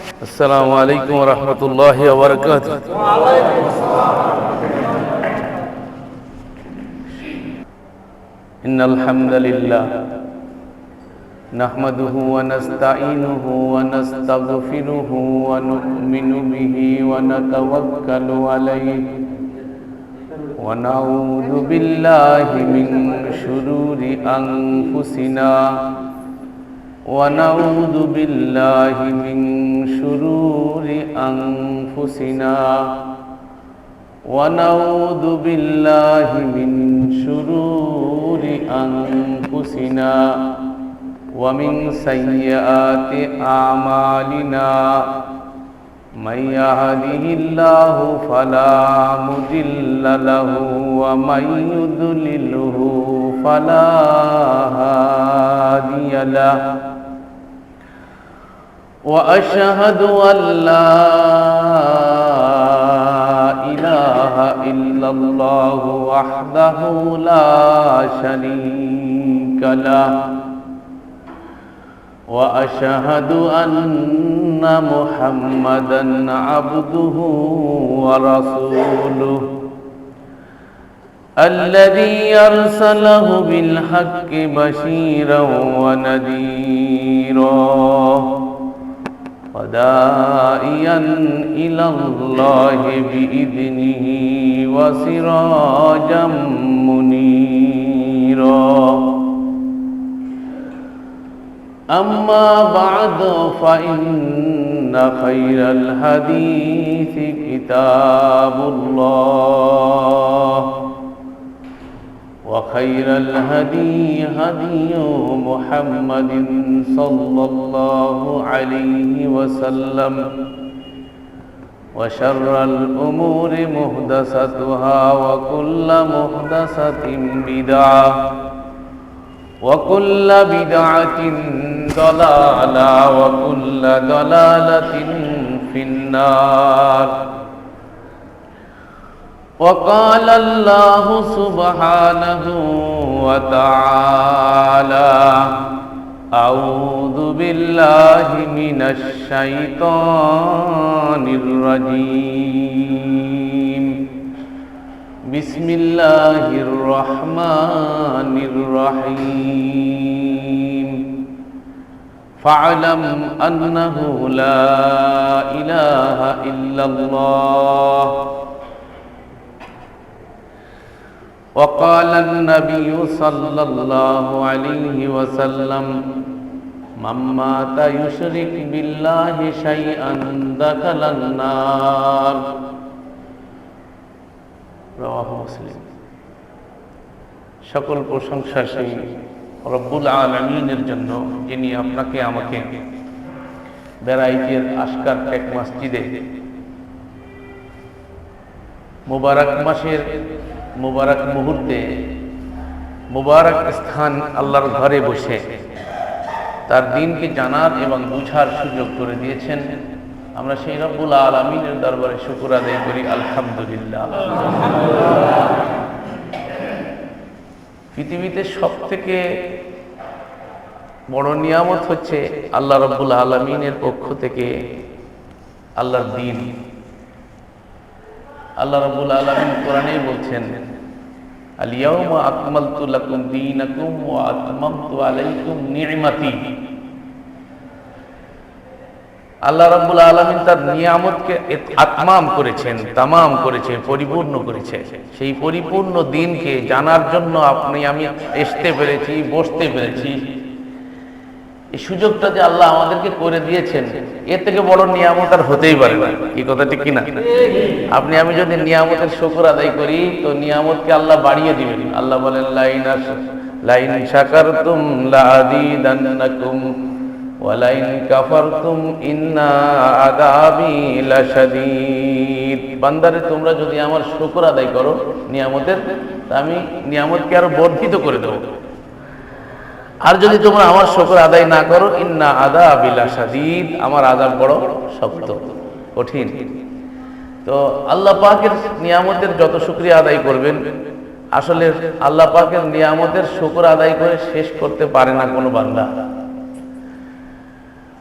السلام عليكم ورحمة الله وبركاته. إن الحمد لله نحمده ونستعينه ونستغفره ونؤمن به ونتوكل عليه ونعوذ بالله من شرور أنفسنا ونعوذ بالله من شرور أنفسنا ونعوذ بالله من شرور أنفسنا ومن سيئات أعمالنا من يهده الله فلا مضل له ومن يضلله فلا هادي له وأشهد أن لا إله إلا الله وحده لا شريك له وأشهد أن محمدًا عبده ورسوله الذي أرسله بالحق بشيرًا ونذيرًا وداعيًا إلى الله بإذنه وسراجًا منيرًا. أما بعد فإن خير الحديث كتاب الله وخير الهدي هدي محمد صلى الله عليه وسلم وشر الأمور محدثاتها وكل محدثة بدعة وكل بدعة ضلالة وكل ضلالة في النار. وقال الله سبحانه وتعالى أعوذ بالله من الشيطان الرجيم بسم الله الرحمن الرحيم فاعلم أنه لا إله إلا الله. وقال النبي صلى الله عليه وسلم من مات يشرك بالله شيئا دخل النار. রাওয়াহু মুসলিম। সকল প্রশংসা সেই রব্বুল আলামিনের জন্য যিনি আপনাকে আমাকে বেড়াইতের আশকার এক মসজিদে মুবারক মাসের মুবারক মুহূর্তে মুবারক স্থান আল্লাহর ঘরে বসে তার দ্বীনকে জানার এবং বুঝার সুযোগ করে দিয়েছেন। আমরা সেই রব্বুল আলামিনের দরবারে শুকর আদায় করি, আলহামদুলিল্লাহ। পৃথিবীতে সবথেকে বড় নিয়ামত হচ্ছে আল্লাহ রব্বুল আলামিনের পক্ষ থেকে আল্লাহর দ্বীন। আল্লাহ রব্বুল আলামিন কোরআনে বলছেন আল ইয়াউমা আকমালতু লাকুম দীনাকুম ওয়া আতমামতু আলাইকুম নি'মাতি। আল্লাহ রাব্বুল আলামিন তার নিয়ামতকে আতমাম করেছেন, তামাম করেছেন, পরিপূর্ণ করেছেন। সেই পরিপূর্ণ দিনকে জানার জন্য আমি আসতে পেরেছি, বসতে পেরেছি। এই সুযোগটা যে আল্লাহ আমাদেরকে করে দিয়েছেন, এর থেকে বড় নিয়ামত আর হতেই পারে না। কি কথা ঠিক কিনা? আপনি আমি যদি নিয়ামতের শুকর আদায় করি তো নিয়ামতকে আল্লাহ বাড়িয়ে দিবেন। আল্লাহ বলেন লাইন শাকারতুম লাযীদান্নাকুম ওয়ালাইন কাফারতুম ইন্না আযাবি লাশাদীদ। বান্দারে তোমরা যদি আমার শুকর আদায় করো নিয়ামতের, আমি নিয়ামতকে আরো বর্ধিত করে দেব। আর যদি তোমরা আমার শুকর আদায় না করো, ইন্না আযাবি লাশাদীদ, আমার আযাব বড় শক্ত, কঠিন। তো আল্লাহ পাকের নিয়ামতের যত শুকরিয়া আদায় করবেন, আসলে আল্লাহ পাকের নিয়ামতের শুকর আদায় করে শেষ করতে পারে না কোনো বান্দা।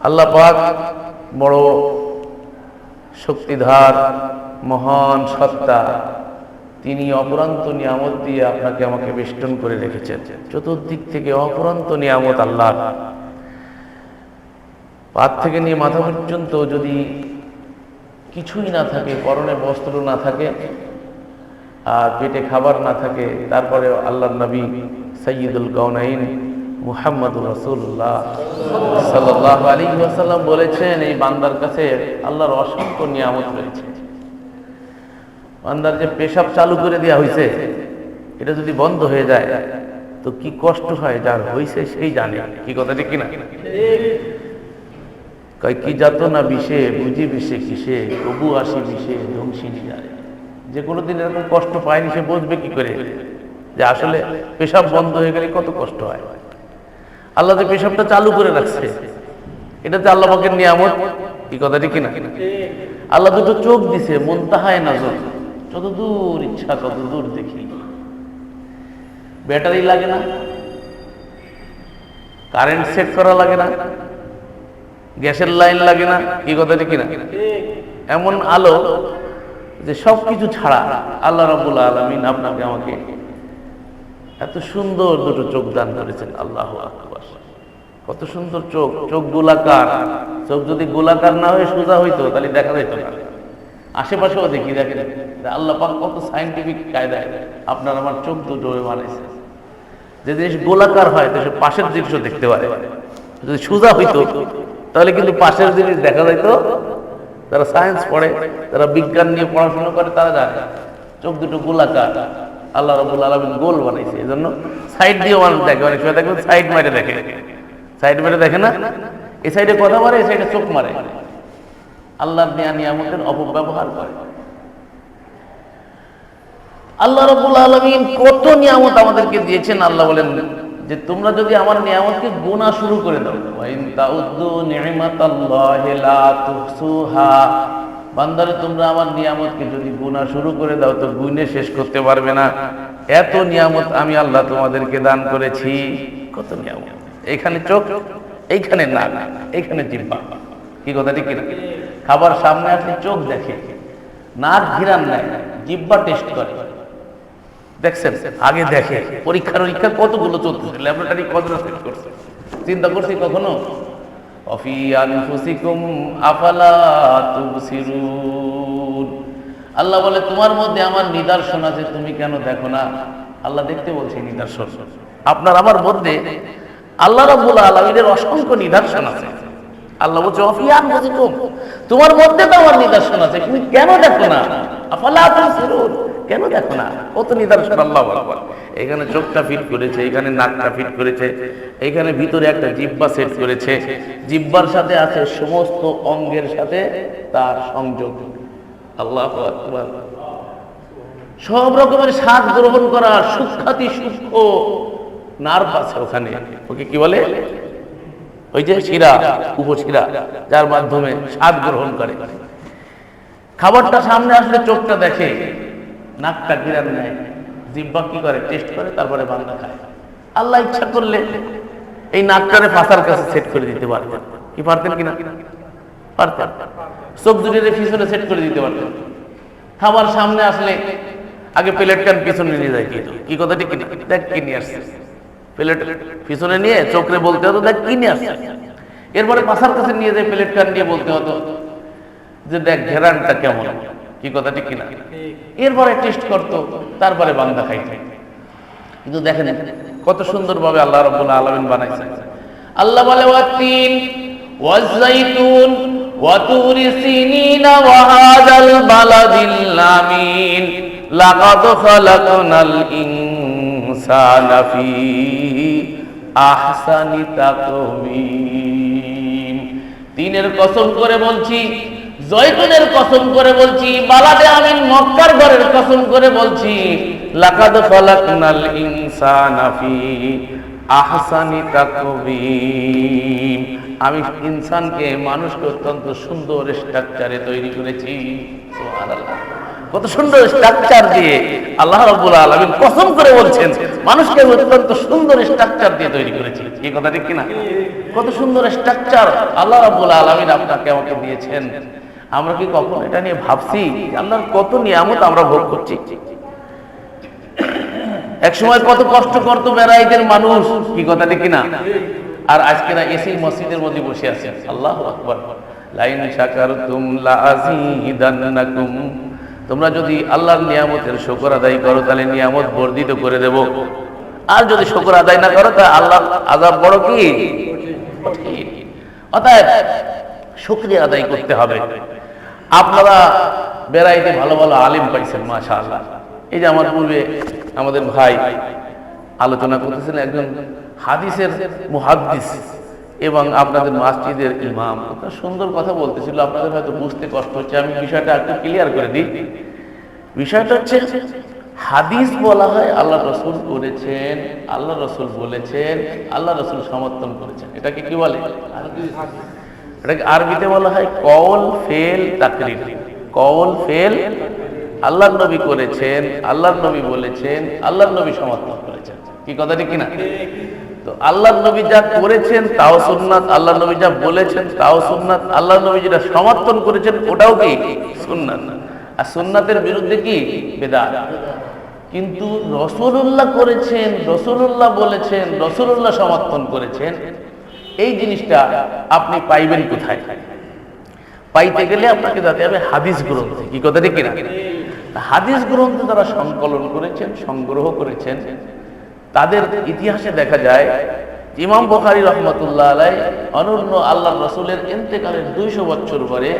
আল্লাহ পাক বড় শক্তিধর মহান সত্তা, তিনি অপরন্ত নিয়ামত দিয়ে আপনাকে আমাকে বেষ্টন করে রেখেছেন। চতুর্দিক থেকে অপরন্ত নিয়ামত আল্লাহ। পা থেকে নিয়ে মাথা পর্যন্ত যদি কিছুই না থাকে, পরনে বস্ত্র না থাকে, আর পেটে খাবার না থাকে, তারপরে আল্লাহর নবী সাইয়্যিদুল কাউনাইন মুহাম্মদুর রাসূলুল্লাহ সাল্লাল্লাহু আলাইহি ওয়াসাল্লাম বলেছেন, এই বান্দার কাছে আল্লাহর অসংখ্য নিয়ামত রয়েছে। বান্দার যে পেশাব চালু করে দেওয়া হয়েছে, এটা যদি বন্ধ হয়ে যায় তো কি কষ্ট হয়, যার হয়েছে সেই জানে। কি কথা ঠিক কিনা? কয় কি যাত না বিষে বুঝি বিষে কিসে, কবু আসি বিষে ধ্বংসিনী যায়। যে কোনোদিন এরকম কষ্ট পায়নি সে বুঝবে কি করে যে আসলে পেশাব বন্ধ হয়ে গেলে কত কষ্ট হয়। আল্লাহ যে পেশাবটা চালু করে রাখছে, এটাতে আল্লাহ পাকের নিয়ামত। কি কথা ঠিক কিনা? আল্লাহ দুটো চোখ দিছে, মুনতাহায়ে নজর, যত দূর ইচ্ছা তত দূর দেখি। ব্যাটারি লাগে না, কারেন্ট সেট করা লাগে না, গ্যাসের লাইন লাগে না। কি কথা ঠিক কিনা? এমন আলো যে সবকিছু ছাড়া আল্লাহ রাব্বুল আলামিন আপনাকে আমাকে এত সুন্দর দুটো চোখ দান করেছেন। আল্লাহু আকবার! কত সুন্দর চোখ, চোখ গোলাকার। চোখ যদি গোলাকার না হয়ে সোজা হইতো তাহলে দেখা যেত না। আশেপাশেও দেখি, দেখেন আল্লাহ পাক কত সায়েন্টিফিক কায়দায় আপনার আমার চোখ দুটো বানাইছে। যে জিনিস গোলাকার হয় তো সে পাশের জিনিসও দেখতে পারে, যদি সোজা হইতো তাহলে কিন্তু পাশের জিনিস দেখা যাইতো। যারা সায়েন্স পড়ে, যারা বিজ্ঞান নিয়ে পড়াশোনা করে, তারা জানে চোখ দুটো গোলাকার আল্লাহ রাব্বুল আলামিন গোল বানাইছে। এই জন্য সাইড দিয়ে মানুষ দেখে, অনেক সময় দেখবেন সাইড মারে দেখে, সাইড মেরে দেখে না, এই সাইডে কথা মারে, এই সাইডে চোখ মারে। আল্লাহর নিয়ামতের অপব্যবহার করে। আল্লাহ রাব্বুল আলামিন কত নিয়ামত আমাদেরকে দিয়েছেন। আল্লাহ বলেন যে তোমরা যদি আমার নিয়ামতকে গোনা শুরু করে দাও, ওয়া ইন তাউদ্দু নি'মাতাল্লাহি লা তুহসুহা, বান্দারে তোমরা আমার নিয়ামতকে যদি গোনা শুরু করে দাও তো গুণে শেষ করতে পারবে না। এত নিয়ামত আমি আল্লাহ তোমাদেরকে দান করেছি। কত নিয়ামত! এইখানে চোখ, এইখানে নাক, এইখানে জিহ্বা। কি কথা ঠিক কিনা? খাবার সামনে আসলে চোখ দেখে, নাক ঘিরান নেয়, জিহ্বা টেস্ট করে। দেখছেন আগে দেখে, পরীক্ষা কতগুলো চলতেছে, ল্যাবরেটরি কতটা সেট করছে, চিন্তা করছি কখনো? অফি আনফুসিকুম আফালা তুবসিরুন। আল্লাহ বলে তোমার মধ্যে আমার নিদর্শন আছে, তুমি কেন দেখো না? আল্লাহ দেখতে বলছে নিদর্শন। আপনার আমার মধ্যে আল্লাহ রাব্বুল আলামিনের অসংখ্য নিদর্শন আছে। আল্লাহ বলছে অফি আনফুসিকুম, তোমার মধ্যে তো আমার নিদর্শন আছে, তুমি কেন দেখো না? আফালা তুবসিরুন, কেন দেখো না? কত নিদর্শন আল্লাহ বলে। এখানে চোখটা ফিট করেছে, এখানে নাকটা ফিট করেছে, এখানে ভিতরে একটা জিহ্বা সেট করেছে, জিহ্বার সাথে আছে সমস্ত অঙ্গের সাথে তার সংযোগ। আল্লাহু আকবার! সব রকমের স্বাদ গ্রহণ করা সূক্ষ্মাতি সূক্ষ্ম নার্ভ আছে ওখানে। ওকে কি বলে? ওই যে শিরা, উপশিরা, যার মাধ্যমে স্বাদ গ্রহণ করে। খাবারটা সামনে আসলে চোখটা দেখে, নাকটা ঘিরান নেয়, জিহ্বা কি করে? টেস্ট করে, তারপরে বান্দা খায়। আল্লাহ ইচ্ছা করলে এই নাকটারে পাছার কাছে সেট করে দিতে পারতেন। কি পারতেন কিনা? পারতেন। চোখ দুটির পিছনে সেট করে দিতে পারতেন। খাবার সামনে আসলে আগে প্লেট কান পিছনে নিয়ে যায়। কি কথা ঠিক কিনা? দেখ কি নিয়ে আসছে, প্লেট পিছনে নিয়ে চোখরে বলতে হতো দেখ কি নিয়ে আসছে। এরপরে পাছার কাছে নিয়ে যায় প্লেট কান নিয়ে বলতে হতো যে দেখ ঘেরানটা কেমন। কি কথা ঠিক কিনা? এরপরে টেস্ট করতো, তারপরে বান্দা খাইতে। কিন্তু দেখেন কত সুন্দরভাবে আল্লাহ রাব্বুল আলামিন বানাইছেন। আল্লাহ বলে ওয়াতিন ওয়াজাইতুন ওয়া তুরি সিনিনা ওয়া হাযাল বালাদিল আমিন লাকাদ খালাকনাল ইনসানা ফি আহসানি তাকওয়িম। তিনের কসম করে বলছি, জয়তুনের কসম করে বলছি, বালাদে আমিন মক্কার ঘরের কসম করে বলছি, লাকাদ খালাকনাল ইনসানা ফি আহসানি তাকওয়িম। আমি ইনসানকে, মানুষকে অত্যন্ত সুন্দর স্ট্রাকচারে তৈরি করেছি। সুবহানাল্লাহ! কত সুন্দর স্ট্রাকচার দিয়ে আল্লাহ রাব্বুল আলামিন কসম করে বলছেন মানুষকে অত্যন্ত সুন্দর স্ট্রাকচার দিয়ে তৈরি করেছি। এই কথা ঠিক কিনা? কত সুন্দর স্ট্রাকচার আল্লাহ রাব্বুল আলামিন আপনাকে আমাকে দিয়েছেন। আমরা কি কখনো এটা নিয়ে ভাবছি আল্লাহর কত নিয়ামত আমরা ভোগ করছি? এক সময় কত কষ্ট করতো বেড়াইতের মানুষ, কি কথা ঠিক কিনা? আর আজকে না এসি মসজিদের মধ্যে বসে আছে। আল্লাহু আকবার। লাইন শাকারতুম লাযীদান্নাকুম, তোমরা যদি আল্লাহর নিয়ামতের শুকর আদায় করো তাহলে নিয়ামত বর্ধিত করে দেব, আর যদি শুকর আদায় না করো তাহলে আল্লাহর আযাব বড় কি কঠিন। অতএব শুকরিয়া আদায় করতে হবে। আপনারা বেড়াইতে ভালো ভালো আলেম পাইছেন মাশাআল্লাহ। এই যে আমার পূর্বে আমাদের ভাই আলোচনা করতেছেন একজন হাদিসের মুহাদ্দিস এবং আপনাদের মসজিদের ইমাম, সুন্দর কথা বলতেছিল। আপনাদের হয়তো বুঝতে কষ্ট হচ্ছে, আমি বিষয়টা একটু ক্লিয়ার করে দিই। বিষয়টা হচ্ছে হাদিস বলা হয় আল্লাহ রাসূল করেছেন, আল্লাহ রাসূল বলেছেন, আল্লাহ রাসূল সমর্থন করেছেন। এটাকে কি বলে? এটাকে আরবিতে বলা হয় কওল ফেল তাকরির। কওল ফেল, আল্লাহর নবী করেছেন, আল্লাহর নবী বলেছেন, আল্লাহর নবী সমর্থন করেছেন। কি কথা ঠিক কিনা? তো আল্লাহর নবী যা করেছেন তাও সুন্নাত, আল্লাহর নবী যা বলেছেন তাও সুন্নাত, আল্লাহর নবী যেটা সমর্থন করেছেন ওটাও কি সুন্নাত। আর সুন্নাতের বিরুদ্ধে কি বিদআত। কিন্তু রাসূলুল্লাহ করেছেন, রাসূলুল্লাহ বলেছেন, রাসূলুল্লাহ সমর্থন করেছেন, এই জিনিসটা আপনি পাইবেন কোথায়? পাইতে গেলে আপনাকে যেতে হবে হাদিস গ্রন্থে। কি কথা ঠিক কিনা? হাদিস গ্রন্থে যারা সংকলন করেছেন, সংগ্রহ করেছেন, তাদের ইতিহাসে দেখা যায় ইমাম বুখারী রাহমাতুল্লাহ আলাইহি অনন্য আল্লাহর রাসূলের ইন্তেকালের 200 বছর পরে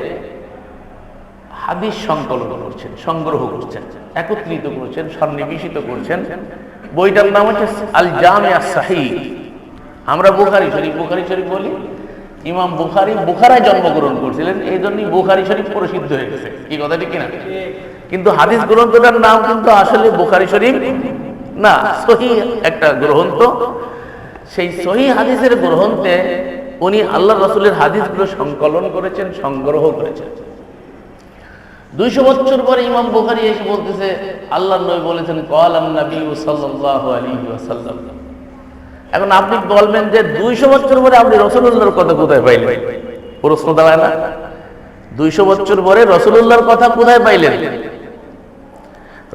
হাদিস সংকলন করছেন, সংগ্রহ করছেন, একত্রিত করছেন, সন্নিবেশিত করছেন। বইটার নাম হচ্ছে আল জামি আস সাহিহ। আমরা বুখারী শরীফ বলি। ইমাম বুখারী বুখারায় জন্মগ্রহণ করেছিলেন, এই জন্যই বুখারী শরীফ প্রসিদ্ধ হয়ে গেছে। কি কথা ঠিক কিনা? কিন্তু হাদিস গ্রন্থটার নাম কিন্তু আসলে বুখারী শরীফ না, সহিহ একটা গ্রন্থ। সেই সহিহ হাদিসের গ্রন্থে উনি আল্লাহর রাসূলের হাদিসগুলো সংকলন করেছেন, সংগ্রহ করেছেন। 200 বছর পরে ইমাম বুখারী এসে বলতেছে আল্লাহর নবী বলেছেন ক্বালান নবী সাল্লাল্লাহু আলাইহি ওয়াসাল্লাম। এখন আপনি বলবেন যে 200 বছর পরে আপনি রাসূলুল্লাহর কথা কোথায় পাইলেন? প্রশ্ন দাঁড়ায় না? 200 বছর পরে রাসূলুল্লাহর কথা কোথায় পাইলেন?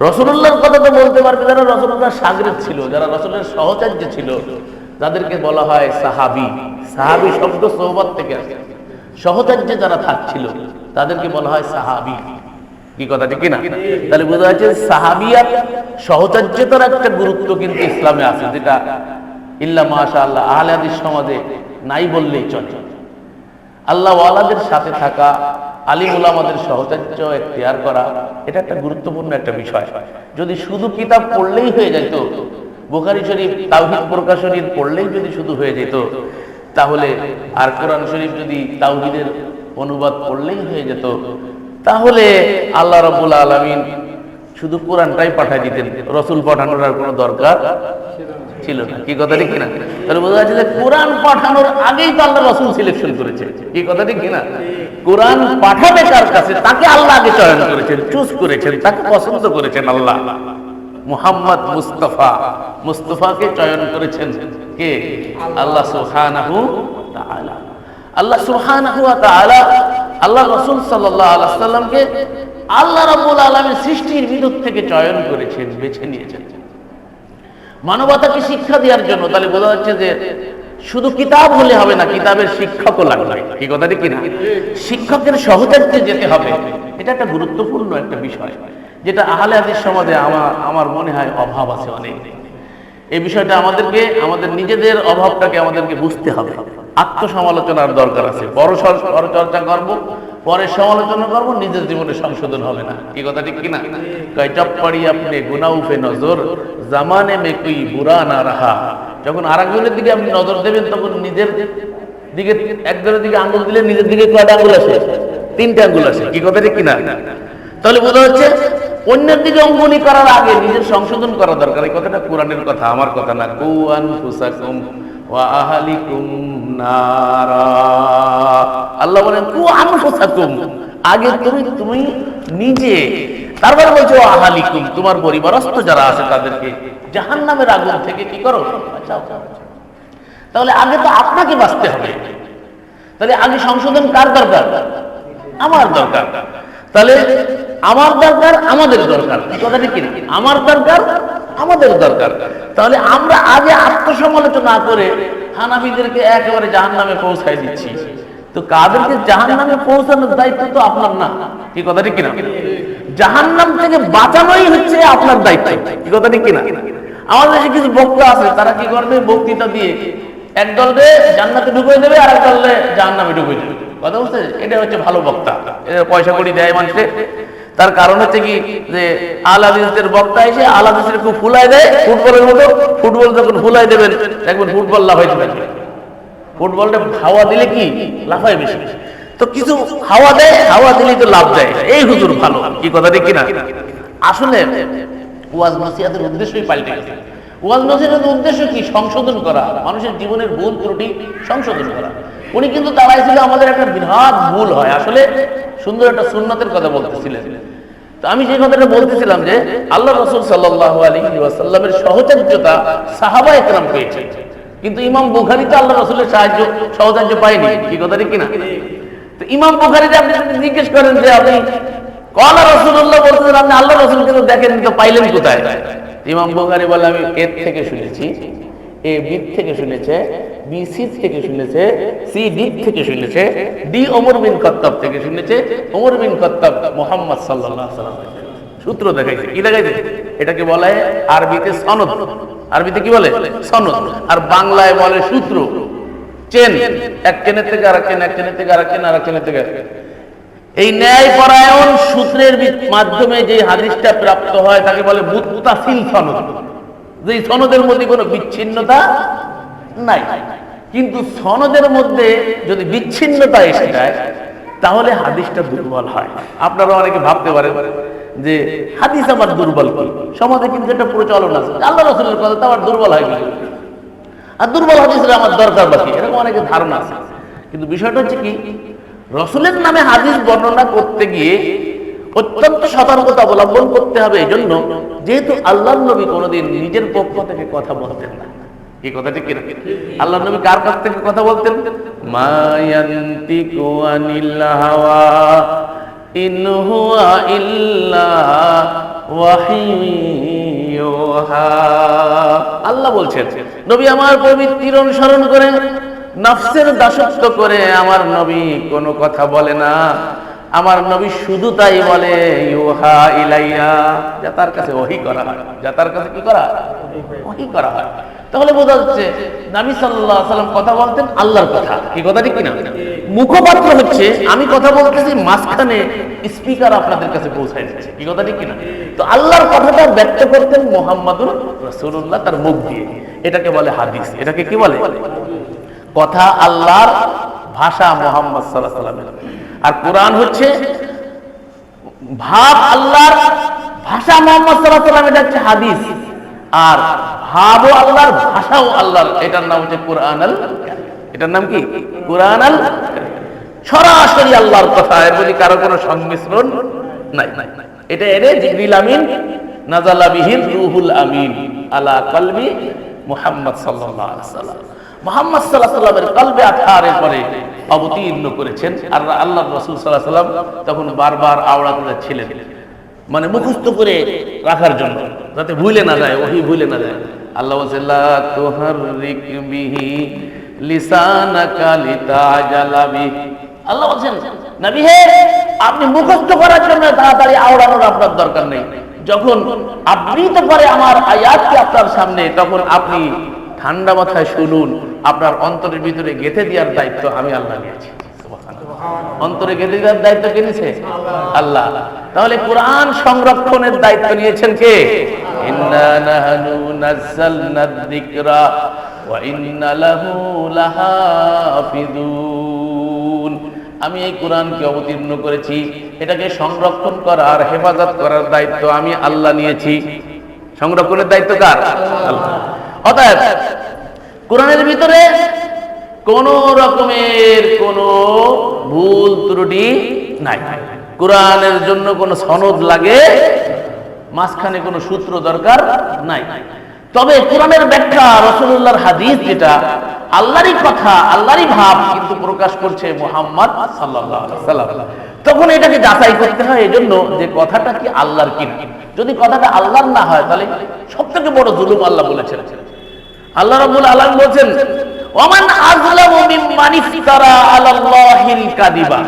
রাসূলুল্লাহর কথা তো বলতে পারবে যারা রাসূলুল্লাহর শাগিরদ ছিল, যারা রাসূলের সহচর্য ছিল, যাদেরকে বলা হয় সাহাবী। সাহাবী শব্দ সোহবত থেকে আসে। সহচর্যে যারা থাকছিল তাদেরকে বলা হয় সাহাবী। কি কথা ঠিক কিনা? তাহলে বোঝা যাচ্ছে সাহাবিয়াত সহচর্যতার একটা গুরুত্ব কিন্তু ইসলামে আছে, যেটা ইল্লা মাশাআল্লাহ আহলে হাদিস সমাজে নাই বললেই চলে। আল্লাহ ওয়ালাদের সাথে থাকা, আলিম উলামাদের সহচর্য এখতিয়ার করা, এটা একটা গুরুত্বপূর্ণ একটা বিষয়। যদি শুধু কিতাব পড়লেই হয়ে যেত, বুখারী শরীফ তাওহীদ প্রকাশনীর পড়লেই যদি শুধু হয়ে যেত, তাহলে আর কোরআন শরীফ যদি তাওহীদের অনুবাদ পড়লেই হয়ে যেত, তাহলে আল্লাহ রাব্বুল আলামিন শুধু কোরআনটাই পাঠিয়ে দিতেন, রাসূল পাঠানোর আর কোনো দরকার ছিল না। কি কথা ঠিক কিনা? তাহলে বোঝা যাচ্ছে যে কোরআন পাঠানোর আগেই তো আল্লাহ রাসূল সিলেকশন করেছে। কি কথা ঠিক কিনা? কোরআন পাঠাবে কার কাছে তাকে আল্লাহ আগে চয়ন করেছেন, চুজ করেছেন, তাকে পছন্দ করেছেন আল্লাহ। মুহাম্মদ মুস্তাফাকে চয়ন করেছেন কে? আল্লাহ সুবহানাহু তাআলা। আল্লাহ সুবহানাহু ওয়া তাআলা আল্লাহ রাসূল সাল্লাল্লাহু আলাইহি ওয়াসাল্লামকে আল্লাহ রাব্বুল আলামিন সৃষ্টির ভিতর থেকে চয়ন করেছেন, বেছে নিয়েছেন মানবতাকে শিক্ষা দেওয়ার জন্য। তাহলে বোঝা যাচ্ছে যে শুধু কিতাব হলে হবে না, কিতাবের শিক্ষকও লাগবে। কি কথা ঠিক কিনা? শিক্ষকের সহচর্যে যেতে হবে। এটা একটা গুরুত্বপূর্ণ একটা বিষয়, যেটা আহলে হাদিস সমাজে আমার মনে হয় অভাব আছে অনেক। এই বিষয়টা আমাদের নিজেদের অভাবটাকে আমাদেরকে বুঝতে হবে। আত্মসমালোচনার দরকার আছে। বড় চর্চা করবো, পরে সমালোচনা করবো, নিজের জীবনে সংশোধন হবে না। কি কথা ঠিক কিনা? কয়চপ পড়ি আপনি গুনাহ পে নজর, জামানে মে কোই বুরা না রাহা। যখন আরেকজনের দিকে আপনি নজর দেবেন, তখন নিজের দিকে, একজনের দিকে আঙ্গুল দিলে নিজের দিকে কয়টা আঙ্গুল আসে? 3টে আঙ্গুল আসে। কি কথা ঠিক কিনা? তাহলে বোঝা হচ্ছে অন্যের দিকে অঙ্গুলি করার আগে নিজের সংশোধন করা দরকার। এই কথাটা কোরআনের কথা, আমার কথা না। কু আনফুসাকুম ওয়া আহলিকুম নারা। আল্লাহ বলেন কু আনফুসাকুম, আগে তুমি নিজে তারপরে বলছে ও আহালিকুম, তোমার পরিবারস্থ যারা আছে তাদেরকে জাহান্নামের আগুন থেকে কি করো, বাঁচাও। তাহলে আগে তো আপনাকে বাঁচতে হবে। তাহলে আগে সংশোধন কার দরকার? আমার দরকার। তাহলে আমার দরকার, আমাদের দরকার, কথাটা কি? আমার দরকার, আমাদের দরকার। তাহলে আমরা আগে আত্মসমালোচনা করে হানাফিদেরকে একেবারে জাহান্নামে পৌঁছাই দিচ্ছি। তো কাদেরকে জাহান্নামে পৌঁছানোর দায়িত্ব তো আপনার না, কি কথা ঠিক কিনা? জাহান্নাম থেকে বাঁচানোই হচ্ছে আপনার দায়িত্ব, কি কথা ঠিক কিনা? আমাদের দেশে কিছু বক্তা আছে, তারা কি করবে, বক্তৃতা দিয়ে এক দলকে জান্নাতে ঢুকিয়ে দেবে আর এক দলকে জাহান্নামে ঢুকিয়ে দেবে। কথা বলছে, এটা হচ্ছে ভালো বক্তা, এটা পয়সা কড়ি দেয় মানুষকে। তার কারণ হচ্ছে কি, যে আল হাদিসের বক্তা এসে আল হাদিসের খুব ফুলাই দেয়, ফুটবলের মতো। ফুটবল যখন ফুলাই দেবেন দেখবেন ফুটবল লাফাইতে থাকবে। ফুটবলটা হাওয়া দিলে কি লাফায় বেশি, তো কিছু হাওয়া দেয়, হাওয়া দিলেই তো লাভ দেয়, এই হুজুর ভালো, কি কথা ঠিক কিনা? আসলে ওয়াজ নসিহতের উদ্দেশ্যই পাল্টে গেছে। ওয়াজ নসিহতের উদ্দেশ্য কি? সংশোধন করা, মানুষের জীবনের ভুল ত্রুটি সংশোধন করা। উনি কিন্তু দাঁড়াইছিল আমাদের একটা বিরাট ভুল হয়, আসলে সুন্দর একটা সুন্নতের কথা বলতেছিলেন। তো আমি যে কথাটা বলতেছিলাম যে আল্লাহ রাসূল সাল্লাল্লাহু আলাইহি ওয়াসাল্লামের সহচর্যতা সাহাবায়ে কেরাম পেয়েছে, কিন্তু ইমাম বুখারী তো আল্লাহ রাসূলের সহচর্য পায়নি, কি কথা ঠিক কিনা? তো ইমাম বুখারীকে আপনি জিজ্ঞেস করেন যে আপনি কলা রাসূলুল্লাহ বলতেছেন, আপনি আল্লাহ রাসূল কিন্তু দেখেন তো পাইলেন কোথায়? ইমাম বুখারী বলে আমি এ থেকে শুনেছি, এ বি থেকে শুনেছে, বি সি থেকে শুনেছে, সি ডি থেকে শুনেছে, ডি ওমর বিন খাত্তাব থেকে শুনেছে, ওমর বিন খাত্তাব মুহাম্মদ সাল্লাল্লাহু আলাইহি ওয়াসাল্লাম। সূত্র দেখাইছে, কি দেখাইছে? এটাকে বলে আরবিতে সনদ। আরবিতে কি বলে? সনদ। আর বাংলায় বলে সূত্র, চেন। এক চেনের থেকে আরেক চেন, এক চেনের থেকে আরেক চেন, আরেক চেনের থেকে। এই ন্যায়পরায়ণ সূত্রের মাধ্যমে যে হাদিসটা প্রাপ্ত হয় তাকে বলে মুত্তাসিল সনদ, যে সনদের মধ্যে কোনো বিচ্ছিন্নতা নাই। কিন্তু সনদের মধ্যে যদি বিচ্ছিন্নতা এসে যায় তাহলে হাদিসটা দুর্বল হয়। আপনারা অনেকে ভাবতে পারেন যে হাদিস আমার দুর্বল, সমাজে কিন্তু একটা প্রচলন আছে, আল্লাহ রাসূলের কথা তো আমার দুর্বল হয়, আর দুর্বল হাদিসের আমার দরকার বাকি, এরকম অনেকের ধারণা আছে। কিন্তু বিষয়টা হচ্ছে কি, রাসূলের নামে হাদিস বর্ণনা করতে গিয়ে অত্যন্ত সতর্কতা অবলম্বন করতে হবে। এই জন্য যেহেতু আল্লাহর নবী কোনোদিন নিজের পক্ষ থেকে কথা বলতেন না, এই কথা ঠিক কিনা? আল্লাহর নবী কার কাছ থেকে কথা বলতেন? মা ইয়ানতিকু আনিল হাওয়া ইন হুয়া ইল্লা ওয়াহিয়ুহা। আল্লাহ বলছেন নবী আমার পবিত্র অনুসরণ করে, নফসের দাসত্ব করে আমার নবী কোনো কথা বলে না। আমার নবী শুধু তাই বলে ইউহা ইলাইয়া, যা তার কাছে ওহী করা হয়, যা তার কাছে কি করা হয়, ওহী করা হয়। তাহলে বোঝা যাচ্ছে নবী সাল্লাল্লাহু আলাইহি ওয়াসাল্লাম কথা বলতেন আল্লাহর কথা, কি কথা ঠিক কিনা? মুখপাত্র হচ্ছে আমি কথা বলতেছি, মাঝখানে স্পিকার আপনাদের কাছে পৌঁছায় দিচ্ছে, কি কথা ঠিক কিনা? তো আল্লাহর কথাটা ব্যক্ত করতেন মুহাম্মাদুর রাসূলুল্লাহ তার মুখ দিয়ে, এটাকে বলে হাদিস। এটাকে কি বলে? কথা আল্লাহর ভাষা মুহাম্মদ সাল্লাল্লাহু আলাইহি ওয়াসাল্লাম, আর কোরআন হচ্ছে ভাব আল্লাহর ভাষা মুহাম্মদ সাল্লাল্লাহু আলাইহি ওয়াসাল্লাম, এটা হচ্ছে হাদিস। আর ভাবও আল্লাহর, ভাষাও আল্লাহর, এটার নাম হচ্ছে কোরআনুল কারীম। এটার নাম কি? কোরআনুল কারীম। সরাসরি আল্লাহর কথা, এর মধ্যে কারো কোনো সংমিশ্রণ নাই। এটা এনে জিবরিল আমিন নাযালা বিহির রূহুল আমিন আলা কলবি মুহাম্মদ সাল্লাল্লাহু আলাইহি ওয়াসাল্লাম, মুহাম্মদ সাল্লাল্লাহু আলাইহি ওয়াসাল্লামের কলবে আতহারের পরে অবতীর্ণ করেছেন। আর আল্লাহর রাসূল সাল্লাল্লাহু আলাইহি ওয়াসাল্লাম তখন বারবার আওড়াতে যাচ্ছিলেন, মানে মুখস্থ করে রাখার জন্য, যাতে ভুলে না যায়, ওহী ভুলে না যায়। আল্লাহ বলেন লা তুহাররিক বিহি লিসানাকা লিতাজালা বিহি। আল্লাহ বলেন নবী হে, আপনি মুখস্থ করার জন্য তাড়াতাড়ি আওড়ানোর আপনার দরকার নেই। যখন আবৃত করে আমার আয়াতকে আপনার সামনে, তখন আপনি ঠান্ডা মাথায় শুনুন। আপনার অন্তরের ভিতরে গেঁথে দেওয়ার দায়িত্ব আমি আল্লাহ নিয়েছি। অন্তরে গেঁথে দেওয়ার দায়িত্ব কে নিয়েছে? আল্লাহ। তাহলে কোরআন সংরক্ষণের দায়িত্ব নিয়েছেন কে? ইন্না নাহনু নাযালনাদ যিকরা ওয়া ইন্না লাহু লাহাফিজুন। আমি এই কোরআনকে অবতীর্ণ করেছি, এটাকে সংরক্ষণ করার, হেফাজত করার দায়িত্ব আমি আল্লাহ নিয়েছি। সংরক্ষণের দায়িত্ব কার? আল্লাহ। অতএব কোরআনের ভিতরে কোন রকমের কোন ভুল ত্রুটি নাই, কোরআনের জন্য কোনো সনদ লাগে, মাঝখানে কোনো সূত্র দরকার নাই। তবে কোরআনের ব্যাখ্যা, রাসূলুল্লাহর হাদিস, যেটা আল্লাহরই কথা, আল্লাহরই ভাব, কিন্তু প্রকাশ করছে মুহাম্মদ সাল্লাল্লাহু আলাইহি ওয়াসাল্লাম, তখন এটাকে যাচাই করতে হয় এজন্য যে কথাটা কি আল্লাহর কিনা। যদি কথাটা আল্লাহর না হয় তাহলে সবথেকে বড় জুলুম আল্লাহ বলেছেন। আল্লাহ রাব্বুল আলামিন বলেছেন, ওমান আযলামু মিম্মান ইফতারা আলাল্লাহিল কাযিবা।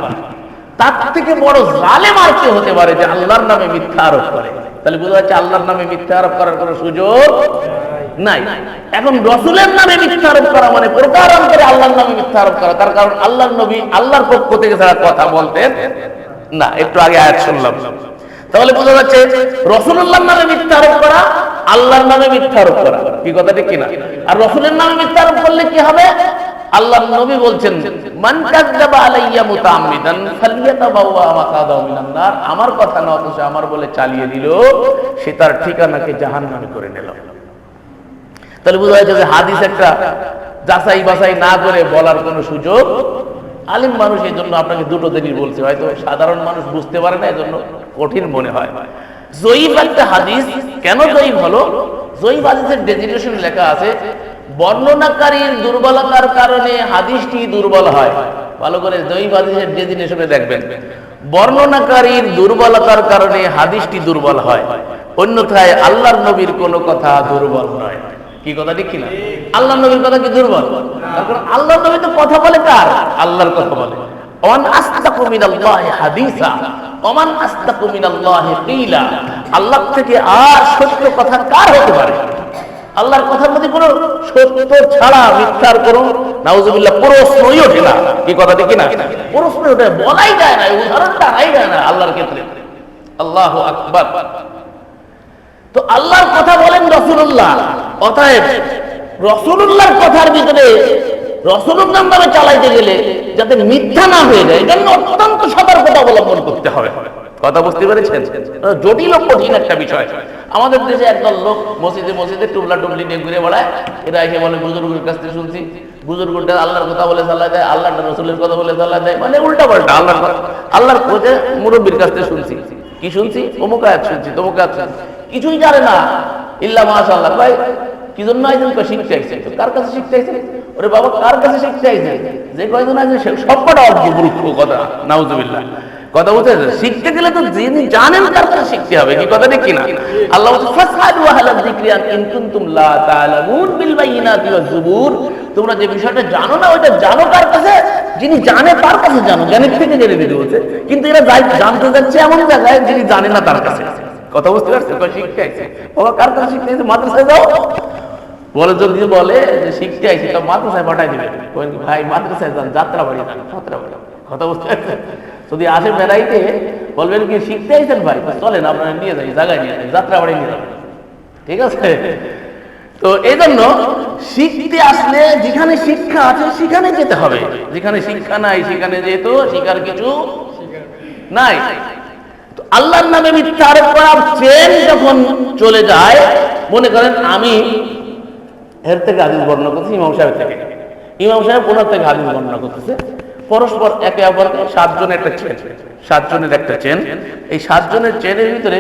তার থেকে বড় জালেম আর কে হতে পারে যে আল্লাহর নামে মিথ্যা আরোপ করে? তাহলে বোঝা যাচ্ছে আল্লাহর নামে মিথ্যা আরোপ করার কোনো সুযোগ নাই। এখন রাসূলের নামে মিথ্যা আরোপ করা মানে প্রকারান্তরে আল্লাহর নামে মিথ্যা আরোপ করা। তার কারণ আল্লাহর নবী আল্লাহর পক্ষ থেকে ছাড়া কথা বলতেন না। একটু আগে আয়াত শুনলাম, তাহলে বোঝা যাচ্ছে রাসূলুল্লাহর নামে মিথ্যা আরোপ করা, আল্লাহর নামে মিথ্যা আরোপ করা, কি কথা ঠিক কিনা? আর রাসূলের নামে মিথ্যা আরোপ করলে কি হবে? আল্লাহর নবী বলছেন, মান কাযাবা আলাইয়া মুতাআম্মিদান ফালিয়াতাবাওয়া মাকাদাহু মিনান নার। আমার কথা না অথচ আমার বলে চালিয়ে দিল, সে তার ঠিকানাকে জাহান্নামে করে নিল। তাহলে বোঝা যাচ্ছে যে হাদিস একটা যাচাই বাছাই না করে বলার কোনো সুযোগ। আলিম মানুষ এই জন্য আপনাকে দুটো দলিল বলছে, হয়তো সাধারণ মানুষ বুঝতে পারে না, এই জন্য কঠিন মনে হয়। জয়ীফ একটা হাদিস কেন জয়ীফ হলো? জয়ীফ হাদিসের ডেজিনেশন লেখা আছে, বর্ণনাকারীর দুর্বলতার কারণে হাদিসটি দুর্বল হয়। ভালো করে জয়ীফ হাদিসের ডেজিনেশনে দেখবেন, বর্ণনাকারীর দুর্বলতার কারণে হাদিসটি দুর্বল হয়, অন্যথায় আল্লাহর নবীর কোনো কথা দুর্বল নয়। কি কথা ঠিক কিনা? আল্লাহর নবীর কথা কি দুর্বল? কারণ আল্লাহর নবী তো কথা বলে কার? আল্লাহর কথা বলে। ওমান আসতাকু মিনাল্লাহি হাদিসা ওমান আসতাকু মিনাল্লাহি কিলা। আল্লাহ থেকে আর সত্য কথা কার হতে পারে? আল্লাহর কথার মধ্যে কোনো সত্য ছাড়া মিথ্যার কোনো নাউজুবিল্লাহ প্রশ্নই ওঠে না। কি কথা ঠিক কিনা? প্রশ্ন ওঠে, বলাই যায় না, উদাহরণটা নাই যায় না আল্লাহর ক্ষেত্রে। আল্লাহু আকবার। তো আল্লাহর কথা বলেন রাসূলুল্লাহ, অতএব রাসূলুল্লাহর কথার ভিতরে রাসূলুল্লাহর নামে চালাইতে গেলে যাতে মিথ্যা না হয়ে যায়, এজন্য অত্যন্ত সতর্কতা অবলম্বন করতে হবে। কথা বুঝতে পেরেছেন? জটিল ও কঠিন একটা বিষয়। আমাদের দেশে একদল লোক মসজিদে মসজিদে টুবলা টুবলি নিয়ে ঘুরে বেড়ায়। এরা এসে বলে বুজুর্গের কাছ থেকে শুনছি, বুজুর্গটা আল্লাহর কথা বলে চালা দেয়, আল্লাহর রাসূলের কথা বলে চালা দেয়, মানে উল্টা পাল্টা। আল্লাহর খোঁজে মুরব্বীর কাছ থেকে শুনছি, কি শুনছি? অমুক আয়াত শুনছি, তমুক আয়াত শুনছি, কিছুই জানে না। ইল্লা মাশাআল্লাহ। ভাই কি জন্য আইছেন? শিখতে আইছেন। কার কাছে শিখতে আইছেন? ওরে বাবা, কার কাছে শিখতে আইছেন? যে কয়জন আছে সবকটা অজ্ঞ মূর্খ। কথা নাউজুবিল্লাহ। কথা বুঝতে শিখতে গেলে তো যিনি জানেন তার কাছে শিখতে হবে। কি কথা ঠিক কিনা? আল্লাহ বলছে ফাসআলু আহলা যিকরি ইন কুনতুম লা তা'লামুন বিল বাইয়িনাতি ওয়াজ জুবুর। তোমরা যে বিষয়টা জানো না ওইটা জানো কার কাছে? যিনি জানে তার কাছে জানো, জ্ঞানের থেকে জেনে দিতে বলছে। কিন্তু এরা জানতে যাচ্ছে এমন জায়গায় যিনি জানে না তার কাছে। কথা বুঝতে পারছেন? শিখতে আইছে। বাবা কার কাছে শিখতে আইছে? মাদ্রাসায় যাও। বলে যদি বলে যে শিখতে আইছি, তো মাদ্রাসায় পাঠাই দিবে। ভাই মাদ্রাসায় যান, যাত্রা বাড়ি যান, যাত্রা বাড়ি। কথা বুঝতে পারছেন? যদি আসে বেড়াইতে, বলবেন কি শিখতে আইছেন ভাই, চলেন আপনারা নিয়ে যাই, জায়গায় নিয়ে যাই, যাত্রা বাড়ি নিয়ে যাবেন। ঠিক আছে? তো এই জন্য শিখতে আসলে যেখানে শিক্ষা আছে সেখানে যেতে হবে, যেখানে শিক্ষা নাই সেখানে যেহেতু শিখার কিছু নাই। তো আল্লাহর নামে মিথ্যা আরোপ করার চেন যখন চলে যায়, মনে করেন আমি এর থেকে হাদিস বর্ণনা করছি, ইমাম সাহেব থেকে, ইমাম সাহেব ওনার থেকে হাদিস বর্ণনা করতেছে, পরস্পর একে অপরকে সাতজনের একটা চেন, সাতজনের একটা চেন। এই সাতজনের চেনের ভিতরে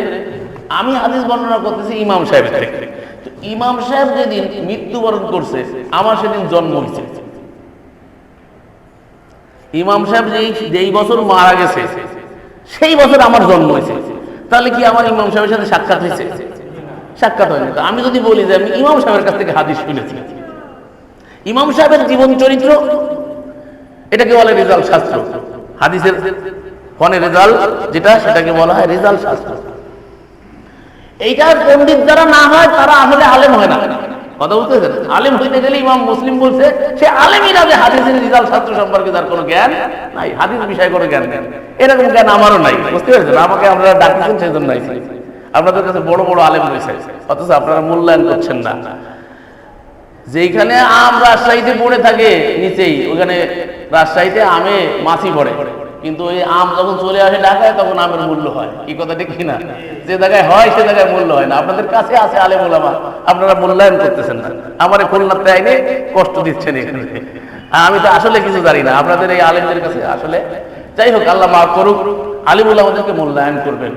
আমি হাদিস বর্ণনা করতেছি ইমাম সাহেবের থেকে। তো ইমাম সাহেব যেদিন মৃত্যুবরণ করছে, আমার সেদিন জন্ম হয়েছে। ইমাম সাহেব যেই বছর মারা গেছে সেই বছর আমার জন্ম হয়েছে। তাহলে কি আমার ইমাম সাহেবের সাথে সাক্ষাৎ হয়েছে? সাক্ষাৎ হয়নি। তো আমি যদি বলি যে আমি ইমাম সাহেবের কাছ থেকে হাদিস শুনেছি, ইমাম সাহেবের জীবন চরিত্র, এটাকে বলে রেজাল্ট শাস্ত্র। হাদিসের ফনে রেজাল্ট যেটা, সেটাকে বলা হয় রেজাল্ট শাস্ত্র। এইটা পণ্ডিত যারা না হয় তারা আসলে আলেম হয় না। কথা বুঝতেছেন? আলেম হইতে গেলে ইমাম মুসলিম বলছে সে আলেমই না যে হাদিসের রেজাল্ট শাস্ত্র সম্পর্কে তার কোনো জ্ঞান নাই, হাদিস বিষয়ে কোনো জ্ঞান নেই। এরকম জ্ঞান আমারও নাই। বুঝতে পেরেছেন? আমাকে আপনারা ডাকছেন সেই জন্য আইছি। আপনাদের কাছে বড় বড় আলেম রয়েছে, অথচ আপনারা মূল্যায়ন করছেন না। যেখানে আম রাজশাহীতে পড়ে থাকে নিচেই, ওখানে রাজশাহীতে আমে মাছি পড়ে, কিন্তু ওই আম যখন চলে আসে ঢাকায় তখন আমের মূল্য হয়। কি কথা ঠিক কিনা? যে জায়গায় হয় সে জায়গায় মূল্য হয় না। আপনাদের কাছে আছে আলেম ওলামা, আপনারা মূল্যায়ন করতেছেন না। আমার খুলনাতে আইনে কষ্ট দিচ্ছেন এখানে। আমি তো আসলে কিছু জানি না, আপনাদের এই আলেমদের কাছে আসলে যাই হোক, আল্লাহ মাফ করুক, আলিমুল আমাদেরকে মূল্যায়ন করবেন।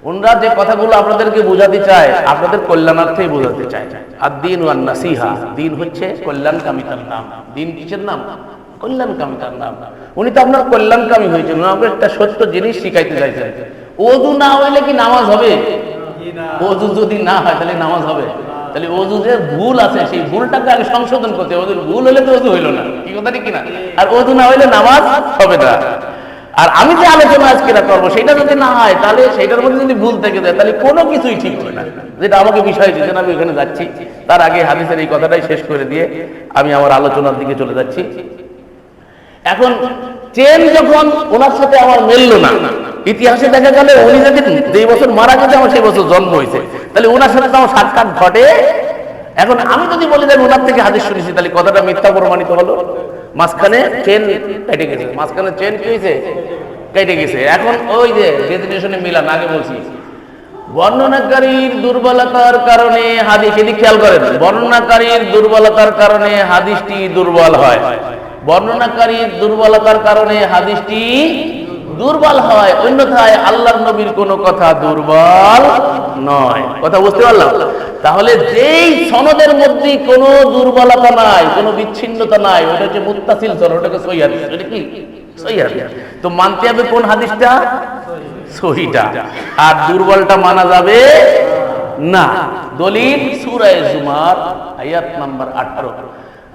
ওনারা যে কথাগুলো আপনাদেরকে বোঝাতে চায় আপনাদের কল্যাণার্থেই বোঝাতে চায়। আর দিন ওয়ান নাসিহা, দিন হচ্ছে কল্যাণকামিতার নাম। দিন কিসের নাম? কল্যাণকামিতার নাম। উনি তো আপনার কল্যাণকামী হয়েছেন, আপনাকে একটা সত্য জিনিস শিখাইতে চাইছেন। ওযু না হইলে কি নামাজ হবে? ওযু যদি না হয় তাহলে নামাজ হবে? তাহলে ওযু যে ভুল আছে সেই ভুলটাকে আগে সংশোধন করতে হবে। ওযুর ভুল হলে তো ওযু হইল না, কি কথা ঠিক কিনা? আর ওযু না হইলে নামাজ হবে না। আর আমি যে আলোচনা আজকে করবো সেটা যদি না হয় তাহলে সেটার মধ্যে যদি ভুল থেকে যায় তাহলে কোনো কিছুই ঠিক হবে না। যেটা আমাকে বিষয় দিচ্ছেন, আমি ওখানে যাচ্ছি। তার আগে হাদিসের এই কথাটাই শেষ করে দিয়ে আমি আমার আলোচনার দিকে চলে যাচ্ছি। এখন চেন যখন ওনার সাথে আমার মিলল না, ইতিহাসে দেখা গেল উনি যদি যেই বছর মারা গেছে আমার সেই বছর জন্ম হয়েছে, তাহলে ওনার সাথে তো আমার সাক্ষাৎ ঘটে। এখন আমি যদি বলি যে ওনার থেকে হাদিস শুনেছি তাহলে কথাটা মিথ্যা প্রমাণিত হলো। মাঝখানে চেন কেটে গেছে, মাঝখানে চেন কি হয়েছে? কেটে গেছে। এখন ওই যে ডেফিনিশনে মিলান, আগে বলছি বর্ণনাকারীর দুর্বলতার কারণে হাদিস, এদিকে খেয়াল করেন, বর্ণনাকারীর দুর্বলতার কারণে হাদিসটি দুর্বল হয়। বর্ণনাকারীর দুর্বলতার কারণে হাদিসটি দুর্বল হয়, অন্যথায় আল্লাহর নবীর কোনো কথা দুর্বল নয়। কথা বুঝতে পারলাম? তাহলে যেই সনদের মধ্যে কোনো দুর্বলতা নাই, কোনো বিচ্ছিন্নতা নাই, ওটা হচ্ছে মুত্তাসিল সনদ, ওটাকে সহিহ হাদিস। এটা কি? সহিহ হাদিস। তো মানতে হবে কোন হাদিসটা? সহিহটা। আর দুর্বলটা মানা যাবে না। দলিল সূরা জুমার আয়াত নাম্বার 18।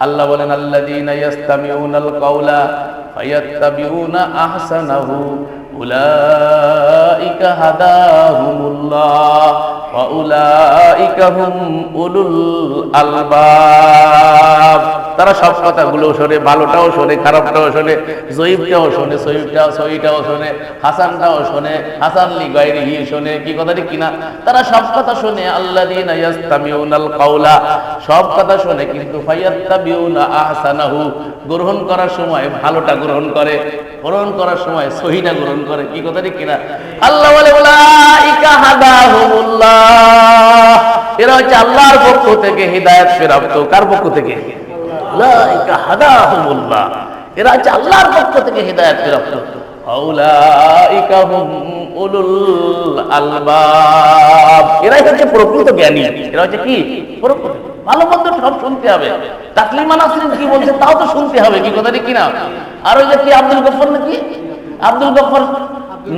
আল্লাহ বলেন আল্লাযীনা ইয়াস্তামিউনাল কাওলা ফায়াত্তাবিউনা আহসানাহু উলাইকা হাদাহুমুল্লাহ ওয়া উলাইকা হুম উলুল আলবাব। তারা সব কথাগুলো শোনে, ভালোটাও শোনে, খারাপটাও শোনে, জয়ীফটাও শোনে, সহিহটাও শোনে, হাসানটাও শোনে, হাসান লি গায়রিহি শোনে, কি কথা ঠিক কিনা? তারা সব কথা শোনে। আল্লাযীনা ইয়াস্তামিউনাল কাওলা, সব কথা শোনে কিন্তু ফায়াত্তাবিউনা আহসানাহু, গ্রহণ করার সময় ভালোটা গ্রহণ করে, গ্রহণ করার সময় সহিহটা গ্রহণ করে, কি কথা ঠিক কিনা? আল্লাহ বলে উলাইকা হাদাহুমুল্লাহ, এরা হচ্ছে আল্লাহর পক্ষ থেকে হিদায়াত প্রাপ্ত। কার পক্ষ থেকে? উলাইকা হাদাহুমুল্লাহ, এরা হচ্ছে আল্লাহর পক্ষ থেকে হিদায়াত প্রাপ্ত। উলাইকা হুম উলুল আলবাব, এরাই হচ্ছে প্রকৃত জ্ঞানী। এরা হচ্ছে কি? প্রকৃত। ভালো মন্দ সব শুনতে হবে। তাকলিমা নাসরিন কি বলছে তাও তো শুনতে হবে, কি কথা ঠিক কিনা? আর ওই যে কি আব্দুল গফফার নাকি, আব্দুল গফফার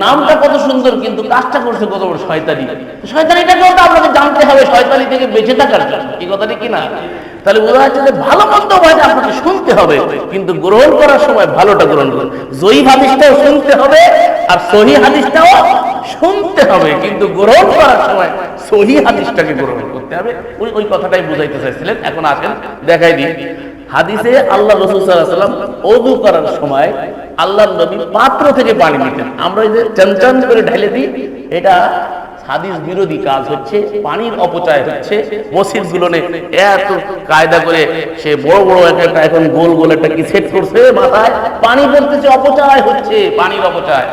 নামটা কত সুন্দর কিন্তু কাজটা করছে কত বড় শয়তানি। শয়তানিটাকেও তো আপনাকে জানতে হবে শয়তানি থেকে বেঁচে থাকার জন্য, কি কথা ঠিক কিনা? তাহলে বোঝা যাচ্ছে যে ভালো মন্দ উভয়টা আপনাকে শুনতে হবে, কিন্তু গ্রহণ করার সময় ভালোটা গ্রহণ করুন। জয়ীফ হাদিসটাও শুনতে হবে আর সহিহ হাদিসটাও শুনতে হবে, কিন্তু গ্রহণ করার সময় সহিহ হাদিসটাকে গ্রহণ করতে হবে। উনি ওই কথাটাই বুঝাইতে চাইছিলেন। এখন আসেন দেখাই দিই। হাদিসে আল্লাহ রাসূল সাল্লাল্লাহু আলাইহি ওয়াসাল্লাম ওযু করার সময় আল্লাহর নবী পাত্র থেকে পানি নিতেন। আমরা এই যে চঞ্চন করে ঢেলে দিই, এটা হাদিস বিরোধী কাজ হচ্ছে, পানির অপচয় হচ্ছে। মসজিদগুলোনে এত কায়দা করে সে বড় বড় একটা এখন গোল গোল একটা কি সেট করছে মাথায়, পানি পড়তেছে, অপচয় হচ্ছে, পানির অপচয়।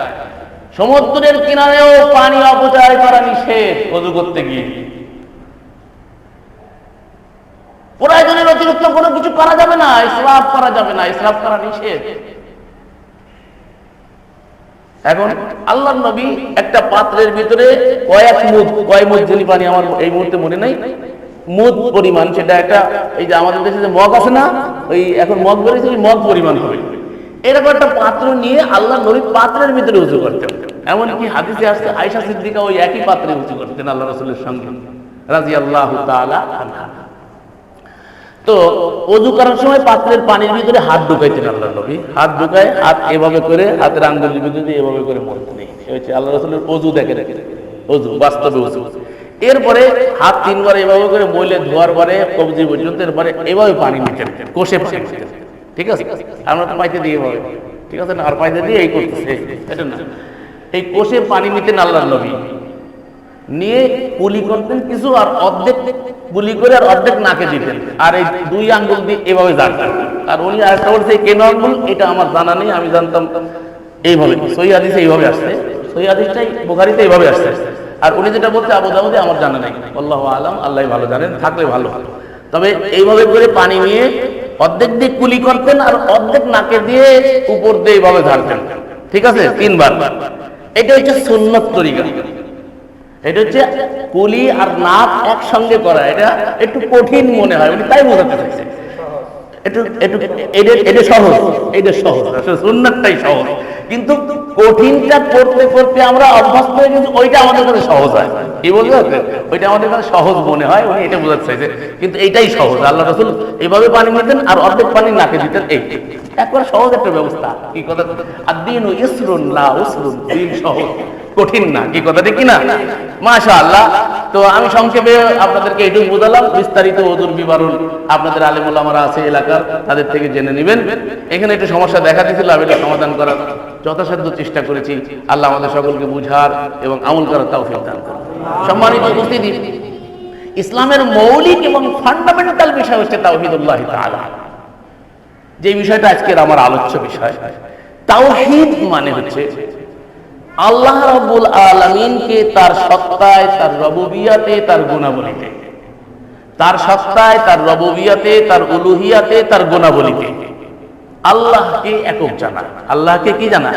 সমুদ্রের কিনারেও পানি অপচয় করা নিষেধ ওযু করতে গিয়ে। প্রয়োজনের অতিরিক্ত কোনো কিছু করা যাবে না, ইসরাফ করা যাবে না, ইসরাফ করা নিষেধ। এখন আল্লাহর নবী একটা পাত্রের ভিতরে কয় মুদ জলি পানি, আমার এই মুহূর্তে মনে নাই মুদ পরিমাণ, সেটা একটা এই যে আমাদের দেশে যে মগ আছে না, ওই এখন মগ বেরিয়েছে, ওই মগ পরিমাণ হবে, এরকম একটা পাত্র নিয়ে আল্লাহর নবী পাত্রের ভিতরে উযু করতেন। এমনকি হাদিসে আসছে আয়েশা সিদ্দিকা ওই একই পাত্রে উযু করতেন আল্লাহ রাসূলের সঙ্গে রাদিয়াল্লাহু তাআলা আনহা। তো ওযু করার সময় পাত্রের পানির ভিতরে হাত ঢুকাইতেন আল্লাহর নবী। হাত ঢুকায়, হাত এভাবে করে, হাতের আঙ্গুলের ভিতরে এভাবে করে মলতেন। এই হচ্ছে আল্লাহ রাসূলের ওযু। দেখেন ওযু, বাস্তবে ওযু। এরপরে হাত তিনবার এভাবে করে মইলে ধোয়ার পরে কবজি পর্যন্ত, এরপরে এভাবে পানি নিতেন, কষে পানি নিতেন। ঠিক আছে? আমরা তো পাইতে দিয়ে এভাবে, ঠিক আছে না? আর পাইতে দিয়ে এই করতেছে, এটা না, এই কষে পানি নিতেন আল্লাহর নবী। নিয়ে কুলি করতেন কিছু, আর অর্ধেক কুলি করে আর অর্ধেক নাকে দিতেন, আর এই দুই আঙ্গুল দিয়ে এভাবে জানতেন। আর উনি আরেকটা বলছে কেন আঙ্গুল, এটা আমার জানা নেই, আমি জানতাম এইভাবে। সহিহ হাদিসে এইভাবে আসছে, সহিহ হাদিসটাই বুখারীতে এইভাবে আসছে। আর উনি যেটা বলছে আবু দাউদে, আমার জানা নেই, আল্লাহু আলাম, আল্লাহই ভালো জানেন, থাকলে ভালো। তবে এইভাবে করে পানি নিয়ে অর্ধেক দিয়ে কুলি করতেন আর অর্ধেক নাকে দিয়ে উপর দিয়ে এইভাবে ঝাড়তেন। ঠিক আছে, 3 বার। এটা হচ্ছে সুন্নত তরিকা। এটা হচ্ছে কুলি আর নাক একসঙ্গে করা। এটা একটু কঠিন মনে হয়, উনি তাই বোঝাতে চাইছে। এটা সহজ, এটা সহজ, সুন্নাতটাই সহজ, কিন্তু কঠিনটা করতে করতে আমরা অভ্যস্ত হয়ে গেছি, ওইটা আমাদের কাছে সহজ হয়। কি বলতে পারছেন? ওইটা আমাদের কাছে সহজ মনে হয়, উনি এটা বোঝাতে চাইছে, কিন্তু এইটাই সহজ। আল্লাহ রাসূল এইভাবে পানি নিতেন আর অর্ধেক পানি নাকে দিতেন। এই একবার সহজ একটা ব্যবস্থা। কি কথা? আদ-দীনু ইসরুন লা উসরুন, দিন সহজ, কঠিন না। কি কথা ঠিক কিনা? মাশাআল্লাহ। তো আমি সংক্ষেপে আপনাদেরকে এইটুকু বোঝালাম। বিস্তারিত ওযুর বিবরণ আপনাদের আলেম ওলামারা আছে এলাকার, তাদের থেকে জেনে নেবেন। এখানে একটু সমস্যা দেখা দিয়েছিল, আমি এটা সমাধান করার যথাসাধ্য চেষ্টা করেছি। আল্লাহ আমাদের সকলকে বুঝার এবং আমল করার তৌফিক দান করুন। সম্মানিত উপস্থিতি, ইসলামের মৌলিক এবং ফান্ডামেন্টাল বিষয় হচ্ছে তাওহীদুল্লাহ তাআলা, যে বিষয়টা আজকের আমার আলোচ্য বিষয়। তাওহীদ মানে হচ্ছে আল্লাহ রাব্বুল আলামিনকে তার সত্তায়, তার রুবুবিয়াতে, তার গুণাবলীতে, তার সত্তায়, তার রুবুবিয়াতে, তার উলুহিয়াতে, তার গুণাবলীতে আল্লাহকে একক জানা। আল্লাহকে কি জানা?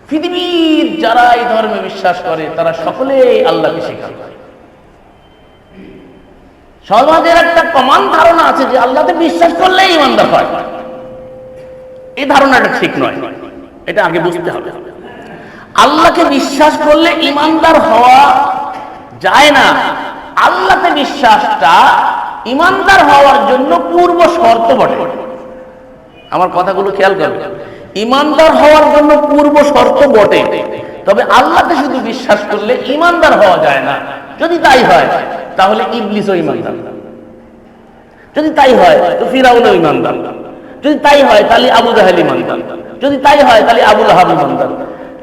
পৃথিবীর যারা এই ধর্মে বিশ্বাস করে তারা সকলেই আল্লাহকে স্বীকার করে। সমাজের একটা কমন ধারণা আছে যে আল্লাহতে বিশ্বাস করলেই ইমানদার হয়। এই ধারণাটা ঠিক নয়, এটা আগে বুঝতে হবে। আল্লাহকে বিশ্বাস করলে ইমানদার হওয়া যায় না। আল্লাহতে বিশ্বাসটা ইমানদার হওয়ার জন্য পূর্ব শর্ত বটে। আমার কথাগুলো খেয়াল করবেন। ইমানদার হওয়ার জন্য পূর্ব শর্ত বটে, তবে আল্লাহতে শুধু বিশ্বাস করলে ইমানদার হওয়া যায় না। যদি তাই হয় তাহলে ইবলিসও ইমানদার, যদি তাই হয় তো ফিরাউনও ইমানদার, যদি তাই হয় তাহলে আবু জাহেল ইমানদার, যদি তাই হয় তাহলে আবু লাহাব ইমানদার,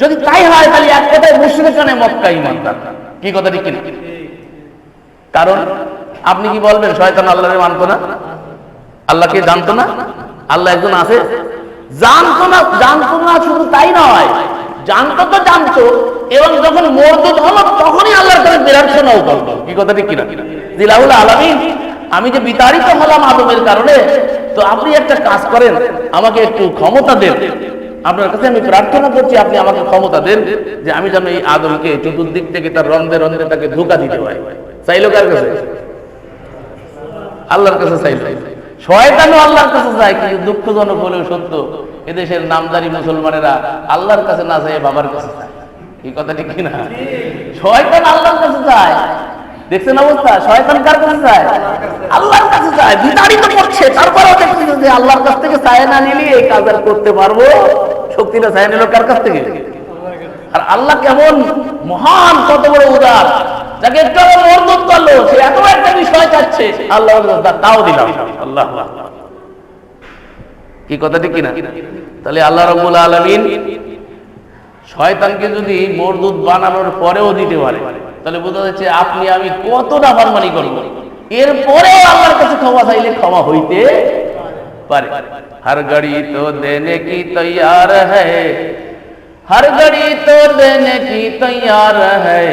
যদি তাই হয় তাহলে এক কথায় মুশরিকানে মক্কা ইমানদার। কি কথা ঠিক কিনা? কারণ আপনি কি বলবেন শয়তান আল্লাহকে মানতো না? আল্লাহকে জানতো না? আল্লাহ একজন আছে, জানতো না। জানতো না শুধু তাই নয়, জানতো তো জানতো, এবং যখন মরদুদ হলো তখনই আল্লাহর কাছে প্রার্থনাও করতো। কি কথা ঠিক কিনা? জিলাহুল আলামিন, আমি যে বিতাড়িত হলাম আদমের কারণে, তো আপনি একটা কাজ করেন, আমাকে একটু ক্ষমতা দেন। আপনার কাছে আমি প্রার্থনা করছি, আপনি আমাকে ক্ষমতা দেন যে আমি যেন এই আদমকে চতুর্দিক থেকে তার রন্ধে রন্ধে তাকে ধোঁকা দিতে পারি। চাইলো কার কাছে? আল্লাহর কাছে চাইলো। শয়তানও আল্লাহর কাছে চায়, কিন্তু দুঃখজনক হলেও সত্য, এদেশের নামদারি মুসলমানেরা আল্লাহর কাছে না চায় বাবার কাছে চায়। এই কথা ঠিক কিনা? শয়তান আল্লাহর কাছে চায়। দেখছেন অবস্থা? শয়তান কার কাছে চায়? আল্লাহর কাছে চায়। বিতাড়িত করছে, তারপরেও দেখছেন যে আল্লাহর কাছ থেকে চায় না নিলে এই কাজ আর করতে পারবো। শক্তিটা চায় নিল কার কাছ থেকে? আর আল্লাহ কেমন মহান, কত বড় উদার, যাকে একটু মর্দত করলো সে এত একটা বিষয় চাচ্ছে, আল্লাহ তাও দিলাম। আল্লাহ, কি কথা ঠিক কিনা? তাহলে আল্লাহ রাব্বুল আলামিন শয়তানকে যদি মর্দুদ বানানোর পরেও দিতে পারে, তাহলে বোঝা যাচ্ছে আপনি আমি কতটা ফারমানি করবো। এরপরেও আল্লাহর কাছে ক্ষমা চাইলে ক্ষমা হইতে পারে। हर घड़ी तो देने की तैयार है, हर घड़ी तो देने की तैयार है,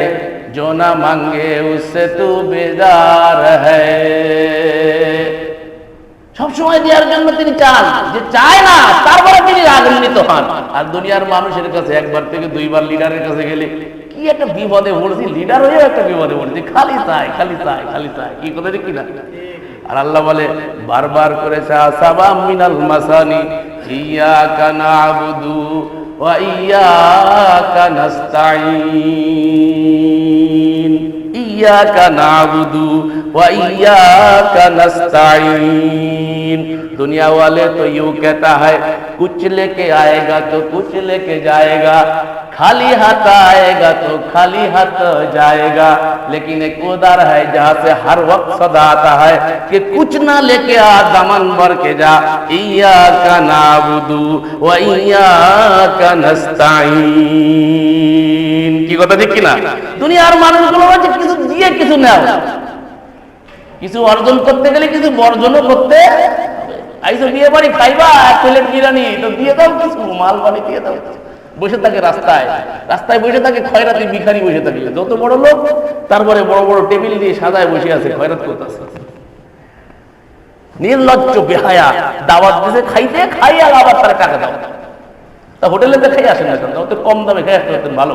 जो ना मांगे उससे तू बेजार है। সব সময় দেওয়ার জন্য তিনি চান, যে চায় না তারপরে তিনি রাগান্বিত হন। আর দুনিয়ার মানুষের কাছে একবার থেকে দুইবার লিডারের কাছে গেলে কি একটা বিপদে পড়ছি, লিডার হয়েও একটা বিপদে পড়ছি, খালি চাই খালি চাই খালি চাই। কি কথা ঠিক কিনা? আর আল্লাহ বলে বারবার করে সাবা মিনাল মাসানি ইয়াকা নাবুদু ওয়া ইয়াকা নাস্তাঈন, ইয়াকা নাবুদু ওয়া ইয়াকা নাস্তাঈন। दुनिया वाले तो यूं कहता है कुछ लेके आएगा तो कुछ लेके जाएगा, खाली हाथ आएगा तो खाली हाथ जाएगा। लेकिन एक उदार है जहाँ से हर वक्त सदा आता है कि कुछ ना लेके आ दामन भर के जा, इय्याका नाबुदु व इय्याका नस्ताईन। কি কথা ঠিক কিনা? দুনিয়ার মানুষগুলো বলছে কিছু দিয়ে কিছু নাও, কিছু অর্জন করতে গেলে কিছু বর্জনও করতে। আইসো বিয়ে বাড়ি খাইবা, এক প্লেট বিরিয়ানি তো দিয়ে দাও, কিছু মাল বাড়ি দিয়ে দাও। বসে থাকে রাস্তায়, রাস্তায় বসে থাকে খয়রাতি ভিখারি বসে থাকে, যত বড় লোক তারপরে বড় বড় টেবিল দিয়ে সাজায় বসে আছে, খয়রাত করতেছে। নির্লজ্জ বেহায়া, দাওয়াত দিতে খাইতে খাই আর আবার তারা টাকা দাও। তা হোটেলে তো খেয়ে আসেন না কেন? ওতে কম দামে খেয়ে আসতে পারতেন, ভালো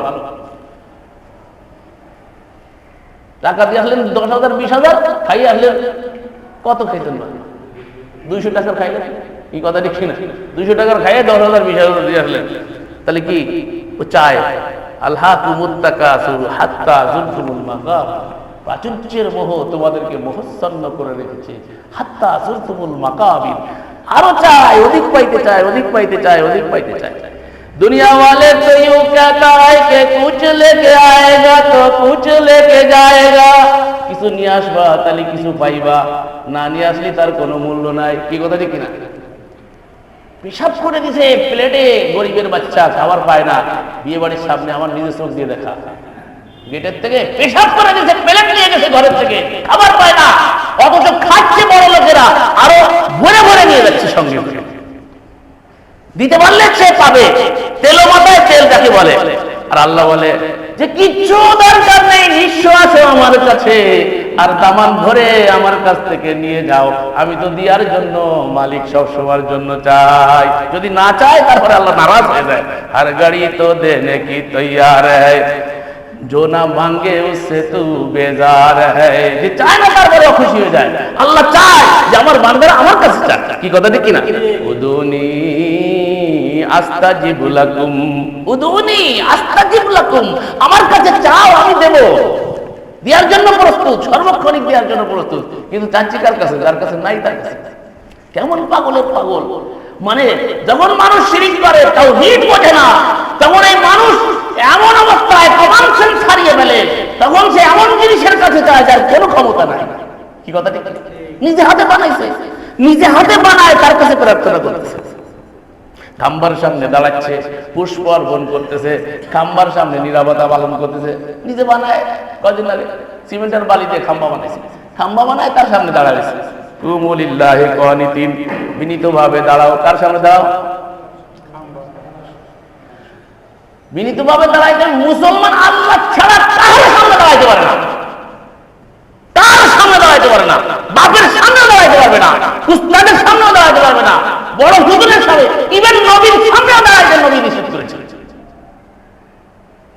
টাকা দিয়ে আসলেন 10,000 20,000, খাইয়ে আসলেন কত খাইতেন না? 200 টাকার খাইলেন, কি কথা ঠিক না? 200 টাকার খাইয়ে 10,000 20,000 দিয়ে আসলেন, তাহলে কি ও চায় আলহাকুমুত তাকাসুর হাত্তা যুরতুমুল মাকাবির, প্রাচুর্যের মোহ তোমাদেরকে মোহচ্ছন্ন করে রেখেছে, হাত্তা যুরতুমুল মাকাবির, আরো চায়, অধিক পাইতে চায়, অধিক পাইতে চায়, অধিক পাইতে চায়। दुनिया वाले तो यूं कहता है कि कुछ लेके आएगा तो कुछ लेके जाएगा, কিছু নিয়ে আসবা তাহলে কিছু পাইবা, না নিয়ে আসলে তার কোনো মূল্য নাই। কি কথা ঠিক না? পেশাব করে দিছে প্লেটে, গরিবের বাচ্চা খাবার পায় না। বিয়ে বাড়ির সামনে আমার নিজের চোখ দিয়ে দেখা, গেটের থেকে পেশাব করে দিছে, প্লেট নিয়ে গেছে ঘরের থেকে, খাবার পায় না, অথচ খাচ্ছে বড় লোকেরা, আরো ভরে ভরে নিয়ে যাচ্ছে সঙ্গে। দিতে পারলে সে পাবে, তেলো মাথায় তেল যাকে বলে। আর আল্লাহ বলে যে কিচ্ছু দরকার নেই, নিঃস্ব আছে আমার কাছে, আর দামান ভরে আমার কাছ থেকে নিয়ে যাও, আমি তো দিয়ার জন্য মালিক, সব সময়ের জন্য চাই। যদি না চায় তারপরে আল্লাহ নারাজ হয়ে যায়। আর গাড়ি তো দেনে কি তৈয়ার है, जो ना मांगे उससे तू बेजार है, যে চায় না তারপরে খুশি হয়ে যায়। আল্লাহ চায় যে আমার বান্দারা আমার কাছে চায়। কি কথা ঠিক কিনা? উদুনি আস্তাজিব লাকুম, উদুনি আস্তাজিব লাকুম, আমার কাছে চাও আমি দেব, দেওয়ার জন্য প্রস্তুত, সর্বক্ষণিক দেওয়ার জন্য প্রস্তুত। কিন্তু চাচ্ছি কার কাছে? যার কাছে নাই তার কাছে। কেমন পাগলের পাগল! মানে যখন মানুষ শিরিক করে, তাওহীদ বোঝে না, তখন এই মানুষ এমন অবস্থায় কমন সেন্স হারিয়ে ফেলে, তখন সে এমন জিনিসের কাছে চায় যার কোনো ক্ষমতা নাই। কি কথা ঠিক? নিজে হাতে বানাইছে, নিজে হাতে বানায়, তার কাছে প্রার্থনা করতেছে। খাম্বার সামনে দাঁড়াচ্ছে, পুষ্প অর্পণ করতেছে, খাম্বার সামনে নিরাপত্তা পালন করতেছে, নিজে বানায়। কদিন আগে সিমেন্টের বালি দিয়ে খাম্বা বানাইছে, খাম্বা বানায়, তার সামনে দাঁড়াইছে। কুমুলিল্লাহি কানিতিন, বিনীতভাবে দাঁড়াও। কার সামনে দাঁড়াও? বিনীতভাবে দাঁড়াইতে মুসলমান আল্লাহ ছাড়া কারোর সামনে দাঁড়াইতে পারে না, কার সামনে দাঁড়াইতে পারে না, বাপের সামনে দাঁড়াইতে পারবে না, উস্তাদের সামনে দাঁড়াইতে পারবে না, বড় হুজুরের সামনে, ইভেন নবীর সামনে দাঁড়াইতে নবী নিষেধ করেছে।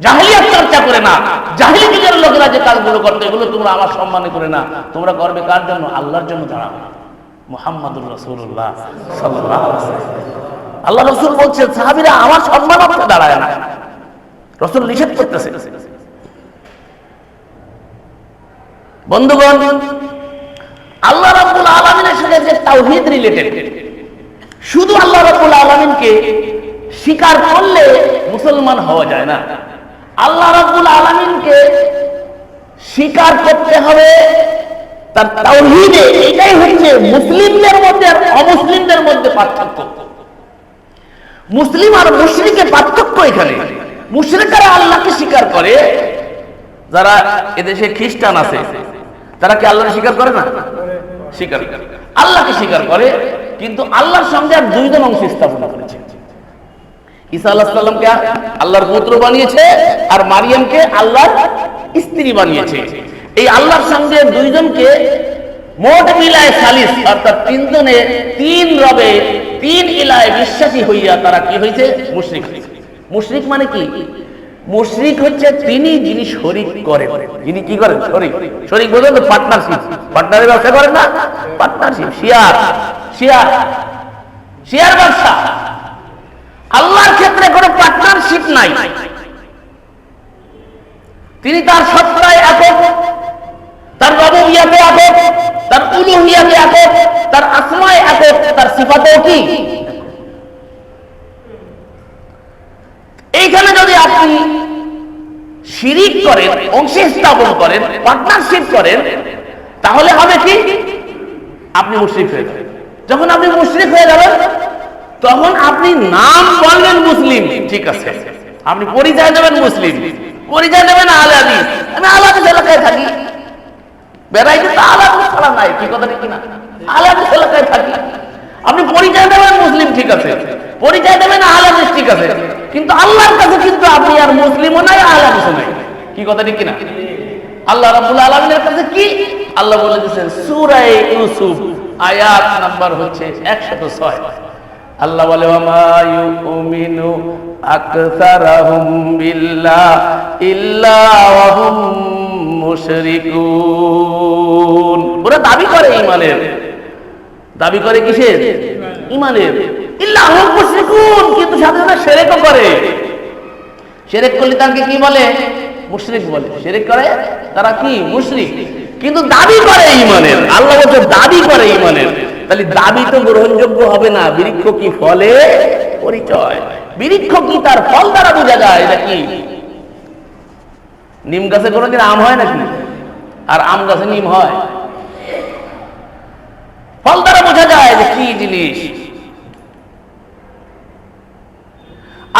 জাহেলিয়াত চর্চা করে না, জাহেলি যুগের লোকেরা যে কাজগুলো করতে, এগুলো তোমরা আমার সম্মানে করে না, তোমরা করবে কার জন্য? আল্লাহর জন্য দাঁড়াও। মুহাম্মাদুর রাসূলুল্লাহ সাল্লাল্লাহু আলাইহি ওয়াসাল্লাম, আল্লাহ রাসূল বলছেন সাহাবীরা আমার সম্মানার্থে দাঁড়ায় না, রাসূল নিষেধ করতেছে। বন্ধুগণ, আল্লাহ রাব্বুল আলামিনের সাথে যে তাওহীদ রিলেটেড, শুধু আল্লাহ রাব্বুল আলামিনকে স্বীকার করলে মুসলমান হওয়া যায় না। আল্লাহ রাব্বুল আলামিনকে স্বীকার করতে হবে তার তাওহীদে। এটাই হচ্ছে মুসলিমদের মধ্যে আর অমুসলিমদের মধ্যে পার্থক্য। মুসলিম আর মুশরিকের পার্থক্য এখানে। মুশরিকরা আল্লাহকে স্বীকার করে, যারা এদেশে খ্রিস্টান আছে তারা কি আল্লাহকে স্বীকার করে না? স্বীকার করে, আল্লাহকে স্বীকার করে, কিন্তু আল্লাহর সঙ্গে আর দুইজন অংশ স্থাপনা করেছে। ঈসা আলাইহিস সালামকে আল্লাহর পুত্র বানিয়েছে, আর মারিয়ামকে আল্লাহর স্ত্রী বানিয়েছে। এই আল্লাহর সঙ্গে দুইজনকে মোট মিলায় সালিস, অর্থাৎ তিনজনে তিন রবে তিন ইলাহে বিশ্বাসী হইয়া তারা কি হয়েছে? মুশরিক। মুশরিক মানে কি? মুশরিক হচ্ছে তিনি যিনি শরীক করেন। যিনি কি করেন? শরীক। শরীক বলতে তো পার্টনারশিপ, পার্টনারের ব্যবসা করেন না? পার্টনারশিপ, শেয়ার, শেয়ার, শেয়ার ব্যবসা। আল্লাহর ক্ষেত্রে কোনো পার্টনারশিপ নাই। তিনি তার সত্তায় একক, তার রুবুবিয়্যাতে একক, তার উলুহিয়্যাতে একক, তার আসমায়ে একক, তার সিফাতেও কি? এইখানে যদি আপনি শিরিক করেন, অংশ স্থাপন করেন, পার্টনারশিপ করেন, তাহলে হবে কি? আপনি মুশরিক হয়ে যাবেন। যখন আপনি মুশরিক হয়ে যাবেন, তখন আপনি নাম বললেন মুসলিম, ঠিক আছে, আপনি পরিচয় দেবেন মুসলিম, পরিচয় দেবেন আহলে হাদিস, আমি আহলে হাদিস এলাকায় থাকি, বেড়াইতে তো আহলে হাদিস ছাড়া নাই। কি কথা ঠিক না? আহলে হাদিস এলাকায় থাকি, আপনি পরিচয় দেবেন মুসলিম, ঠিক আছে, পরিচয় দেবেন আহলে হাদিস, ঠিক আছে, কিন্তু আল্লাহর কাছে কিন্তু আপনি আর মুসলিমও নাই, আহলে হাদিসও নাই। কি কথা ঠিক কিনা? আল্লাহ রাব্বুল আলামিনের কাছে কি? আল্লাহ বলে দিয়েছেন সূরা ইউসুফ আয়াত নাম্বার হচ্ছে 106, আল্লাহ বলে ওয়ামা ইউমিনু আকসারুহুম বিল্লাহি ইল্লা ওয়া হুম মুশরিকুন। ওরা দাবি করে ঈমানের, দাবি করে কিসের? ঈমানের। ইল্লা হুম মুশরিকুন, কিন্তু সাথে সাথে শিরকও করে। শিরক করলে তাকে কি বলে? মুশরিক বলে। শিরক করে তারা কি? মুশরিক। কিন্তু দাবি করে ঈমানের। আল্লাহ বলছে দাবি করে ঈমানের। তাহলে দাবি তো গ্রহণযোগ্য হবে না। বৃক্ষ কি ফলে পরিচয়, বৃক্ষ কি তার ফল দ্বারা বোঝা যায়। এটা কি নিম গাছে কোনোদিন আম হয় নাকি? আর আম গাছে নিম হয়? ফল দ্বারা বোঝা যায় যে কি জিনিস।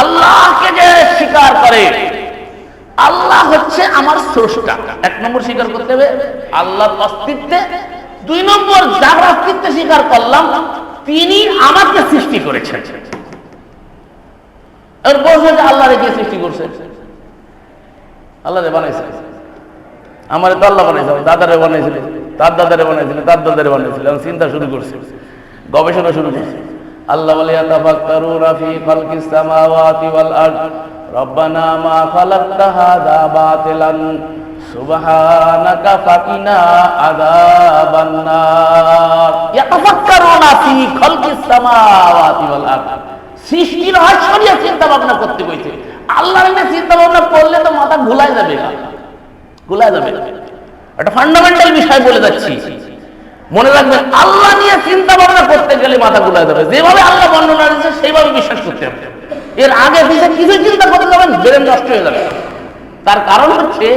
আল্লাহকে যে স্বীকার করে, আল্লাহ হচ্ছে আমার স্রষ্টা, 1 নম্বর স্বীকার করতে হবে আল্লাহর অস্তিত্বে। 2 নম্বর যার অস্তিত্বে স্বীকার করলাম তিনি আমাকে সৃষ্টি করেছেন। এর বলছে যে আল্লাহ কে সৃষ্টি করছে? আল্লাহ রে বানাইছে। আমারে তো আল্লাহ বানাইছে, দাদারে বানাইছিল, তার দাদারে বানাইছিল, তার দাদারে বানাইছিল। আমি চিন্তা শুরু করছি, গবেষণা শুরু করছি। আল্লাহ বলে ইয়াতাফাক্কারুনা ফি খালকিস সামাওয়াতি ওয়াল আরদ রব্বানা মা খালাকতা হাযা বাতিলান সুবহানাকা ফাকিনা আযাবান নার। ইয়াতাফাক্কারুনা ফি খালকিস সামাওয়াতি ওয়াল আরদ, সৃষ্টির রহস্য নিয়ে চিন্তা ভাবনা করতে কইছে। আল্লাহর নিয়ে চিন্তা ভাবনা করলে তো মাথা ঘুলাই যাবে, ঘুলাই যাবে। একটা ফান্ডামেন্টাল বিষয় বলে যাচ্ছি, মনে রাখবেন। আল্লাহ নিয়ে চিন্তা ভাবনা করতে গেলে মাথা ঘুলাই যাবে। যেভাবে আল্লাহ বর্ণনা দিয়েছে সেইভাবে বিশ্বাস করতে হবে। এর আগে পিছে কিছু চিন্তা করতে যাবেন, ব্রেন নষ্ট হয়ে যাবে। তার কারণ হচ্ছে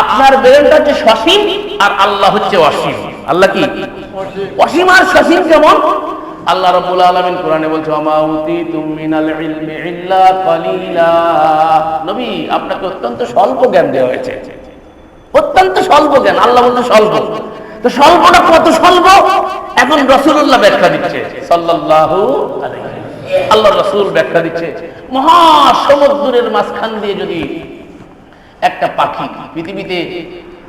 আপনার ব্রেনটা হচ্ছে সসীম আর আল্লাহ হচ্ছে অসীম। আল্লাহ কি অসীম আর সসীম কেমন? আল্লাহ রাব্বুল আলামিন কোরআনে বলছে ওমা উতিতুম মিনাল ইলমি ইল্লা কালিলা। নবী, আপনাকে অত্যন্ত স্বল্প জ্ঞান দেওয়া হয়েছে, অত্যন্ত স্বল্প জ্ঞান। আল্লাহ বলছে স্বল্প। তো স্বল্পটা কত স্বল্প? এখন রাসূলুল্লাহ ব্যাখ্যা দিচ্ছে সাল্লাল্লাহু আলাইহি ওয়াসাল্লাম। আল্লাহ রাসূল ব্যাখ্যা দিচ্ছে মহাসমুদ্রের মাঝখান দিয়ে যদি একটা পাখি, পৃথিবীতে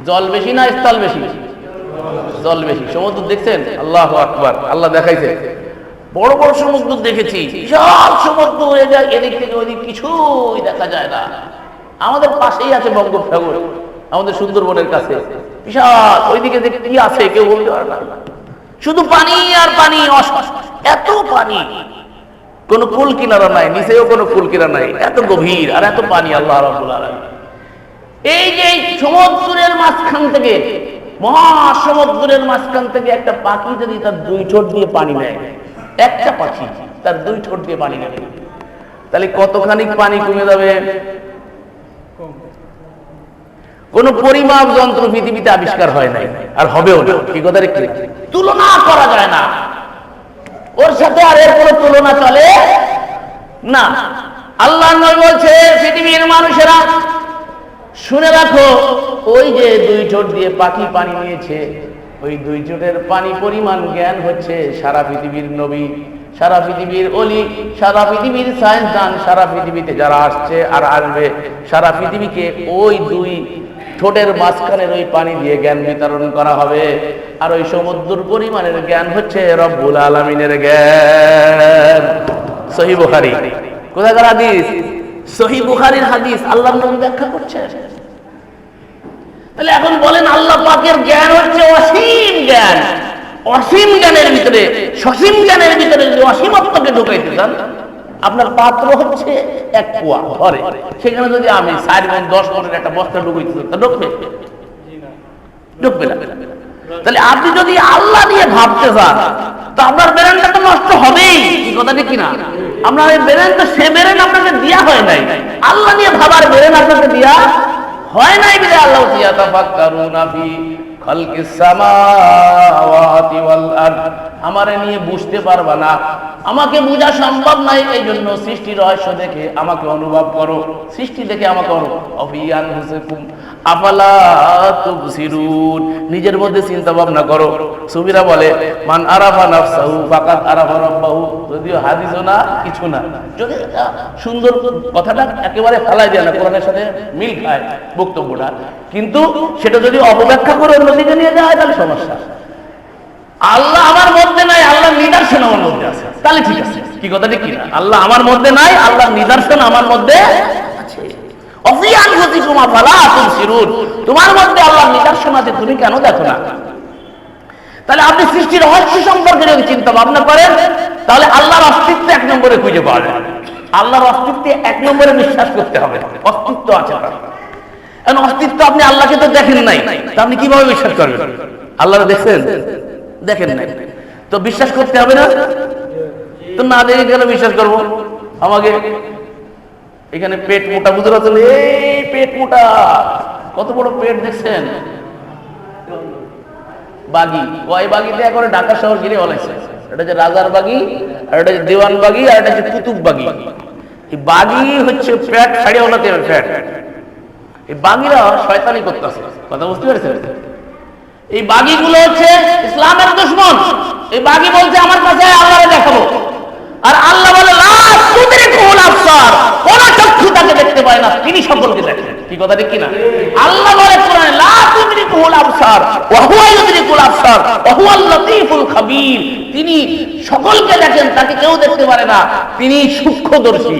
জল বেশি না স্থল বেশি? জল বেশি। সমুদ্র দেখছেন? আল্লাহু আকবার। আল্লাহ দেখাইছে বড় বড় সমুদ্র দেখেছি, বিশাল সমুদ্র হয়ে যায়, এদিক থেকে ওইদিক কিছুই দেখা যায় না। আমাদের পাশেই আছে বঙ্গোপসাগর, আমাদের সুন্দরবনের কাছে বিশাল। ওইদিকে যে কি আছে কেউ বলতে পারে না, শুধু পানি আর পানি, এত পানি, কোনো কুল কিনারা নাই, নিচেও কোনো কুল কিনারা নাই, এত গভীর আর এত পানি। আল্লাহ রাব্বুল আলামিন এই যে সমুদ্রের মাঝখান থেকে, মহাসমুদ্রের মাঝখান থেকে একটা পাখি যদি তার 2 ঠোঁট দিয়ে পানি নেয়, একটা পাখি তার 2 ঠোঁট দিয়ে পানি নেয়, তাহলে কতখানি পানি কমে যাবে? কোন পরিমাপ যন্ত্র পৃথিবীতে আবিষ্কার হয় নাই, আর হবেও না। কি কথা রে? তুলনা করা যায় না, ওর সাথে আর এর কোনো তুলনা চলে না। আল্লাহ নবী বলছে পৃথিবীর মানুষেরা শুনে রাখো, ওই যে 2 ঠোঁট দিয়ে পাখি পানি নিয়েছে, ওই 2 ঠোঁটের পানি পরিমাণ জ্ঞান হচ্ছে সারা পৃথিবীর নবী, সারা পৃথিবীর অলি, সারা পৃথিবীর সায়েন্সদান, সারা পৃথিবীতে যারা আসছে আর আসবে, সারা পৃথিবীকে ওই 2 ঠোঁটের মাঝখানের ওই পানি দিয়ে জ্ঞান বিতরণ করা হবে। আর ওই সমুদ্র পরিমাণের জ্ঞান হচ্ছে রব্বুল আলামিনের জ্ঞান। সহিহ বুখারী। কোথাকার হাদিস? সহিহ বুখারীর হাদিস। আল্লাহর নবী ব্যাখ্যা করছেন। তাহলে এখন বলেন আল্লাহ পাকের জ্ঞান হচ্ছে অসীম জ্ঞান। অসীম জ্ঞানের ভিতরে, সসীম জ্ঞানের ভিতরে যদি অসীমত্বকে ঢুকাইতে চান, আপনার পাত্র হচ্ছে 1 কুয়া ঘরে, সেখানে যদি আমি 4 মণ 10 মণের একটা বস্তা ঢুকাইতে চান, তা ঢুকবে? ঢুকবে না। তাহলে আপনি যদি আল্লাহ নিয়ে ভাবতে চান, তো আপনার ব্রেনটা তো নষ্ট হবেই। কি কথা ঠিক কিনা? আপনার এই ব্রেন তো সে ব্রেন আপনাকে দেয়া হয় নাই, আল্লাহ নিয়ে ভাবার ব্রেন আপনাকে দেয়া হয় নাই। বলে আল্লাহ ইয়াতাফাক্কারুনা ফি খালকিস সামাওয়াতি ওয়াল আরদ, আমারে নিয়ে বুঝতে পারবা না, আমাকে বোঝা সম্ভব নাই, এই জন্য সৃষ্টির রহস্য দেখে আমাকে অনুভব করো, সৃষ্টি দেখে আমাকে অফিয়ান হুসুকুম আফালা তুবসিরুন, নিজের মধ্যে চিন্তা ভাবনা করো। সুবিরা বলে মান আরাফা নাফসাহু ফাকাদ আরাফা রাব্বাহু, যদিও হাদিসও না কিছু না, যদি সুন্দর কথাটা একেবারে ফেলাই দেয় না, কোরআনের সাথে মিল খায় বক্তব্যটা, কিন্তু সেটা যদি অপব্যাখ্যা করে অন্যদিকে নিয়ে যাওয়া হয় তাহলে সমস্যা। আল্লাহ আমার মধ্যে নাই, আল্লাহ নিদর্শন আমার মধ্যে আছে, তাহলে ঠিক আছে। কি কথা ঠিক কিনা? আল্লাহ আমার মধ্যে নাই, আল্লাহর নিদর্শন আমার মধ্যে আছে। তোমার মধ্যে আল্লাহর নিদর্শন আছে, তুমি কেন দেখো না? তাহলে আপনি সৃষ্টির রহস্য সম্পর্কে যদি চিন্তা ভাবনা করেন, তাহলে আল্লাহর অস্তিত্ব এক নম্বরে খুঁজে পাওয়া যায়। আল্লাহর অস্তিত্বে এক নম্বরে বিশ্বাস করতে হবে, অস্তিত্ব আছে তার। এখন অস্তিত্ব, আপনি আল্লাহকে তো দেখেন নাই, তা আপনি কিভাবে বিশ্বাস করবেন? আল্লাহরে দেখছেন? দেখেন নাই, তো বিশ্বাস করতে হবে না? তো না দেখে কেন বিশ্বাস করবো? আমাকে এখানে পেট মোটা বুঝতে পারছেন? এই পেট মোটা, কত বড় পেট দেখছেন? বাগি, কয় বাগিতে এখন ঢাকা শহর ঘিরে বলেছে। এটা হচ্ছে রাজার বাগি, আর এটা হচ্ছে দেওয়ান বাগি, আর এটা হচ্ছে কুতুব বাগি। এই বাগি হচ্ছে ফ্যাট ছাড়িয়ে ওনাতে ফ্যাট। এই বাগিরা শয়তানি করতেছে, কথা বুঝতে পেরেছেন? এই বাগিগুলো হচ্ছে ইসলামের দুশমন। এই বাগি বলছে আমার কাছে আল্লাহরে দেখাবো, আর আল্লাহ বলে লা তুদরিকুল আবসার, কোন চক্ষু তাকে দেখতে পায় না, তিনি সকলকে দেখেন। কি কথা ঠিক কিনা? আল্লাহ বলে কোরআনে লা তুদরিকুল আবসার ওয়া হুয়া ইউদরিকুল আবসার ওয়া হুয়াল লাতীফুল খাবীর। তিনি সকলকে দেখেন, তাকে কেউ দেখতে পারে না, তিনি সূক্ষ্মদর্শী,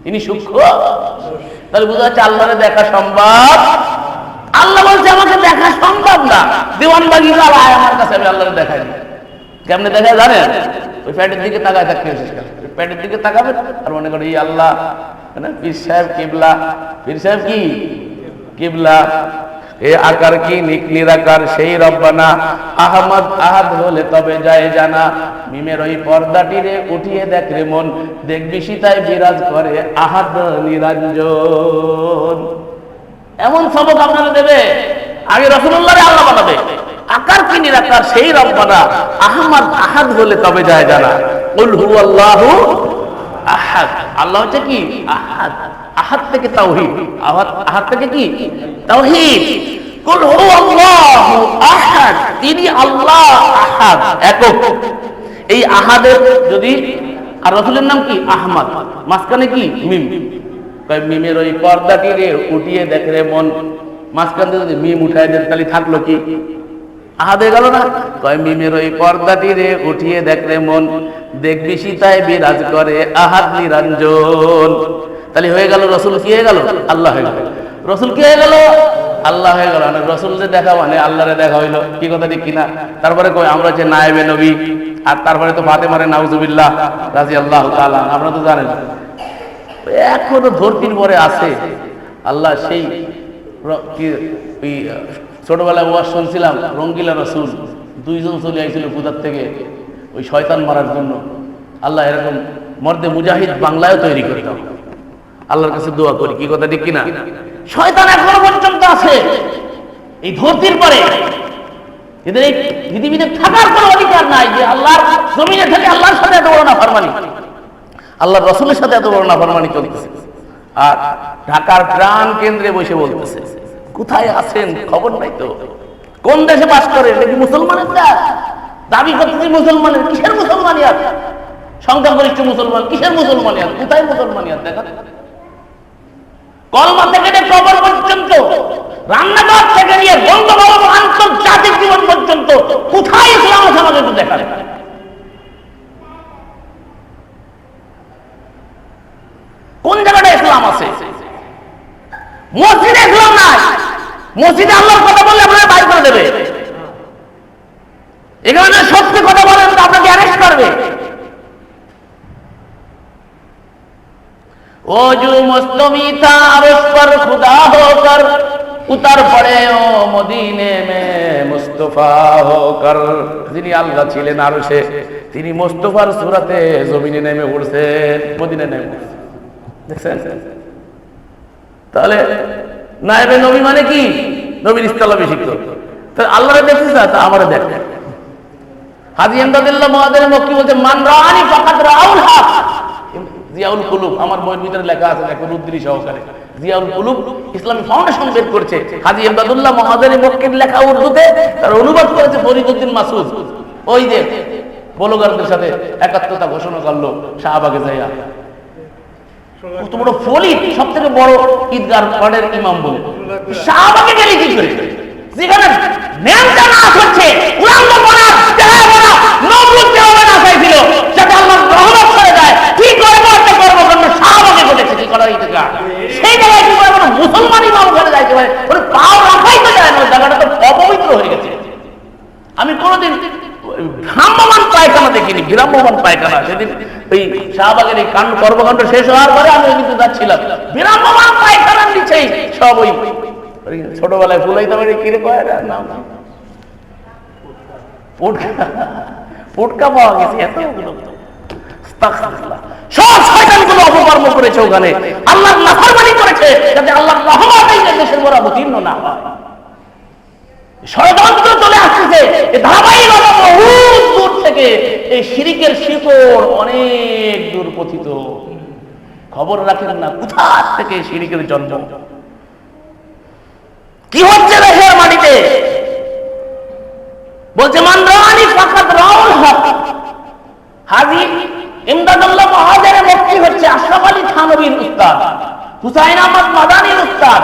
তিনি সূক্ষ্ম। তাহলে বোঝা যাচ্ছে আল্লাহরে দেখা সম্ভব। আল্লাহ বলছে আমাকে দেখা সম্ভব না, দেওয়ানবাগি আয় আমার কাছে, আমি আল্লাহরে দেখাই। কেমনে দেখায় জানেন? ওই প্যাটের দিকে তাকায় থাকতে, প্যাটের দিকে তাকাবেন আর মনে করেন এই আল্লাহ, পীর সাহেব কিবলা, পীর সাহেব কি কিবলা, এ আকার কি নিরাকার সেই রব্বানা, আহমদ আহাদ হলে তবে যায় জানা, মিমের ওই পর্দাটি রে উঠিয়ে দেখ রে মন, দেখবি সীতায় বিরাজ করে আহাদ নিরঞ্জন। এমন সবক আপনারা দেবে, আগে রাসূলুল্লাহরে আল্লাহ বানাবে, আকার কি নিরাকার সেই রব্বানা, আহমদ আহাদ হলে তবে যায় জানা, কুল হুয়াল্লাহু আহাদ। আল্লাহ হচ্ছে কি আহাদ, আহাদ থেকে তাওহীদ, আহাদ থেকে কি তাওহীদ। কুল হুয়াল্লাহু আহাদ, তিনি আল্লাহ আহাদ, একক। এই আহাদের যদি, আর রাসূলের নাম কি আহমদ, মাঝখানে কি মিম, কয় মিমের ওই পর্দাটি রে উঠিয়ে দেখ রে মন, মাঝখান থেকে যদি মিম উঠায় দেন তাহলে থাকলো কি আহাদ হয়ে গেল না? কয় মিমের ওই পর্দাটি রে উঠিয়ে দেখ রে মন, দেখবি সীতায় বিরাজ করে আহাদ নিরঞ্জন। তাহলে হয়ে গেল রাসূল কি হয়ে গেল? আল্লাহ হয়ে গেল। রাসূল কি হয়ে গেল? আল্লাহ হয়ে গেল। রাসূলকে দেখা মানে আল্লাহরে দেখা হইলো। কি কথা ঠিক কিনা? তারপরে কই আমরা যে নায়েবে নবী, আর তারপরে তো ফাতেমারে নাউজুবিল্লাহ রাদিয়াল্লাহু তাআলা, আপনারা তো জানেন। এখনো ধরতির পরে আছে আল্লাহ। সেই ছোটবেলায় ওয়াজ শুনছিলাম, রঙ্গিলা রাসূল দুইজন চলে আইছিল পূজার থেকে ওই শয়তান মারার জন্য। আল্লাহ এরকম মর্দে মুজাহিদ বাংলায় তৈরি করে দাও, আল্লাহর কাছে দোয়া করি। কি কথা ঠিক কিনা? শয়তান এখনো পর্যন্ত আছে এই ধরতির পরে, এদের এই পৃথিবীতে থাকার কোনো অধিকার নাই যে আল্লাহর জমিনে থেকে আল্লাহর সাথে এত বড় নাফরমানি, আল্লাহর রাসূলের সাথে এত বড় নাফরমানি চলতেছে। আর ঢাকার প্রাণ কেন্দ্রে বসে বলতেছে কোথায় আছেন খবর নাই তো, কোন দেশে বাস করে, এটা কি মুসলমানের দেশ? দাবি করতেছি মুসলমানের, কিসের মুসলমানিয়াত? সংখ্যাগরিষ্ঠ মুসলমান, কিসের মুসলমানিয়াত? কোথায় মুসলমানিয়াত? দেখা কলমা থেকে নিয়ে কবর পর্যন্ত, রান্নাঘর থেকে নিয়ে বঙ্গবন্ধু আন্তর্জাতিক জীবন পর্যন্ত কোথায় ইসলাম আছে আমাদের একটু দেখা। কোন জায়গাটা ইসলাম আছে? মসজিদে ইসলাম নাই। মসজিদে আল্লাহর কথা বললে আপনারা বাইর করে দেবে। এখানে সত্যি কথা বলেন তো আপনাকে অ্যারেস্ট করবে। ওজু মুস্তমি থা আরশ পর খুদা হোকর, উতার পড়ে ও মদিনে মে মুস্তাফা হোকর। যিনি আল্লাহ ছিলেন আরশে, তিনি মুস্তাফার সূরাতে জমিনে নেমে উঠছেন, মদিনায় নেমে উঠছেন। দেখছেন? তাহলে নায়েবে নবী মানে কি? নবীর ইসলামাভিষিক্ত। তাহলে আল্লাহরে দেখছিস না, তা আমারে দেখ। হাজী ইমদাদুল্লাহ মুআদ্দিন মক্কি বলতে মান রাআনি ফাকাদ রাআউল হক। জিয়াউল কুলুব আমার বইয়ের ভিতরে লেখা আছে, এখন উদ্ধৃতি সহকারে। জিয়াউল কুলুব ইসলামী ফাউন্ডেশন বের করেছে, হাজী ইমদাদুল্লাহ মুআদ্দিন মক্কির লেখা উর্দুতে, তার অনুবাদ করেছে ফরিদউদ্দিন মাসুদ। ওই যে বলগারদের সাথে একাত্মতা ঘোষণা করলো শাহবাগে যাইয়া। কত বড় ফলিত, সব থেকে বড় ঈদগাহ মাঠের ইমাম বলে শাহবাগে গেলে কি করে? যেখানে নেমটা না হচ্ছে, উলাঙ্গ বলা, তেরা বলা, নবুত দেওয়া না চাইছিল, যাতে আল্লাহর রহমত করে যায়, কড়াই থেকে সেই জায়গায় কি করে মুসলমান ইমাম ওখানে যাইতে পারে, ওর পাও রাখাই তো যায় না, ওই জায়গাটা তো অপবিত্র হয়ে গেছে। আমি কোনোদিন ভ্রাম্যমান পায়খানা দেখিনি, বিরাম্যমান পায়খানা। সেদিন ওই শাহবাগের এই কর্মকাণ্ড শেষ হওয়ার পরে আমি কিন্তু যাচ্ছিলাম, বিরাম্যমান পায়খানার নিচেই সব ওই ছোটবেলায় ফুলাইতে পারি কিরে কয় নাম পুটকা পাওয়া গেছে, এতগুলো সব শয়তানগুলো অপকর্ম করেছে ওখানে, আল্লাহর নাফরমানি করেছে যাতে আল্লাহর রহমত এই দেশের উপর অবতীর্ণ না হয়। ষড়যন্ত্র চলে আসছে ধারাবাহিকতা, বহুত দূর থেকে এই শিরকের শিকড় অনেক দূর পতিত, খবর রাখেন না কোথা থেকে শিরকের জন্ম, কি হচ্ছে দেশের মাটিতে। বলছে মান রানি ফাকাত রাউল হক, হাজী ইমদাদুল্লাহ মুহাজিরের মুফতি হচ্ছে আশরাফ আলী থানভীর উস্তাদ, হুসাইন আহমদ মাদানির উস্তাদ,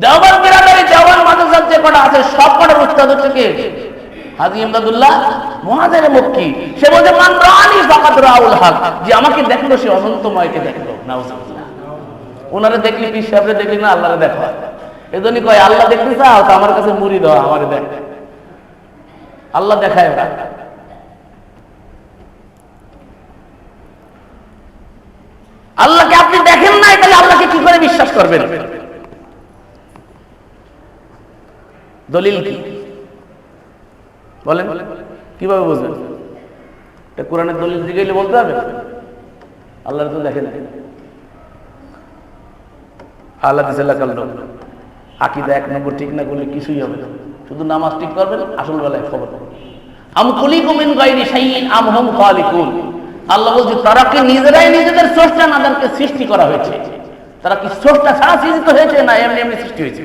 দেওবন্দ বিরাদরি দেওবন্দ মাদ্রাসার যে কটা আছে সব কটার উস্তাদ হচ্ছে কে? হাজী ইমদাদুল্লাহ মুহাজিরের মুফতি। সে বলছে মান রানি ফাকাত রাউল হক, যে আমাকে দেখলো সে অনন্তময়কে দেখলো। নাউজুবিল্লাহ। ওনারে দেখলি পীর সাহেবরে দেখলি না আল্লাহরে দেখা, এজন্যই কয় আল্লাহ দেখতে চাও তো আমার কাছে মুড়ি দাও, আমারে দেখ, আল্লাহ দেখায় ওরা। আল্লাহকে আপনি দেখেন নাই, তাহলে আল্লাহকে কি করে বিশ্বাস করবেন? দলিল কি বলেন, কিভাবে বুঝবেন? এটা কোরআনের দলিল দিকে বলতে হবে, আল্লাহ তো দেখেন। আল্লাহ আকীদা 1 নম্বর ঠিক না করলে কিছুই হবে না, শুধু নামাজ ঠিক করবেন, আসল বেলায় খবর। আম খুলিকুম মিন গায়রি শাইইন আম হুম খালিকুন, আল্লাহ বলছে তারা কি নিজেরাই নিজেদের স্রষ্টা, না তাদেরকে সৃষ্টি করা হয়েছে? তারা কি স্রষ্টা ছাড়া সৃজিত হয়েছে, না এমনি এমনি সৃষ্টি হয়েছে?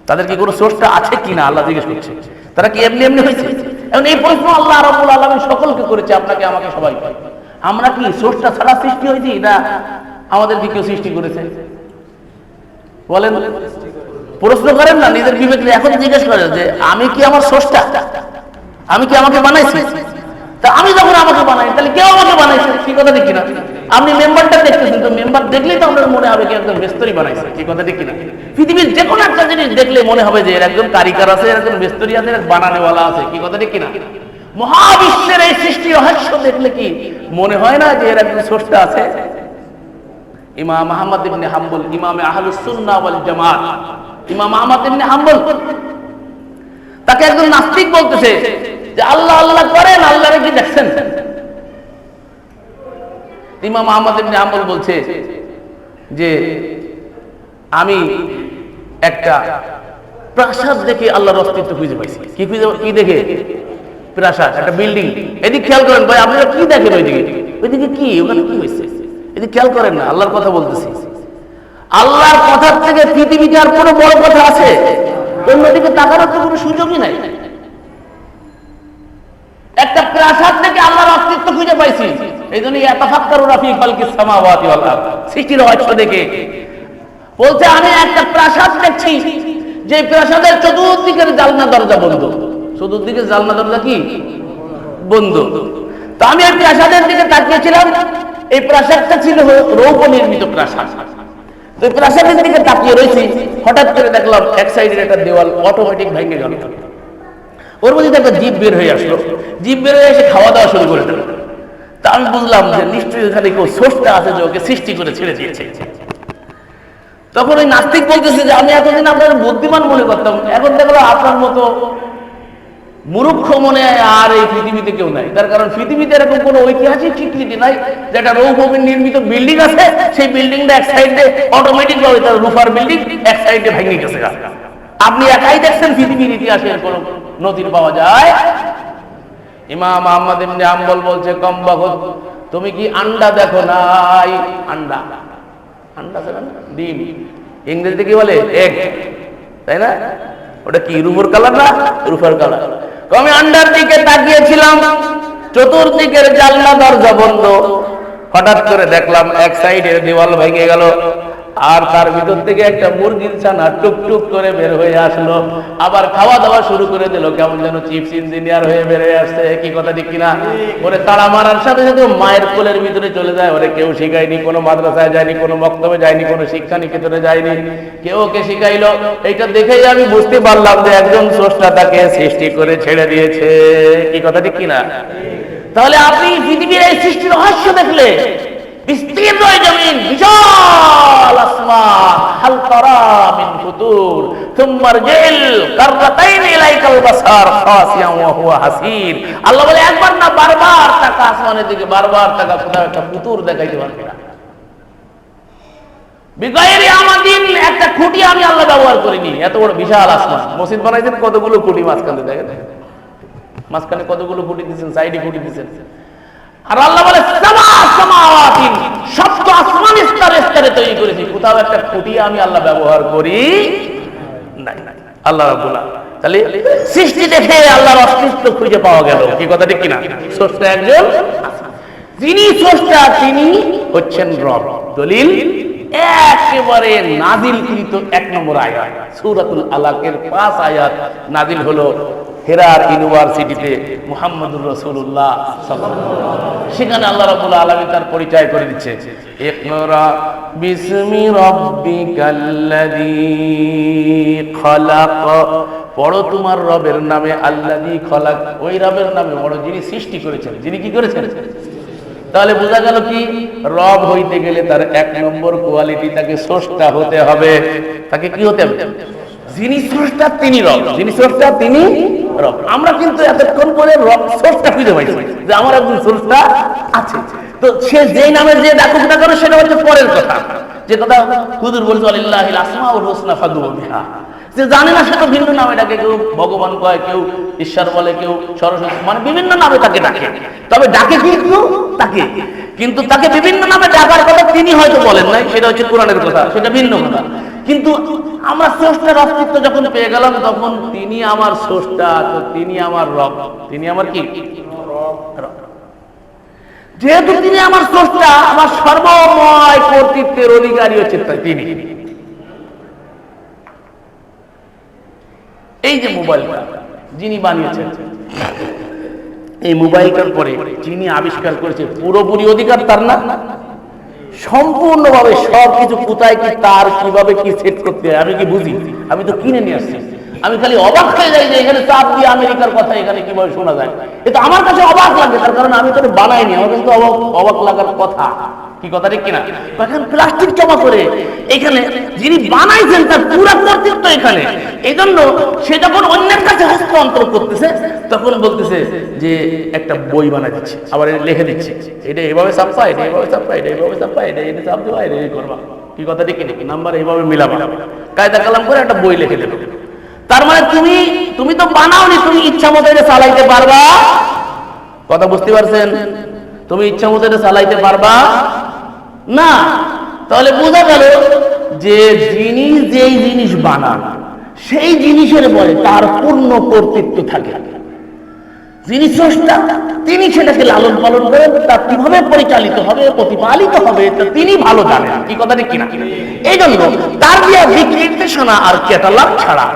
তাদের কি কোনো স্রষ্টা আছে কিনা আল্লাহ জিজ্ঞেস করছে, তারা কি এমনি এমনি হয়েছে? এখন এই প্রশ্ন আল্লাহ রাব্বুল আলামিন সকলকে করেছে, আপনাকে আমাকে সবাই। আমরা কি স্রষ্টা ছাড়া সৃষ্টি হয়েছি, না আমাদের কি কেউ সৃষ্টি করেছে? বলেন, প্রশ্ন করেন না নিজের বিবেক নিয়ে। এখন জিজ্ঞেস করেন যে আমি কি আমার স্রষ্টা, আমি কি আমাকে বানাইছি? তা আমি যখন আমাকে বানাই, তাহলে কেউ আমাকে বানাইছে, কি কথা ঠিক কিনা? আপনি মেম্বারটা দেখতেছেন, তো মেম্বার দেখলেই তো আপনার মনে হবে কি একজন মেস্তরি বানাইছে, কি কথা ঠিক কিনা? পৃথিবীর যে কোনো একটা জিনিস দেখলে মনে হবে যে এর একজন কারিগর আছে, এর একজন মেস্তরি আছে, এর বানানেওয়ালা আছে, কি কথা ঠিক কিনা? মহাবিশ্বের এই সৃষ্টি রহস্য দেখলে কি মনে হয় না যে এর একজন স্রষ্টা আছে? ইমাম আহমদ ইবনে হাম্বল, ইমামে আহলুস সুন্নাহ ওয়াল জামাত, ইমাম আহমদ ইবনে হাম্বল, তাকে একজন নাস্তিক বলতেছে যে আল্লাহ আল্লাহ করেন, আল্লাহরে কি দেখছেন? ইমাম আহমদ ইবনে হাম্বল বলছে যে আমি একটা প্রাসাদ দেখে আল্লাহর অস্তিত্ব খুঁজে পাইছি। কি দেখে? প্রাসাদ, একটা বিল্ডিং। এদিকে খেয়াল করেন ভাই, আপনারা কি দেখেন ওইদিকে? ওইদিকে কি, ওখানে কি হয়েছে? এদিকে খেয়াল করেন না, আল্লাহর কথা বলতেছি। আল্লাহর কথার থেকে পৃথিবীতে আর কোনো বড় কথা আছে? অন্যদিকে তাকানোর তো কোনো সুযোগই নাই। একটা প্রাসাদ থেকে আল্লাহর অস্তিত্ব খুঁজে পাইছি, এই জন্য ইয়াতাফাক্কারুনা ফি খালকিস সামাওয়াতি ওয়াল আরদ, সৃষ্টির রহস্য দেখে। বলছে আমি একটা প্রাসাদ দেখছি, যে প্রাসাদের চতুর্দিকের জানলা দরজা বন্ধ। চতুর্দিকে জানলা দরজা কি বন্ধ? তো আমি এই প্রাসাদের দিকে তাকিয়েছিলাম, এই প্রাসাদটা ছিল রৌপ্য নির্মিত প্রাসাদ। তো এই প্রাসাদের দিকে তাকিয়ে রয়েছি, হঠাৎ করে দেখলাম এক সাইডের একটা দেওয়াল অটোমেটিক ভেঙে গেল, ওর মধ্যে একটা জীব বের হয়ে আসলো, জীব বের হয়ে এসে খাওয়া দাওয়া শুরু করে দিল। তা আমি বুঝলাম যে নিশ্চয়ই এখানে কেউ স্রষ্টা আছে যে ওকে সৃষ্টি করে ছেড়ে দিয়েছে। তখন ওই নাস্তিক বলতেছে যে আমি এতদিন আপনার বুদ্ধিমান মনে করতাম, এখন দেখলো আপনার মতো মূর্খ মনে আর এই পৃথিবীতে কেউ নাই। তার কারণ পৃথিবীতে এরকম কোনো ঐতিহাসিক স্বীকৃতি নাই যে একটা রৌপ্য নির্মিত বিল্ডিং আছে, সেই বিল্ডিংটা এক সাইডে অটোমেটিক ভাবে তার রুফার বিল্ডিং এক সাইডে ভেঙে গেছে। আপনি একাই দেখছেন পৃথিবীর ইতিহাসের কোন নদীর পাওয়া যায়? ইমাম আহমদ ইবনে হাম্বল বলছে কম বখত, তুমি কি আন্ডা দেখো নাই? আন্ডা, আন্ডা ডিম, ইংরেজিতে কি বলে? এগ, তাই না? ওটা কি রুফার কালার না? রুফার কালার। আমি আন্ডার দিকে তাকিয়েছিলাম, চতুর্দিকের জানলা দরজা বন্ধ। হঠাৎ করে দেখলাম এক সাইডের দেওয়াল ভেঙে গেল, আর তার ভিতর থেকে একটা মুরগির ছানা টুকটুক করে বের হয়ে আসলো, আবার খাওয়া দাওয়া শুরু করে দিল, কেমন যেন চিপস ইঞ্জিনিয়ার হয়ে বের হয়ে আসছে। কি কথা ঠিক কিনা? ওরে তাড়া মারার সাথে সাথে মায়ের কোলের ভিতরে চলে যায়। ওরে কেউ শিখায়নি, কোনো মাদ্রাসায় যায়নি, কোনো মক্তবে যায়নি, কোনো শিক্ষা নিকেতনে যায়নি, কেউ ওকে শিখাইলো। এইটা দেখেই আমি বুঝতে পারলাম যে একজন স্রষ্টা তাকে সৃষ্টি করে ছেড়ে দিয়েছে। কি কথা ঠিক কিনা? তাহলে আপনি পৃথিবীর এই সৃষ্টির রহস্য দেখলে, বিস্তীর্ণ জমিন, বিশাল আসমান, হাল তারা মিন ফুতুর সুম্মা রজিল কাররাতাইন ইলাইকাল বাসার খাসিয়ান ওয়া হুয়া হাসির। আল্লাহ বলে একবার না বারবার তাকা আসমানের দিকে, বারবার তাকা, কোথাও একটা ফুতুর দেখাইতে পারবে না। বিগাইরি আমাদিন, একটা খুঁটি আমি আল্লাহ ব্যবহার করিনি। এত বড় বিশাল আসমান, মসজিদ বানাইছেন কতগুলো খুঁটি মাঝখানে, দেখেন মাঝখানে কতগুলো খুঁটি দিয়েছেন, সাইডে খুঁটি দিয়েছেন। আর আল্লাহ বলে সামাওয়াতিন, সপ্ত আসমান স্তরে স্তরে তৈরি করেছি, কোথাও একটা খুঁটি আমি আল্লাহ ব্যবহার করি নাই। আল্লাহ রাব্বুল আলামিন, তাহলে সৃষ্টি দেখে আল্লাহর অস্তিত্ব খুঁজে পাওয়া গেল। কি কথা ঠিক কিনা? স্রষ্টা একজন, যিনি স্রষ্টা তিনি হচ্ছেন রব। দলিল একেবারে নাজিলকৃত 1 নম্বর আয়াত, সূরাতুল আলাকের 5 আয়াত নাজিল হলো হেরার ইউনিভার্সিটিতে মুহাম্মদুর রাসূলুল্লাহ সাল্লাল্লাহু আলাইহি ওয়াসাল্লাম। সেখানে আল্লাহ রাব্বুল আলামিন তার পরিচয় করে দিচ্ছে, ইকরা বিসমি রাব্বিকাল্লাযী খলাক, পড়ো তোমার রবের নামে, আল্লাযী খলাক, ওই রবের নামে পড়ো যিনি সৃষ্টি করেছেন। যিনি কি করেছেন? তাহলে বোঝা গেল কি, রব হইতে গেলে তার 1 নম্বর কোয়ালিটি, তাকে স্রষ্টা হতে হবে। তাকে কি হতে হবে? যিনি স্রষ্টা তিনি রব, যিনি স্রষ্টা তিনি রব। আমরা কিন্তু এতক্ষণ পরে রব স্রষ্টা খুঁজে পাইছি যে আমার একজন স্রষ্টা আছে। তো সে যেই নামে যে ডাকুক না কেন সেটা হচ্ছে পরের কথা। যে কথা হুজুর বলছে আলিল্লাহিল আসমাউল হুসনা ফাদউ বিহা, যে জানে না সে তো ভিন্ন নামে ডাকে, কেউ ভগবান কয়, কেউ ঈশ্বর বলে, কেউ সরস্বতী, মানে বিভিন্ন নামে তাকে ডাকে। তবে ডাকে কিন্তু তাকে, কিন্তু তাকে বিভিন্ন নামে ডাকার কথা তিনি হয়তো বলেন নাই, সেটা হচ্ছে কোরআনের কথা, সেটা ভিন্ন কথা। কিন্তু আমরা স্রষ্টার অস্তিত্ব যখন পেয়ে গেলাম, তখন তিনি আমার স্রষ্টা, তো তিনি আমার রব, তিনি আমার কি রব। যেহেতু তিনি আমার স্রষ্টা, আমার সর্বময় কর্তৃত্বের অধিকারী হচ্ছে তিনি। এই যে মোবাইলটা যিনি বানিয়েছেন, এই মোবাইলটার পরে যিনি আবিষ্কার করেছে, পুরোপুরি অধিকার তার না? সম্পূর্ণভাবে সবকিছু কোথায় কি, তার কিভাবে কি সেট করতে হয় আমি কি বুঝি? আমি তো কিনে নিয়ে আসছি। আমি খালি অবাক হয়ে যাই যে এখানে চাপ দিয়ে আমেরিকার কথা এখানে কিভাবে শোনা যায়। এটা আমার কাছে অবাক লাগে, তার কারণ আমি তো বানাইনি, আমার কিন্তু অবাক লাগার কথা। কি কথা ঠিক কিনা? এখন প্লাস্টিক জমা করে এখানে যিনি বানাইছেন তার পুরো কর্তৃত্ব এখানে। এই জন্য সে যখন অন্যের কাছে হস্তান্তর করতেছে, তখন বলতেছে যে একটা বই বানাই দিচ্ছে, আবার লিখে দিচ্ছে, এটা এইভাবে ছাপা, এটা এইভাবে ছাপা, এটা এইভাবে ছাপা, এটা এটা ছাপ দেওয়া, এটা এই করবা। কি কথা ঠিক কিনা? নাম্বার এইভাবে মিলাবা, কায়দা কালাম করে একটা বই লিখে দেবে। তার মানে তুমি তো বানাওনি, তুমি ইচ্ছা মতো এটা চালাইতে পারবা। কথা বুঝতে পারছেন? তুমি ইচ্ছা মতো এটা চালাইতে পারবা না। তাহলে বোঝা গেল যে যিনি যেই জিনিস বানান, সেই জিনিসের পরে তার পূর্ণ কর্তৃত্ব থাকে। যিনি স্রষ্টা তিনি সেটাকে লালন পালন করেন, তা কিভাবে পরিচালিত হবে, প্রতিপালিত হবে, তা তিনি ভালো জানেন। কি কথা ঠিক কিনা? এই জন্য তার দেওয়া দিক নির্দেশনা আর ক্যাটালগ ছাড়া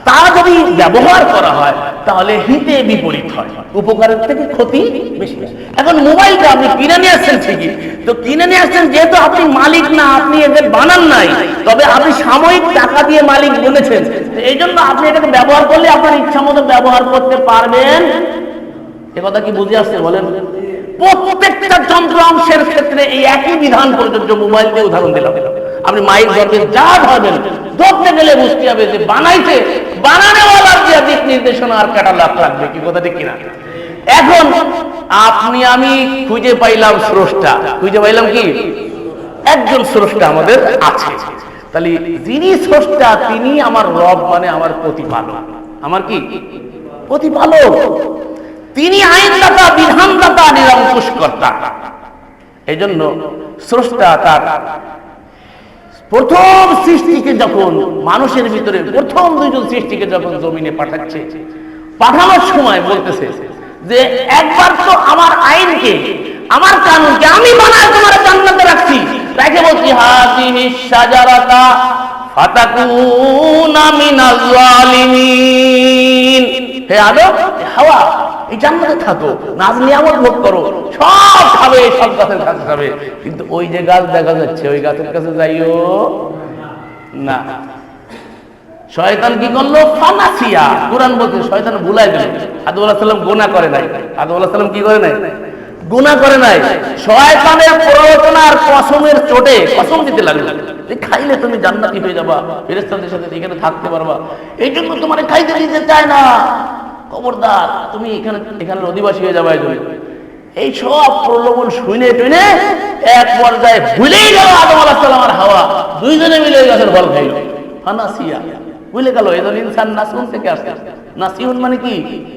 তা যদি ব্যবহার করা হয়, তাহলে হিতে বিপরীত হয়, উপকারের থেকে ক্ষতি বেশি। এখন মোবাইলটা আপনি কিনে নিয়ে আসছেন ঠিকই, তো কিনে নিয়ে আসছেন যেহেতু আপনি মালিক না, আপনি এদের বানান নাই, তবে আপনি সাময়িক টাকা দিয়ে মালিক বলেছেন, এই জন্য আপনি এটাকে ব্যবহার করলে আপনার ইচ্ছা মতো ব্যবহার করতে পারবেন। এ কথা কি বুঝে আসছে বলেন? প্রত্যেকটা যন্ত্র অংশের ক্ষেত্রে এই একই বিধান প্রযোজ্য। মোবাইল দিয়ে উদাহরণ দিলাম, আপনি মাইক ধরবেন, যা ধরবেন, ধরতে গেলে বুঝতে হবে যে বানাইতে বানানোওয়ালার যে দিক নির্দেশনা আর ক্যাটালগ লাগবে। কি কথা ঠিক কিনা? এখন আপনি আমি খুঁজে পাইলাম স্রষ্টা, খুঁজে পাইলাম কি একজন স্রষ্টা আমাদের আছে। তাহলে যিনি স্রষ্টা তিনি আমার রব, মানে আমার প্রতিপালক। আমার কি প্রতিপালক? তিনি আইনদাতা, বিধানদাতা, নিরঙ্কুশকর্তা। এই জন্য স্রষ্টা তার প্রথম সৃষ্টিকে যখন মানুষের ভিতরে প্রথম দুইজন সৃষ্টিকে যখন জমিনে পাঠাচ্ছে, পাঠানোর সময় বলতেছে যে একবার তো আমার আইনকে, আমার কানুনকে আমি বানায় তোমার জান্নাতে রাখছি, তাকে বলছি হাযিহিস শাজারাতা ফাতাকুনা মিনাজ জালিমিন। হে আদম, হাওয়া, এই জান্নাতে থাকো, নাজ নিয়ামত ভোগ করো, সব খাবে, সব গাছের কাছে খাবে, কিন্তু ওই যে গাছ দেখা যাচ্ছে ওই গাছের কাছে যাইও না। শয়তান কি করলো? ফানাসিয়া। কুরআন বলছে শয়তান ভুলাই দিল। আদম আলাইহিস সালাম গুনাহ করে নাই। আদম আলাইহিস সালাম কি করে নাই? গুনাহ করে নাই। শয়তানের প্ররোচনা আর কসমের চোটে কসম দিতে লাগলো যে খাইলে তুমি জান্নাতি হয়ে যাবা, ফেরেশতাদের সাথে এখানে থাকতে পারবা, এই জন্য তোমারে খাইতে দিতে চায় না, খবরদার তুমি এখানের অধিবাসী হয়ে যাবা। এই সব প্রলোভন শুনে টুনে এক পর্যায়ে ভুলেই গেল আদম আলাইহিস সালাম আর হাওয়া, দুইজনে মিলে গাছের ফল খাইল। ফানাসিয়া, ভুলে গেল। এজন্য ইনসান নাসিউন থেকে আসছে। নাসিউন মানে কি?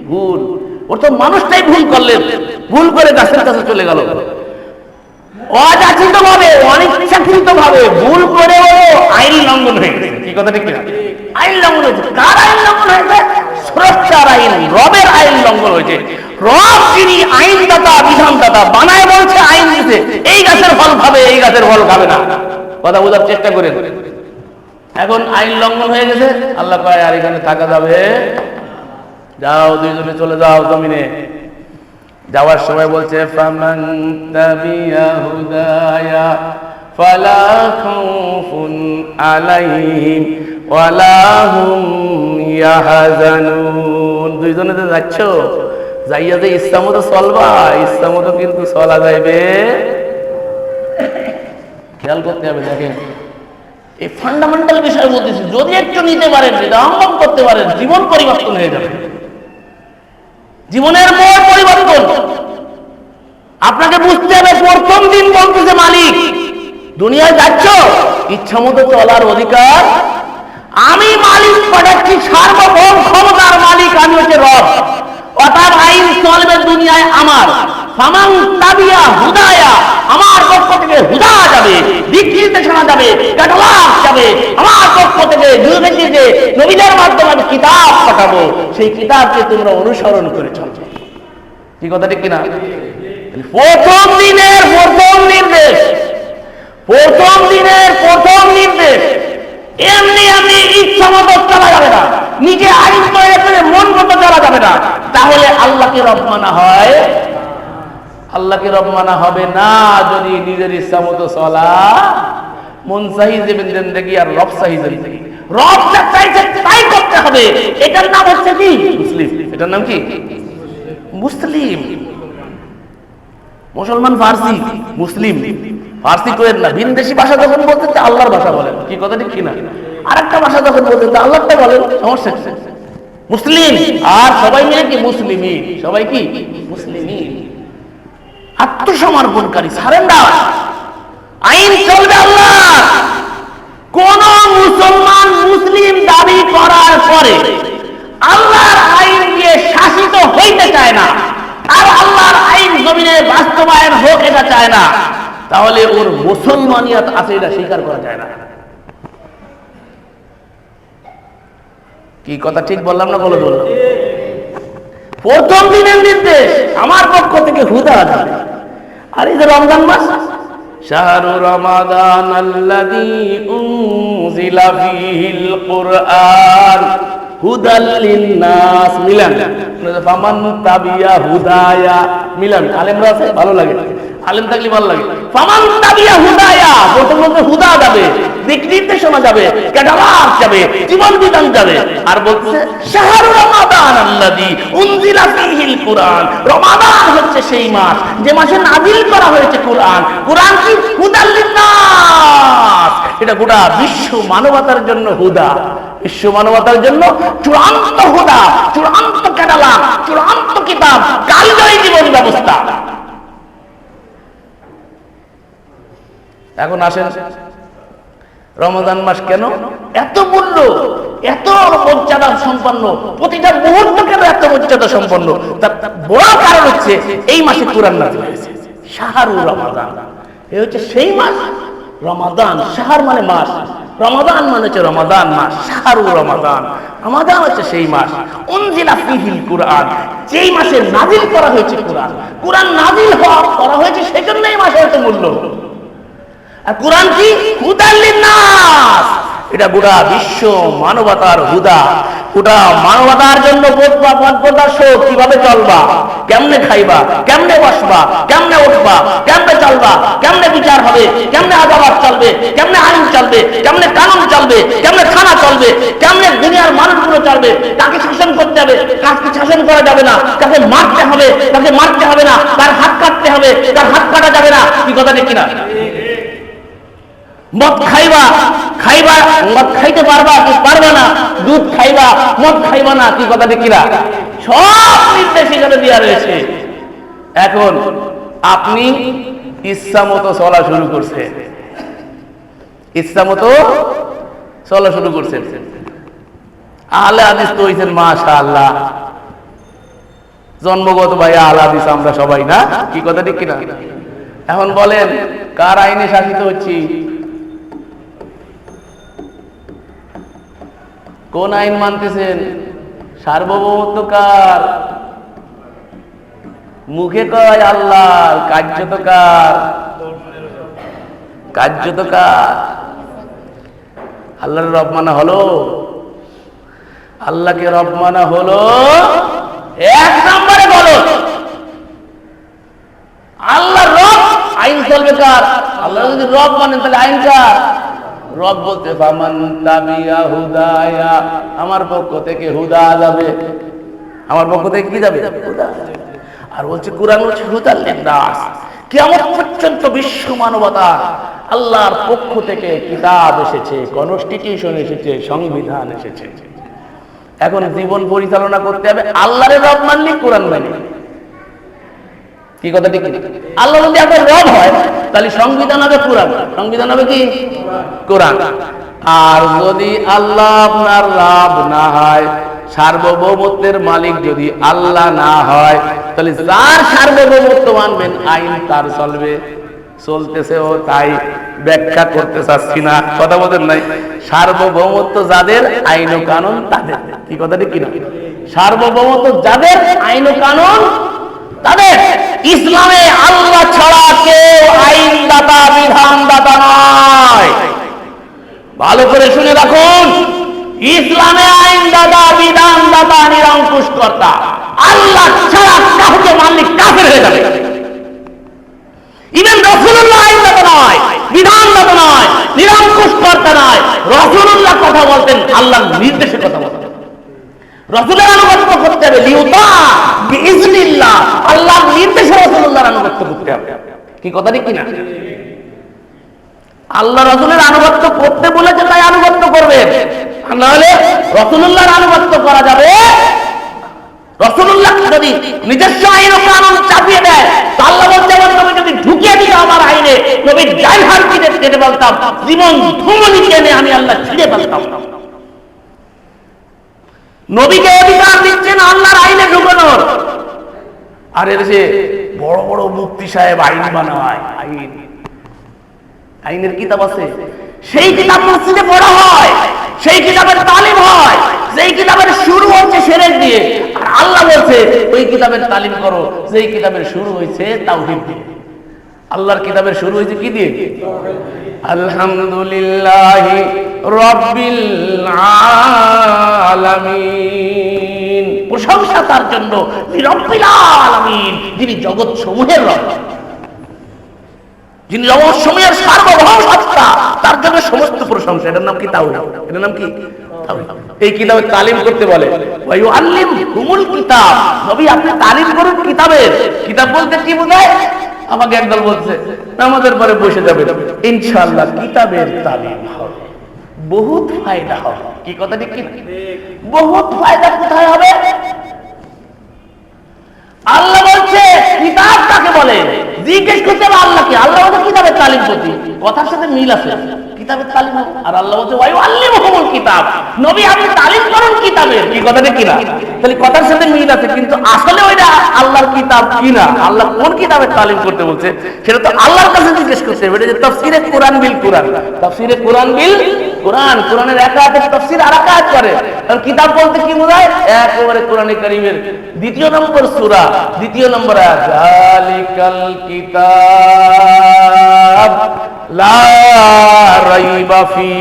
ভুল। ওর তো মানুষটাই ভুল করলেন, ভুল করে গাছের কাছে চলে গেল। অযাচিত ভাবে, অনিচ্ছাকৃত ভাবে ভুল করে ও আইন লঙ্ঘন হয়ে গেছে। কি কথা ঠিক না? আইন লঙ্ঘন হয়েছে। কার আইন লঙ্ঘন হয়েছে? স্রষ্টার আইন, রবের আইন লঙ্ঘন হয়েছে। রব যিনি আইনদাতা, বিধানদাতা, বানায় বলছে, আইন দিতে এই গাছের ফল খাবে, এই গাছের ফল খাবে না। কথা বোঝার চেষ্টা করেন। এখন আইন লঙ্ঘন হয়ে গেছে, আল্লাহ কয় আর এখানে থাকা যাবে, যাও দুইজনে চলে যাও জমিনে। যাওয়ার সময় বলছে ফামান তাবিয়া হুদায়া ফালা খাউফুন আলাইহিম ওয়ালা হুম ইয়াহজানুন। দুইজনে তো যাচ্ছ, যাইয়া যে ইচ্ছা মতো চলবা, ইচ্ছা মতো কিন্তু চলা যাইবে। খেয়াল করতে হবে। দেখেন এই ফান্ডামেন্টাল বিষয় বলতেছি, যদি একটু নিতে পারেন, এটা অঙ্গম করতে পারেন, জীবন পরিবর্তন হয়ে যাবে। জীবনের মোড় পরিবর্তন আপনাকে বুঝতে হবে। প্রথম দিন বলতেছে মালিক, দুনিয়ায় যাচ্ছ, ইচ্ছা মতো চলার অধিকার আমি মালিক পাঠাচ্ছি, সার্বভৌম ক্ষমতার মালিক আমি হচ্ছে রব। অর্থাৎ আইন চলবে দুনিয়ায় আমার। ফামান তাবিয়া হুদায়া, আমার পক্ষ থেকে হুদা যাবে, দিক নির্দেশনা যাবে, ক্যাটালগ যাবে আমার পক্ষ থেকে। যুগে নবীদের মাধ্যমে আমি কিতাব পাঠাবো, সেই কিতাবকে তোমরা অনুসরণ করে চলবে। কি কথা ঠিক কিনা? প্রথম দিনের প্রথম নির্দেশ, প্রথম দিনের প্রথম নির্দেশ। এমনি এমনি ইচ্ছা মতো চলা যাবে না, নিজে আইন তৈরি করে মন মতো চলা যাবে না। তাহলে আল্লাহকে রব মানা হয়? আল্লাহকে রব মানা হবে না যদি নিজের ইচ্ছা মতো চলা। মন চাহি যাবেন জিন্দেগি আর রব চাহি জিন্দেগি। রব যা চাইছে তাই করতে হবে। এটার নাম হচ্ছে কি? মুসলিম। এটার নাম কি? মুসলিম। মুসলমান ফার্সি, মুসলিম ফার্সি করেন না। ভিনদেশি ভাষা যখন বলতে আল্লাহর ভাষা বলেন। কি কথা ঠিক কিনা? আরেকটা ভাষা যখন বলতে আল্লাহটা বলেন, সমস্যা কি? মুসলিম। আর সবাই মিলে কি? মুসলিমি। সবাই কি? মুসলিমি। আত্মসমর্পণকারী, সারেন্ডার। আইন চলবে আল্লাহ। কোন মুসলমান মুসলিম দাবি করার পরে আল্লাহর আইন দিয়ে শাসিত হইতে চায় না, আর আল্লাহর আইন জমিনে বাস্তবায়ন হোক এটা চায় না, তাহলে ওর মুসলমানিয়াত আছে এটা স্বীকার করা যায় না। কি কথা ঠিক বললাম না? বলে বললাম। প্রথম দিনের নির্দেশ আমার পক্ষ থেকে হুদা যাবে। আর এই যে রমজান মাস, শাহরু রমাদান আল্লাযী উনজিলা ফীহিল কুরআন হুদাল লিন্নাস। মিলান ফামান তাবিয়া হুদায়া, মিলান আলেমরা আছে, ভালো লাগে, আলেম থাকলে ভালো লাগে। ফামান তাবিয়া হুদায়া, প্রথম বলতে হুদা যাবে, দিক নির্দেশনা যাবে, ক্যাটালগ যাবে, জীবন বিধান যাবে। আর বলছে শাহরু রমাদান আল্লাযী উনজিলা ফীহিল কুরআন। রমাদান হচ্ছে সেই মাস যে মাসে নাযিল করা হয়েছে কোরআন। কোরআন কি? হুদাল লিন্নাস। এটা গোটা বিশ্ব মানবতার জন্য হুদা। বিশ্ব মানবতার জন্য চূড়ান্ত হুদা, চূড়ান্ত ক্যাটালগ, চূড়ান্ত কিতাব, কালজয়ী জীবন ব্যবস্থা। এখন আসেন, রমজান মাস কেন এত মূল্য, এত মর্যাদা সম্পন্ন, প্রতিটা মুহূর্ত কেন এত মর্যাদা সম্পন্ন? তার বড় কারণ হচ্ছে এই মাসে কোরআন নাযিল হয়েছে। শাহরু রমাদান, এই হচ্ছে সেই মাস। রমাদান, শাহর মানে মাস, রমাদান মানে হচ্ছে রমাদান মাস। শাহরু রমাদান, রমাদান হচ্ছে সেই মাস। উনজিলা ফীহিল কুরআন, যেই মাসে নাযিল করা হয়েছে কোরআন। কোরআন নাযিল করা হয়েছে, সেজন্য এই মাসে এত মূল্য। আর কোরআন কি? হুদাল লিন্নাস, এটা গোটা বিশ্ব মানবতার হুদা। গোটা মানবতার জন্য পথপ্রদর্শক। কিভাবে চলবা, কেমনে খাইবা, কেমনে বসবা, কেমনে উঠবা, কেমনে চলবা, কেমনে বিচার হবে, কেমনে আদালত চলবে, কেমনে আইন চলবে, কেমনে কানুন চলবে, কেমনে থানা চলবে, কেমনে দুনিয়ার মানুষগুলো চলবে, কাকে শাসন করতে হবে, কাকে শাসন করা যাবে না, কাকে মারতে হবে, কাকে মারতে হবে না, কার হাত কাটতে হবে, কার হাত কাটা যাবে না। কি কথা ঠিক কিনা? মদ খাইবা, খাইবা, মদ খাইতে পারবা কি পারবা না, দুধ খাইবা, মদ খাইবা না, কি কথা ঠিক কিনা? সব নির্দেশ এখানে দেওয়া রয়েছে। এখন আপনি ইচ্ছা মতো চলা শুরু করছেন, ইচ্ছা মতো চলা শুরু করছেন। আহলে হাদিস তো হইছেন মাশাআল্লাহ, জন্মগত ভাই আহলে হাদিস আমরা সবাই, না? কি কথা ঠিক কিনা? এখন বলেন, কার আইনে শাসিত হচ্ছি? কোন আইন মানতেছেন? সার্বভৌমত্ব কার? মুখে কয় আল্লাহ, কার্য তো কার? কার্য তো কার? আল্লাহর রব মানা হলো? আল্লাহকে রব মানা হলো? এক নম্বরে বলো আল্লাহ রব, আইন চলবে কার? আল্লাহ যদি রব মানেন তাহলে আইন কার? রব বলতে ফামান তাবিয়া হুদায়া, আমার পক্ষ থেকে হুদা যাবে, আমার পক্ষ থেকে কি যাবে? হুদা। আর বলছে কোরআন হচ্ছে হুদাল লিন্নাস, কিয়ামত পর্যন্ত বিশ্ব মানবতা আল্লাহর পক্ষ থেকে কিতাব এসেছে, কনস্টিটিউশন এসেছে, সংবিধান এসেছে। এখন জীবন পরিচালনা করতে হবে আল্লাহর রব মানলি কোরআন মানি। কি কথা ঠিক? আল্লাহ যদি আপনার রব হয় তাহলে সংবিধান হবে কোরআন, সংবিধান হবে কি? কোরআন। আর যদি আল্লাহ আপনার রব না হয়, সার্বভৌমত্বের মালিক যদি আল্লাহ না হয়, তাহলে যার সার্বভৌমত্ব মানবেন আইন তার চলবে, চলতেছেও তাই। ব্যাখ্যা করতে চাচ্ছি না, কথা বলেন নাই। সার্বভৌমত্ব যাদের, আইন ও কানুন তাদের। কি কথা ঠিক কিনা? সার্বভৌমত্ব যাদের, আইন ও কানুন তাদের। ইসলামে আল্লাহ ছাড়া কেউ আইনদাতা, বিধানদাতা নয়। ভালো করে শুনে রাখুন, ইসলামে আইনদাতা, বিধানদাতা, নিরঙ্কুশকর্তা আল্লাহ ছাড়া কাউকে মানলে কাফের হয়ে যাবে। ইভেন রাসূলুল্লাহ আইনদাতা নয়, বিধানদাতা নয়, নিরঙ্কুশকর্তা নয়। রাসূলুল্লাহ কথা বলতেন আল্লাহর নির্দেশে কথা বলতেন। রাসূলের আনুগত্য করতে হবে, লিউতা বিইজনিল্লাহ, আল্লাহর নির্দেশে রাসূলুল্লাহর আনুগত্য করতে হবে। কি কথা ঠিক কিনা? আল্লাহ রাসূলের আনুগত্য করতে বলেছে তাই আনুগত্য করবেন, না হলে রাসূলুল্লাহর আনুগত্য করা যাবে। রাসূলুল্লাহ যদি নিজস্ব আইন ও কানুন চাপিয়ে দেয়, তো আল্লাহ বলতে নবী যদি ঢুকিয়ে দিত আমার আইনে, নবীর জায়হার কেটে বলতাম, জীবন ধুমনি কেনে আমি আল্লাহ ছিঁড়ে ফেলতাম। নবীকে অধিকার দিচ্ছেন আল্লাহর আইনে ঢুকানোর। আর এর যে বড় বড় মুফতি সাহেব আইন বানায়, আইন, আইনের কিতাব আছে, সেই কিতাব মসজিদে পড়া হয়, সেই কিতাবের তালিম হয়, সেই কিতাবের শুরু হচ্ছে শিরক দিয়ে। আর আল্লাহ বলছে ওই কিতাবের তালিম করো যেই কিতাবের শুরু হয়েছে তাওহীদ দিয়ে। আল্লাহর কিতাবের শুরু হয়েছে কি দিয়ে? আলহামদুলিল্লাহি রাব্বিল আলামিন, প্রশংসা তার জন্য, রাব্বিল আলামিন, যিনি জগৎ সমূহের রব, যিনি জগৎ সমূহের সার্বভৌম সত্তা, তার জন্য সমস্ত প্রশংসা। এটার নাম কি? তাওহীদ। এটার নাম কি? তাওহীদ। এই কিতাবের তালিম করতে বলে ওয়া ইউআল্লিমুল কিতাব, নবী আপনি তালিম করুন কিতাবের। কিতাব বলতে কি বোঝায়? আমাকে একদল বলছে নামাজের পরে বসে যাবে, ইনশাআল্লাহ কিতাবের তালিম হবে, বহুত ফায়দা হবে। কি কথা ঠিক কি? বহুত ফায়দা কোথায় হবে? আল্লাহ বলছে কিতাব কাকে বলে, জিজ্ঞেস করতে হবে আল্লাহকে। আল্লাহ বলছে কিতাবের তালিম করতে, কথার সাথে মিল আছে, কিতাবের তালিম। আর আল্লাহ বলছে ওয়া ইউআল্লিমুহুমুল কিতাব, নবী আপনি তালিম করুন কিতাবের। কি কথা ঠিক কিনা? তাহলে কথার সাথে মিল আছে, কিন্তু আসলে ওইটা আল্লাহর কিতাব কিনা, আল্লাহ কোন কিতাবের তালিম করতে বলছে সেটা তো আল্লাহর কাছে জিজ্ঞেস করতে হবে। এটা যে তাফসীরে কোরআন বিল কোরআন, তাফসীরে কোরআন বিল কোরআন, কোরআনের এক আয়াতের তাফসীর আর এক আয়াত করে। আর কিতাব বলতে কি বোঝায়? একেবারে কোরআনে কারীমের 2 নম্বর সূরা 2 নম্বর আয়াত, যালিকাল কিতাব লা রাইবা ফি,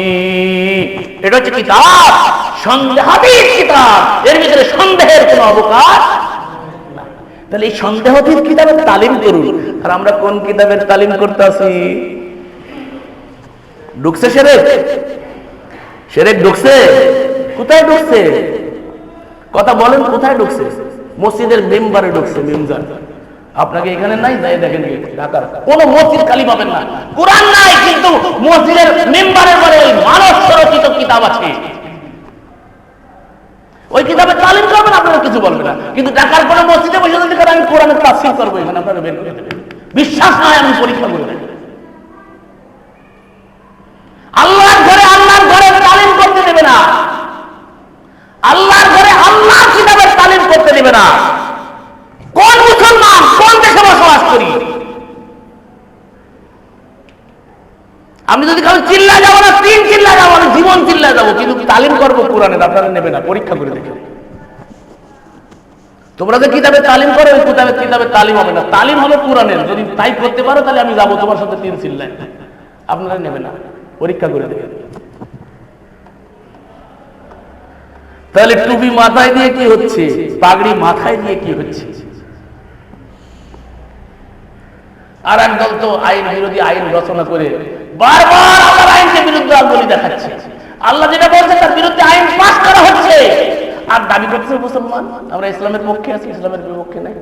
এটা হচ্ছে কিতাব, সন্দেহাতীত কিতাব, এর ভিতরে সন্দেহের কোনো অবকাশ না। তাহলে এই সন্দেহাতীত কিতাবের তালিম করুন। আর আমরা কোন কিতাবের তালিম করতেছি? ঢুকছে সেরেক, সেরেক ঢুকছে, কোথায় ঢুকছে? কথা বলেন, কোথায় ঢুকছে? মসজিদের মেম্বারে ঢুকছে, মেম্বার। আপনাকে এখানে নাই, যাই দেখেন ঢাকার কোন মসজিদ খালি পাবেন না, কোরআন নাই, কিন্তু মসজিদের মেম্বারের পরে মানব রচিত কিতাব আছে। ওই কিতাবে তালিম করবেন, আপনারা কিছু বলবে না। কিন্তু ঢাকার কোন মসজিদে বসে যদি আমি কোরআনের তাফসীর করবো, এখানে আপনারা বের করে দেবেন। বিশ্বাস নয়, আমি পরীক্ষা করে দেবেন। আল্লাহর ঘরে তালিম করতে দেবে না, আল্লাহর ঘরে আল্লাহর কিতাবের তালিম করতে দেবে না। কোন মুসলমান কোন দেশে বসবাস করি? আমি যদি কারো চিল্লা যাবো না, 3 চিল্লা যাবো না, জীবন চিল্লা যাবো, কিন্তু তালিম করবো কোরআনের, আপনারা নেবে না। পরীক্ষা করে দেখে, তোমরা যে কিতাবে তালিম করো, ওই কিতাবে তালিম হবে না, তালিম হবে কোরআনের। যদি তাই করতে পারো, তাহলে আমি যাবো তোমার সাথে 3 চিল্লায়, আপনারা নেবে না। পরীক্ষা করে দেখে। তাহলে টুপি মাথায় দিয়ে কি হচ্ছে, পাগড়ি মাথায় দিয়ে কি হচ্ছে? আর একদল তো আইন বিরোধী আইন রচনা করে বারবার আল্লাহর আইনকে বিরুদ্ধে আন্দোলন দেখাচ্ছে। আল্লাহ যেটা বলছে তার বিরুদ্ধে আইন পাস করা হচ্ছে, আর দাবি করছে মুসলমান আমরা ইসলামের পক্ষে আছি, ইসলামের বিপক্ষে নাই।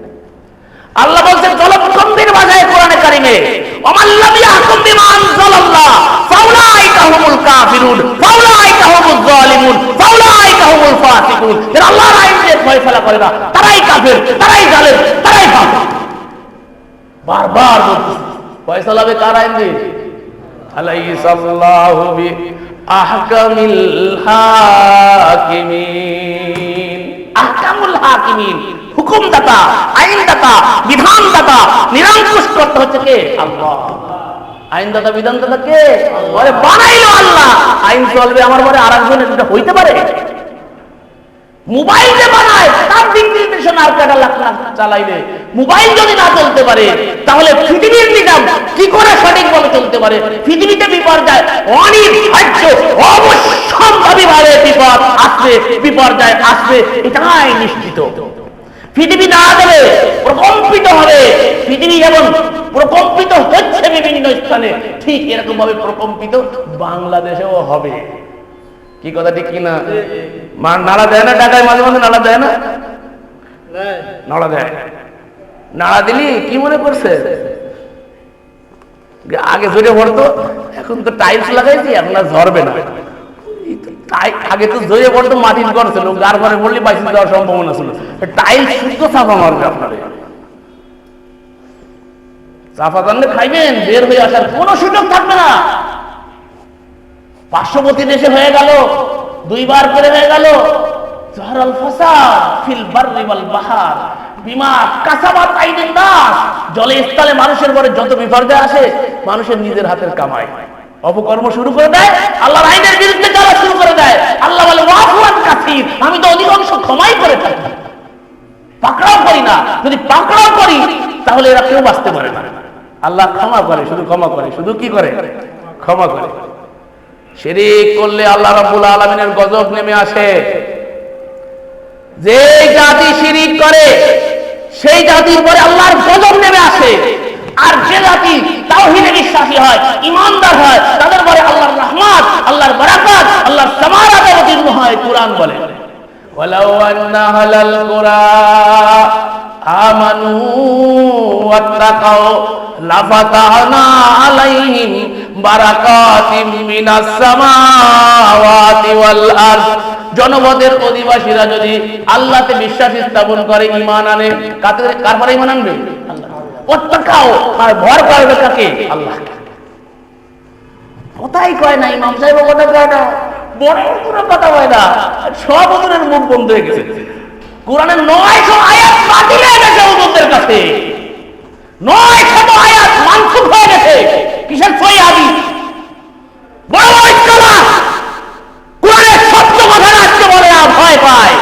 আল্লাহ বলছেন জলবন্ধের ভাষায় কোরআনে কারিমে, ওমাল্লাম ইয়াহকুম বিমা আনজালাল্লাহ ফাউলাইকা হুমুল কাফিরুন ফাউলাইকা হুমুজ জালিমুন ফাউলাইকা হুমুল ফাসিকুন। যারা আল্লাহর আইন দিয়ে ফয়সালা করে না, তারাই কাফির, তারাই জালেম, তারাই ফাসিক। বারবার বলছে ফয়সালা হবে কার আইন দিয়ে? আলাইসাল্লাহু বি আহকামিল হাকিমিন। আহকামুল হাকিমিন, হুকুমদাতা, আইনদাতা, বিধানদাতা, নিরঙ্কুশ করতে হচ্ছে কে? আল্লাহ। আইনদাতা, বিধানদাতা কে? বলে বানাইলো আল্লাহ। আইন চলবে আমার পরে আরেকজন, এটা হইতে পারে? মোবাইল যে বানায় তার দিক নির্দেশনা আর কাটা লাখ লাখ চালাইলে মোবাইল যদি না চলতে পারে, তাহলে পৃথিবীর নিজাম কি করে সঠিকভাবে চলতে পারে? পৃথিবীতে বিপর্যয় অনিবার্য, অবশ্যম্ভাবীভাবে বিপদ আসবে, বিপর্যয় আসবে, এটাই নিশ্চিত। পৃথিবী না দেবে, প্রকম্পিত হবে। পৃথিবী যেমন প্রকম্পিত হচ্ছে বিভিন্ন স্থানে, ঠিক এরকম ভাবে প্রকম্পিত বাংলাদেশেও হবে। কি কথা ঠিক কিনা? নাড়া দেয় না ঢাকায়? মাঝে মাঝে নাড়া দেয় না? নাড়া দেয়। নাড়া দিলি কি মনে করছে? আগে জোরে পড়তো, এখন তো টাইলস লাগাইছি, এখন আর ঝরবে না। আগে তো জোরে পড়তো, মাটির ঘর ছিল, গার ঘরে পড়লে বাইসি দেওয়ার সম্ভাবনা ছিল। টাইলস শুদ্ধ চাপা মারবে আপনারে। চাপা জানলে খাইবেন, বের হয়ে আসার কোনো সুযোগ থাকবে না। পার্শ্ববর্তী দেশে হয়ে গেল, 2 বার করে হয়ে গেল, জাহরাল ফাসাদ ফিল বাররি ওয়াল বাহর বিমা কাসাবাত আইদিন নাস। জলে স্থলে মানুষের ঘরে যত বিপর্যয় আসে, মানুষের নিজের হাতের কামাই, অপকর্ম শুরু করে দেয়, আল্লাহর আইনের বিরুদ্ধে চলা শুরু করে দেয়। আল্লাহ বলে ওয়াফুয়ান কাসীর, আমি তো অধিকাংশ ক্ষমাই করে থাকি, পাকড়াও করি না। যদি পাকড়াও করি, তাহলে এরা কেউ বাঁচতে পারে না। আল্লাহ ক্ষমা করে, শুধু ক্ষমা করে, শুধু কি করে? ক্ষমা করে। শিরিক করলে আল্লাহ রাব্বুল আলামিনের গজব নেমে আসে। যে জাতি শিরিক করে সেই জাতির পরে আল্লাহর গজব নেমে আসে। আর যে জাতি তাওহীদে বিশ্বাসী হয়, ঈমানদার হয়, তাদের পরে আল্লাহর রহমত, আল্লাহর বারাকাত, আল্লাহর সামারাত অবতীর্ণ হয়। কুরআন বলে ওয়ালাউ আন্না আহলাল কুরা আমানু ওয়াত্তাকাউ লাফাতাহনা আলাইহিম বারাকাতিম মিনাস সামাওয়াতি ওয়াল আরদ। জনপদের অধিবাসীরা যদি আল্লাহতে বিশ্বাস স্থাপন করে, ঈমান আনে, কার পরে ঈমান আনবে? আল্লাহ। ওয়াত্তাকাউ, আর ভয় করবে কাকে? আল্লাহকে। কথাই কয় না ইমাম সাহেব, কথা কয় না, বড় বড় কথা কয় না, সব ওদের মুখ বন্ধ হয়ে গেছে। কোরআনের 900 আয়াত বাতিল হয়ে গেছে ওদের কাছে, 900 আয়াত মানসুখ হয়ে গেছে। কিসের সই হাদিস? বড় বড় ইসলাম কোরআনের সত্য কথা আজকে বলে না, ভয় পায়,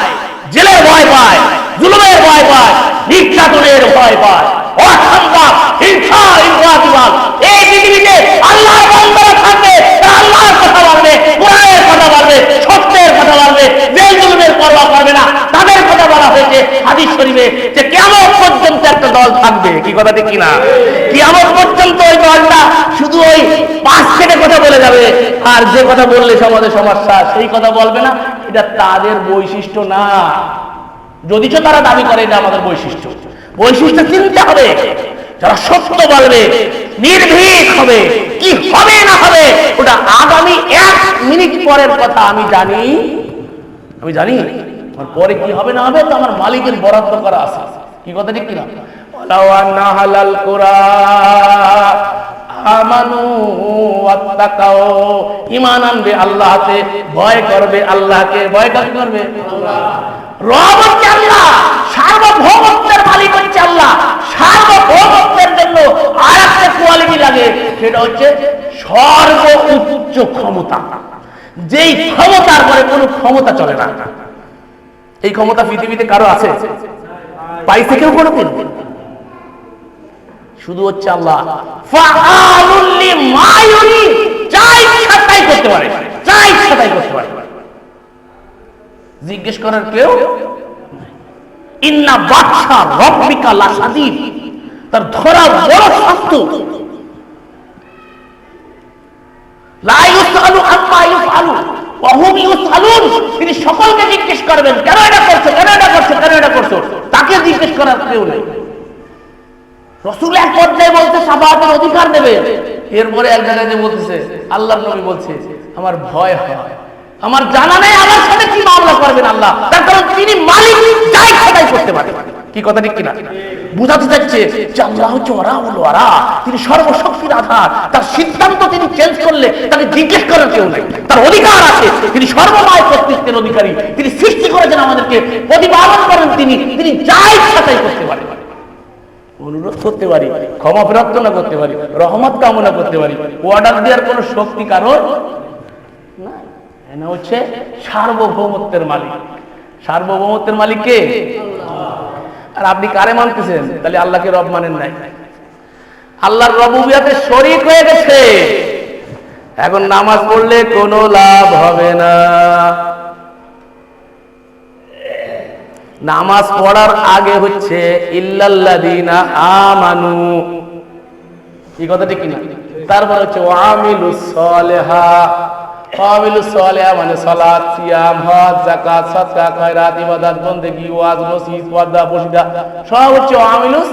জেলের ভয় পায়, জুলুমের ভয় পায়, নির্যাতনের ভয় পায়, অসম্ভব হিংসা, ইনসাফিবাদ। এই পৃথিবীতে আল্লাহর থাকবে, কি কথা ঠিক কিনা? কিয়ামত পর্যন্ত ওই দলটা শুধু ওই পাশ থেকে কথা বলে যাবে, আর যে কথা বললে সমাজে সমস্যা সেই কথা বলবে না। এটা তাদের বৈশিষ্ট্য না, যদিও তারা দাবি করে এটা আমাদের বৈশিষ্ট্য। বৈশিষ্ট্য চিনতে হবে, যারা সত্য বলবে, নির্ভীক হবে, কি হবে না হবে ওটা আগামী 1 মিনিট পরের কথা আমি জানি। আর পরে কি হবে না হবে তো আমার মালিকের বরাদ্দ করা আছে, কি কথা ঠিক কিনা? ওয়ালাউ আন্না হালাল কুরা আমানু ওয়াত্তাকাও, ঈমান আনবে, আল্লাহতে ভয় করবে, আল্লাহকে ভয় করবে আল্লাহ। রব হচ্ছে আল্লাহ, সার্বভৌমত্বের মালিক হচ্ছে আল্লাহ। সার্বভৌমত্বের জন্য আরেকটা কোয়ালিটি লাগে, সেটা হচ্ছে সর্বোচ্চ ক্ষমতা। যেই ক্ষমতার পরে কোনো ক্ষমতা চলে না। এই ক্ষমতা পৃথিবীতে কারো আছে? পাইছে কেউ কোনোদিন? শুধু হচ্ছে আল্লাহ ফাআলুল লিমা ইউরিদ, যা ইচ্ছা তাই করতে পারে, যা ইচ্ছা তাই করতে পারে, জিজ্ঞেস করার কেউ। ইন্না বাদশা রাব্বিকা লাশাদীদ, তার ধরা বড় শক্ত। লা ইউসালু আম্মা ইউফআলু ওয়া হুম ইউসালুন, তিনি সকলকে জিজ্ঞেস করবেন কেন এটা করছো, কেন এটা করছো, কেন এটা করছো, তাকে জিজ্ঞেস করার কেউ নেই। রাসূল এক পর্যায়ে বলতে শাফাআতের অধিকার দেবে, এরপরে এক জায়গায় বলতেছে আল্লাহর নবী বলছে আমার ভয় হয়, আমার জানা নেই আমার সাথে কি মামলা করবেন আল্লাহ, তার কারণ তিনি মালিক, যাই খোদাই করতে পারে, কি কথা ঠিক কিনা? বুঝাতে চাইছে যে আল্লাহ হচ্ছে ওয়ারা, তিনি সর্বশক্তির আধার, তার সিদ্ধান্ত তিনি চেঞ্জ করলে তাকে জিজ্ঞেস করার কেউ নাই, তার অধিকার আছে, তিনি সর্বময় কর্তৃত্বের অধিকারী, তিনি সৃষ্টি করেছেন আমাদেরকে, প্রতিপালন করেন তিনি যাই খোদাই করতে পারে। অনুরোধ করতে পারি, ক্ষমা প্রার্থনা করতে পারি, রহমত কামনা করতে পারি, অর্ডার দেওয়ার কোন শক্তি কারণ না। এনা হচ্ছে সার্বভৌমত্বের মালিক। সার্বভৌমত্বের মালিক কে? আর আপনি কারে মানতেছেন? তাহলে আল্লাহকে রব মানেন নাই, আল্লাহর রবুবিয়াতে শরীক হয়ে গেছে। এখন নামাজ পড়লে কোনো লাভ হবে না। নামাজ পড়ার আগে হচ্ছে ইল্লাল্লাযীনা আমানু, এই কথাটা কি না? তারপর হচ্ছে ওয়ামিলুস সালিহাত। ওয়ামিলুস সালিহাত মানে সালাত, সিয়াম, হজ, যাকাত, সাদকা, খয়রাত, ইবাদত, বন্দেগী, ওয়াজ, নসিহত, পর্দা, পর্দা, সব হচ্ছে ওয়ামিলুস।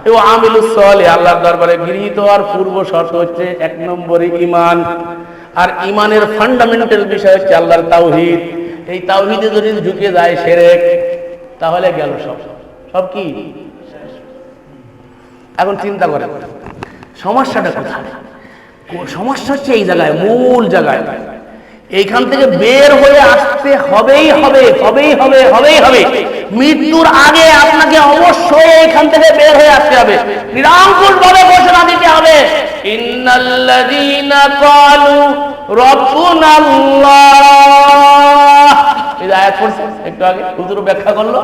এই ওয়ামিলুস সালিহাত আল্লাহর দরবারে গৃহীত হওয়ার পূর্ব শর্ত হচ্ছে 1 নম্বরে ঈমান। আর ঈমানের ফান্ডামেন্টাল বিষয় হচ্ছে আল্লাহর তাওহীদ। এই তাওহীদে যদি ঢুকে যায় শিরক, তাহলে গেল সব কি। এখন চিন্তা করে সমস্যাটা কোথায়? সমস্যা হচ্ছে এই জায়গায়, মূল জায়গায়। এইখান থেকে বের হয়ে আসতে হবেই হবে। মৃত্যুর আগে আপনাকে অবশ্যই এখান থেকে বের হয়ে আসতে হবে, নিরঙ্কুশ ভাবে ঘোষণা দিতে হবে ইন্নাল্লাযীনা ক্বালু রাব্বুনাল্লাহ। এই আয়াত পড়ছে একটু আগে, হুজুর ব্যাখ্যা করলো,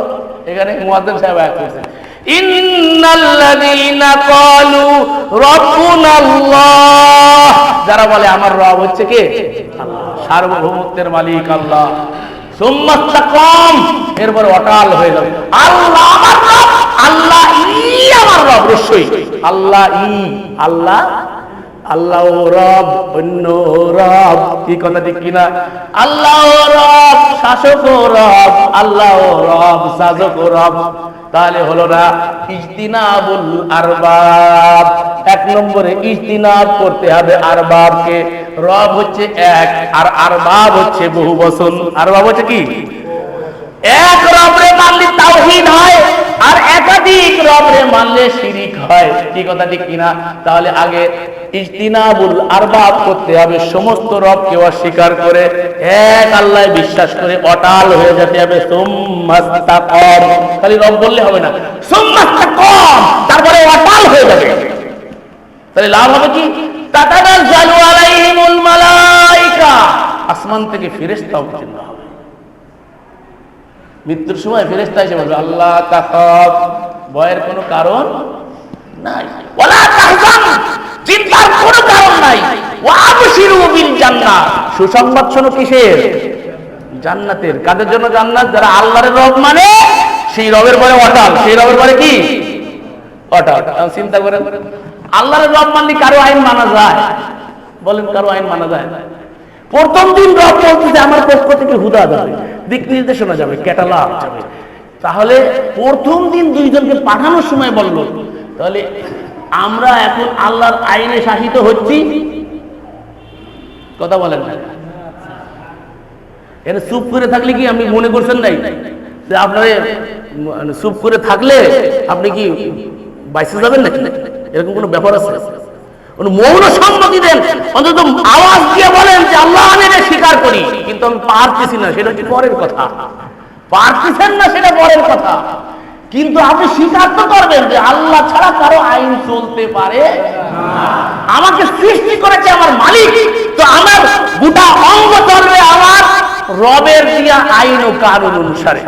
এখানে মুয়াজ্জিন সাহেব আয়াত পড়ছে ইন্নাল্লাযীনা ক্বালু রাব্বুনাল্লাহ, যারা বলে আমার রব হচ্ছে কে? আল্লাহ, সার্বভৌমত্বের মালিক আল্লাহ। সুম্মা ইসতাকাম, এরপরে অটল হয়ে যাবে আল্লাহ আমার রব, আল্লাহ আমার রব, রসই আল্লাহ আল্লাহ রব, অন্য রব, কি কথা ঠিক কিনা? আল্লাহ রব, শাসক রব, আল্লাহ রব, শাসক রব। তাহলে হলো না ইজতিনাবুল আরবাব। 1 নম্বরে ইজতিনাব করতে হবে আরবাবকে। রব হচ্ছে এক, আর আরবাব হচ্ছে বহু বচন। আরবাব হচ্ছে কি? এক রবরে মানলে তাওহীদ হয়, আর একাধিক রবরে মানলে শিরিক হয়, কি কথা ঠিক কিনা? তাহলে আগে ইজতিনাবুল আরবাব করতে হবে, সমস্ত রবকে অস্বীকার করে এক আল্লাহ বিশ্বাস করে অটল হয়ে যেতে হবে। সুম্মাস্তাকাম, খালি রব বললে হবে না, সুম্মাস্তাকাম, তারপরে অটল হয়ে যাবে। তাহলে লাভ হবে কি? তাতানাজ্জালু আলাইহিমুল মালায়েকা, আসমান থেকে ফেরেশতা অবতীর্ণ হবে। মৃত্যুর সময় ফেরেশতা এসে বলবে আল্লাহ তাখাফ, ভয়ের কোনো কারণ নাই, ওয়ালা তাহজান, চিন্তার কোনো কারণ নাই, ওয়া আবশিরু বিল জান্নাহ, সুসংবাদ শোনো কিসের? জান্নাতের। কাদের জন্য জান্নাত? যারা আল্লাহর রব মানে, সেই রবের পরে অটল, সেই রবের পরে কি? হঠাৎ চিন্তা করেন, আল্লাহর রব মানলে কারো আইন মানা যায়? বলেন, কারো আইন মানা যায়? প্রথম দিন রব বলতেছে আমার পক্ষ থেকে হুদা যাবে, দিক নির্দেশনা যাবে, ক্যাটালগ যাবে। তাহলে প্রথম দিন দুইজনকে পাঠানোর সময় বললো, তাহলে আমরা এখন আল্লাহর আইনে শাসিত হচ্ছি? কথা বলেন না। এর চুপ করে থাকলে কি আপনি মনে করছেন নাই যে আপনার চুপ করে থাকলে আপনি কি বাইসে যাবেন নাকি? এরকম কোনো ব্যাপার আছে? মৌন সম্মতি দেন, অন্তত আওয়াজ দিয়ে বলেন যে আল্লাহ আমি এটা স্বীকার করি, কিন্তু আমি পারতেছি না, সেটা হচ্ছে পরের কথা। পারতেছেন না সেটা পরের কথা, কিন্তু আপনি স্বীকার তো করবেন যে আল্লাহ ছাড়া কারো আইন চলতে পারে না। আমাকে সৃষ্টি করেছে আমার মালিক, তো আমার গোটা অঙ্গ চলবে আমার রবের দিয়া আইন ও কানুন অনুসারে।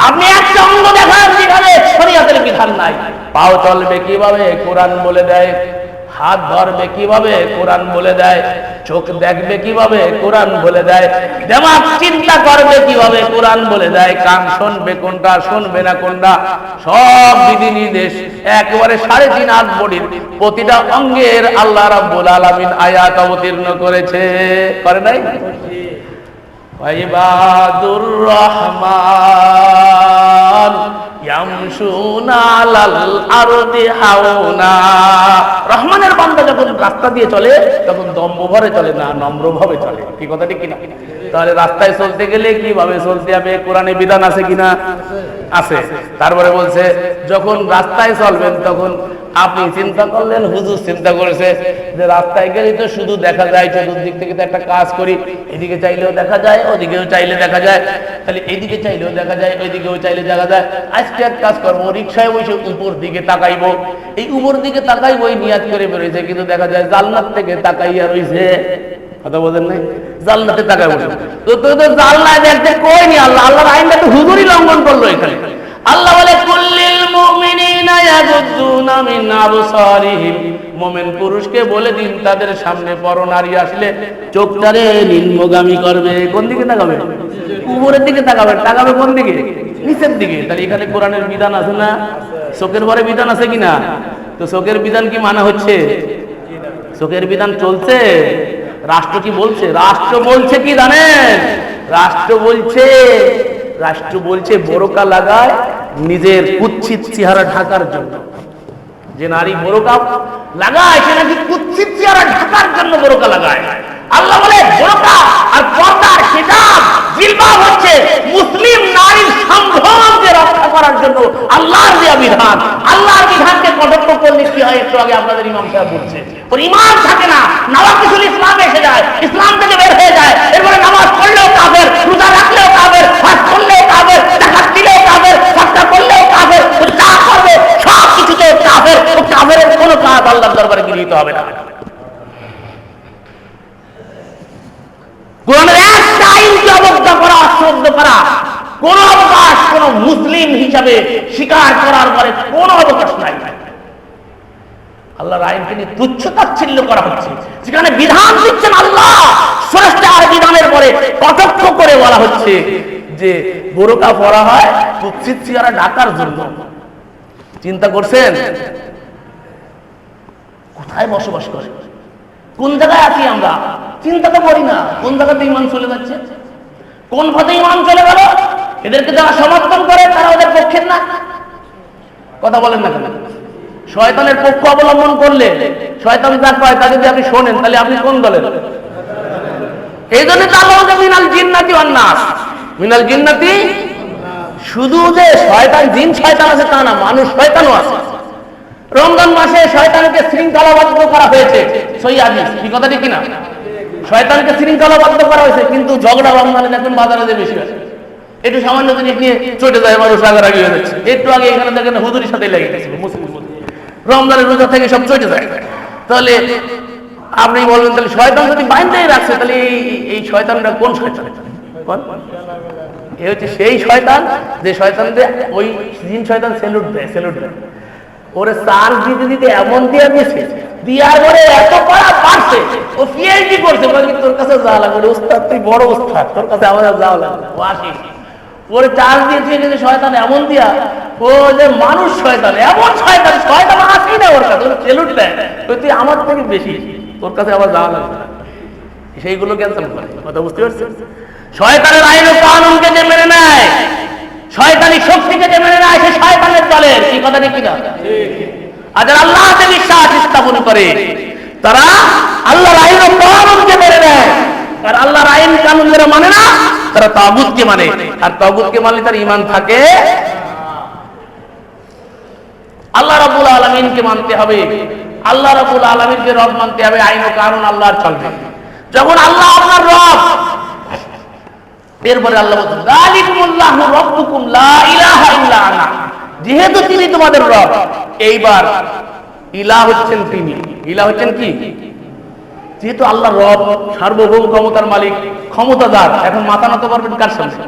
আপনি একটা অঙ্গ দেখান যেখানে শরীয়তের বিধান নাই। পাও চলবে কিভাবে? কোরআন বলে দেয়। হাত ধরবে কিভাবে? কোরআন বলে দেয়। চোখ দেখবে কিভাবে? কোরআন বলে দেয়। দিমাগ চিন্তা করবে কিভাবে? কোরআন বলে দেয়। কান শুনবে কোনটা, শুনবে না কোনটা, সব বিধিনির্দেশ একেবারে 3.5 হাত বডির প্রতিটা অঙ্গের আল্লাহ রাব্বুল আলামিন আয়াত অবতীর্ণ করেছে, করে নাই? ইবাদুর রহমান ইয়ামশুনা আলাল আরদি হাওনা। রহমানের বান্দা যখন রাস্তা দিয়ে চলে তখন দম্ভ ভরে চলে না, নম্রভাবে চলে। কি কথা ঠিক কিনা? তাহলে রাস্তায় চলতে গেলে কিভাবে চলতে হবে? কোরআনে বিধান আছে কিনা? আছে। তারপরে বলছে যখন রাস্তায় চলবেন তখন আপনি চিন্তা করলেন, হুজুর চিন্তা করেছে যে রাস্তায় গেলে তো শুধু দেখা যায়, চতুর্দিক থেকে তো একটা কাজ করি, এদিকে চাইলেও দেখা যায়, ওদিকেও চাইলে দেখা যায়, তাহলে এদিকে চাইলেও দেখা যায়, ওইদিকেও চাইলে দেখা যায়। আজকে এক কাজ করবো, রিক্সায় বসে উপর দিকে তাকাইবো, এই উপর দিকে তাকাইবো এই নিয়াত করে বেরোয়েছে, কিন্তু দেখা যায় জান্নাত থেকে তাকাইয়া রয়েছে। কথা বলেন নাই? জান্নাতে তাকাইবো তো জান্নাত দেখতে কই নি আল্লাহ, আল্লাহর আইনটা তো হুজুরই লঙ্ঘন করলো এখানে। আল্লাহ বলে কুল্লিল মুমিনিনা ইয়াগুদ্দুনা মিন আবসারিহিম, মুমিন পুরুষকে বলে দিন তাদের সামনে পরনারী আসলে চোখটারে নিম্নগামী করবে। কোন দিকে তাকাবে? উপরের দিকে তাকাবে। তাকাবে কোন দিকে? নিচের দিকে। তাহলে এখানে কোরআনের বিধান আছে না? চোখের পরে বিধান আছে কিনা? তো চোখের বিধান কি মানা হচ্ছে? চোখের বিধান চলছে। রাষ্ট্র কি বলছে? রাষ্ট্র বলছে কি জানেন? রাষ্ট্র বলছে বোরকা লাগায় নিজের কুৎসিত চেহারা ঢাকার জন্য। যে নারী বোরকা লাগায় সে নাকি কুৎসিত চেহারা ঢাকার জন্য বোরকা লাগায়। আল্লাহ বলে বোরকা আর পর্দার হিজাব জিলবাব হচ্ছে মুসলিম নারীর সম্ভ্রমকে রক্ষা করার জন্য আল্লাহর দেয়া বিধান। আল্লাহর বিধানকে কটাক্ষ করলে কি হয়? একটু আগে আপনাদের ইমাম সাহেব বলছে, ওর ঈমান থাকে না, নওয়াকিসুল ইসলাম এসে যায়, ইসলাম থেকে বের হয়ে যায়, এরপরে নামাজ পড়লেও কাফের, রোজা রাখলেও কাফের, হজ করলেও কাফের, যাকাত দিলেও কাফের, সাদকা করলেও কাফের, যা করবে সব কিছুতে কাফের। ও কাফেরের কোনো কাজ আল্লাহর দরবারে গৃহীত হবে না। কোরআনের একটা আইনকে অবজ্ঞা করা, অশ্রদ্ধ করা কোন অবকাশ কোন মুসলিম হিসাবে স্বীকার করার পরে কোনো অবকাশ নাই। আল্লাহর আইনকে নিয়ে তুচ্ছ তাচ্ছিল্য করা হচ্ছে। যেখানে বিধান দিচ্ছেন আল্লাহ, স্রষ্টার বিধানের পরে কটাক্ষ করে বলা হচ্ছে যে বোরকা পরা হয় কুৎসিত চেহারা ঢাকার জন্য। চিন্তা করছেন কোথায় বসবাস করে? কোন জায়গায় আছি আমরা? চিন্তা তো করি না। কোন জায়গাতে ইমান চলে যাচ্ছে? কোন পথে ইমান চলে গেল? এদেরকে যারা সমর্থন করে তারা ওদের পক্ষের না। কথা বলেন না কেন? শয়তানের পক্ষ অবলম্বন করলে শয়তান যা কয় তা যদি আপনি শোনেন তাহলে আপনি কোন দলের? এই জন্য তো আল্লাহ বলেন মিনাল জিন্নাতি ওয়ান নাস। মিনাল জিন্নাতি, শুধু যে শয়তান জিন শয়তান আছে তা না, মানুষ শয়তানও আছে। রমজান মাসে শয়তানকে শৃঙ্খলাবদ্ধ করা হয়েছে, সহিহ হাদিস। কি কথা ঠিক কিনা? শয়তানকে শৃঙ্খলাবদ্ধ করা হয়েছে, কিন্তু ঝগড়া রমজানে দেখবেন বাজারে যে বেশি আছে। একটু সামান্য জিনিস নিয়ে চটে যায় মানুষ, রাগারাগি হয়ে যাচ্ছে। একটু আগে এখানে দেখেন হুজুরির সাথে লেগে গেছিল মুসলিম, রমজানের রোজা থেকে সব চটে যায়। তাহলে আপনি বলবেন তাহলে শয়তান যদি বাইন্দাই রাখছে তাহলে এই শয়তানটা কোন শয়তান? এ হচ্ছে সেই শয়তান যে শয়তানদের ওই জিন শয়তান সেলুট দেয়। ওরে চার্জ দিতে দিতে এমন দিয়ে দিয়েছে, দিয়ার পরে এত পড়া পারছে, ও পিএইচডি করছে। তোর কাছে যাওয়া লাগবে ওস্তাদ, তুই বড় ওস্তাদ, তোর কাছে আমাদের যাওয়া লাগবে। ও আসি, ও ওরে চার্জ দিয়ে দিয়ে গেছে শয়তান এমন দিয়া, ও যে মানুষ শয়তান, এমন শয়তান, শয়তান আসেই না ওর কাছে, সেলুট দেয়, তুই আমার থেকে বেশি, তোর কাছে আবার যাওয়া লাগবে না, সেইগুলো ক্যান্সেল করে। কথা বুঝতে পারছি? শয়তানের আইন ও কানুনকে যে মেনে নেয়, শয়তানি শক্তিকে যে মেনে নেয়, সে শয়তানের দলের। কি কথা ঠিক কিনা? আর যারা আল্লাহতে বিশ্বাস স্থাপন করে, তারা আল্লাহর আইন ও কানুনকে মেনে নেয়। আর আল্লাহর আইন কানুন যারা মানে না, তারা তাগুতকে মানে। আর তাগুতকে মানলে তার ঈমান থাকে। আল্লাহ রাব্বুল আলামিনকে মানতে হবে, আল্লাহ রাব্বুল আলামিনকে রব মানতে হবে, আইন ও কানুন আল্লাহর চলবে। যখন আল্লাহ আপনার রব, এরপরে আল্লাহ বলছেন যালিকুমুল্লাহু রাব্বুকুম লা ইলাহা ইল্লা আনা, যেহেতু তিনি তোমাদের রব, এইবার ইলাহ হচ্ছেন তিনি। ইলাহ হচ্ছেন কি? যেহেতু আল্লাহ রব, সার্বভৌম ক্ষমতার মালিক, ক্ষমতাদার, এখন মাথা নত করবেন কার সামনে?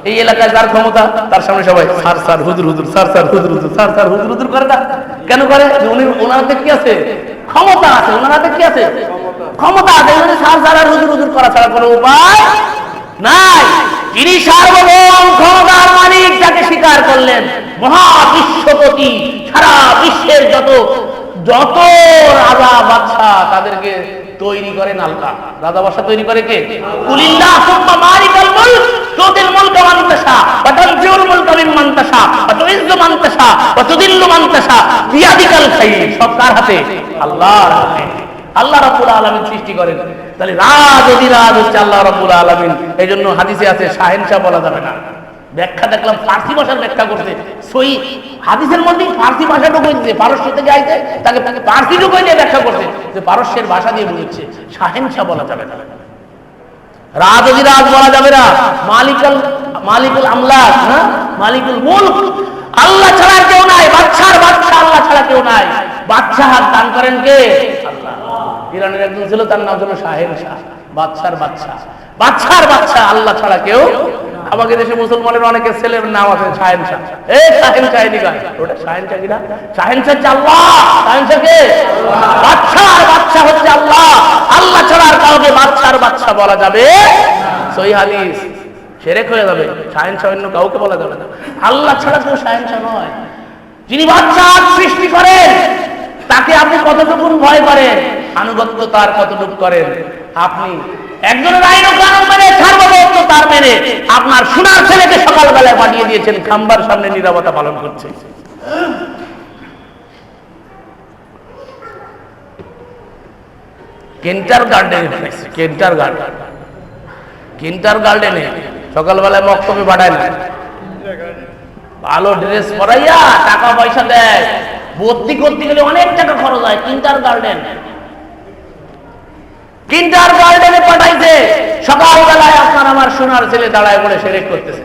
এই এলাকায় যার ক্ষমতা, তার সামনে সবাই সার সার হুজুর হুজুর, সার সার হুজুর হুজুর, সার সার হুজুর হুজুর করে না? কেন করে? উনি ওনার হাতে কি আছে? ক্ষমতা আছে। ওনার হাতে কি আছে? ক্ষমতা আছে। সার সার আর হুজুর হুজুর করা ছাড়া কোনো উপায় নাই। তিনি সার্বভৌম ক্ষমতার মালিক, যাকে স্বীকার করলেন, মহাবিশ্বপতি, সারা বিশ্বের যত যত রাজা বাদশা, তাদেরকে তৈরি করেন আল্লাহ। রাজা বাদশা তৈরি করে কে? কুলিল্লাহ সুম্মা মালিকাল মুলক তুতিল মুলকা মান তাশা ওয়া তানজিউল মুলকা মিম্মান তাশা ওয়া তুইজ্জু মান তাশা ওয়া তুদিল্লু মান তাশা বিয়াদিকাল খাইর। সব কার হাতে? আল্লাহর হাতে। আল্লাহ রাব্বুল আলামিন সৃষ্টি করেন। তাহলে রাজ অধিরাজ হচ্ছে আল্লাহ রাব্বুল আলামিন। এই জন্য হাদিসে আছে শাহেনশাহ বলা যাবে না। ব্যাখ্যা দেখলাম ফার্সি ভাষার ব্যাখ্যা করতে, সই হাদিসের মধ্যেই ফার্সি ভাষা ঢুকে দিতে, পারস্য থেকে আইতে তাকে ফার্সি ঢুকে দিয়ে ব্যাখ্যা করতে, যে পারস্যের ভাষা দিয়ে বুঝছে। শাহেনশাহ বলা যাবে না, রাজ অধিরাজ বলা যাবে না, মালিকুল আমলাক, না মালিকুল মুলক। আল্লাহ ছাড়া কেউ নাই, বাদশার বাদশা আল্লাহ ছাড়া কেউ নাই। বাদশা হাত দান করেন কে? আল্লাহ। ইরানের একজন ছিল, তার নাম ছিল শাহেনশাহ, বাদশার বাদশা, বাদশার বাদশা আল্লাহ ছাড়া কেউ। আমাদের দেশে মুসলমানের অনেকের ছেলের নাম আছে শাহেনশাহ। এই শাহেনশাহ এদিকে, ওটা শাহেনশাহ কিনা? শাহেনশাহ হচ্ছে আল্লাহ। শাহেনশাহ কে? বাদশার বাদশা হচ্ছে আল্লাহ। আল্লাহ ছাড়া আর কাউকে বাদশার বাদশা বলা যাবে? সহিহ হাদিস, শিরক হয়ে যাবে। শাহেনশাহ অন্য কাউকে বলা যাবে না, আল্লাহ ছাড়া কেউ শাহেনশাহ নয়। যিনি বাদশা সৃষ্টি করেন, তাকে আপনি কতটুকু ভয় করেন, আনুগত্য তার কতটুকু করেন? আপনি একজনের আইন ও কানুন মেনে, সার্বভৌমত্ব তার মেনে, আপনার সোনার ছেলেকে সকালবেলায় পাঠিয়ে দিয়েছেন, খাম্বার সামনে নিরাপত্তা পালন করছে। কেন্টার গার্ডেনে সকালবেলায় মক্তবে পাঠায় না, ভালো ড্রেস পরাইয়া টাকা পয়সা দেয়, ভর্তি করতে গেলে অনেক টাকা খরচ হয়। কিন্টার গার্ডেনে পাঠাইছে, সকালবেলায় আপনার আমার সোনার ছেলে দাঁড়ায় পড়ে শিরক করতেছে।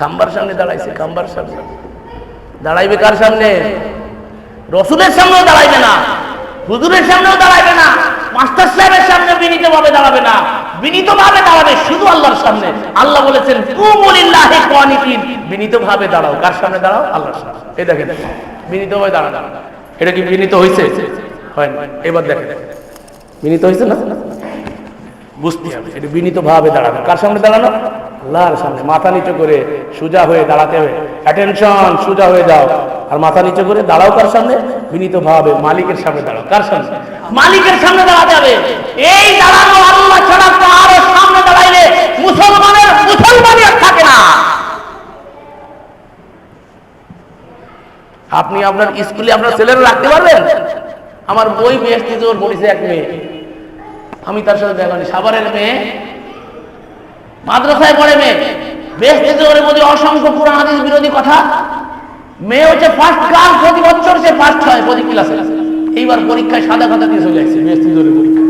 খাম্বার সামনে দাঁড়াইছে, খাম্বার সামনে দাঁড়াইবে। কার সামনে? রসুলের সামনেও দাঁড়াইবে না, হুজুরের সামনেও দাঁড়াইবে না, মাস্টার সাহেবের সামনে বিনীতভাবে দাঁড়াবে না। বিনীতভাবে দাঁড়াবে শুধু আল্লাহর সামনে। আল্লাহ বলেছেন কুমু লিল্লাহি কানিতিন, বিনীতভাবে দাঁড়াও। কার সামনে দাঁড়াও? আল্লাহর সামনে। এই দেখেন, বিনীতভাবে দাঁড়ানো। এটা কি বিনীত হয়েছে? হয় না। এবার দেখেন, বিনীত হয়েছে না? বুঝতে হবে, এটা বিনীতভাবে দাঁড়ানো। কার সামনে দাঁড়ানো? আল্লাহর সামনে। মাথা নিচু করে সোজা হয়ে দাঁড়াতে হবে। অ্যাটেনশন, সোজা হয়ে যাও আর মাথা নিচু করে দাঁড়াও। কার সামনে? বিনীতভাবে মালিকের সামনে দাঁড়াও। কার সামনে? মালিকের সামনে দাঁড়াতে হবে। এই দাঁড়ানো আল্লাহ ছাড়া কারো সামনে দাঁড়াইলে মুসলমানই আর থাকে না। আপনি আপনার স্কুলে আপনার ছেলেরা রাখতে পারবেন? আমার বই বেহেশতি জোর পড়েছে এক মেয়ে, আমি তার সাথে দেখা করি, সাভারের মেয়ে, মাদ্রাসায় পড়ে মেয়ে, বেহেশতি জোরের মধ্যে অসংখ্য কুরআন হাদিস বিরোধী কথা। মেয়ে হচ্ছে ফার্স্ট ক্লাস, প্রতি বছর সে ফার্স্ট হয় প্রতি ক্লাসে। এইবার পরীক্ষায় সাদা খাতা দিয়ে চলে আসছে, বেহেশতি জোরের পরীক্ষা।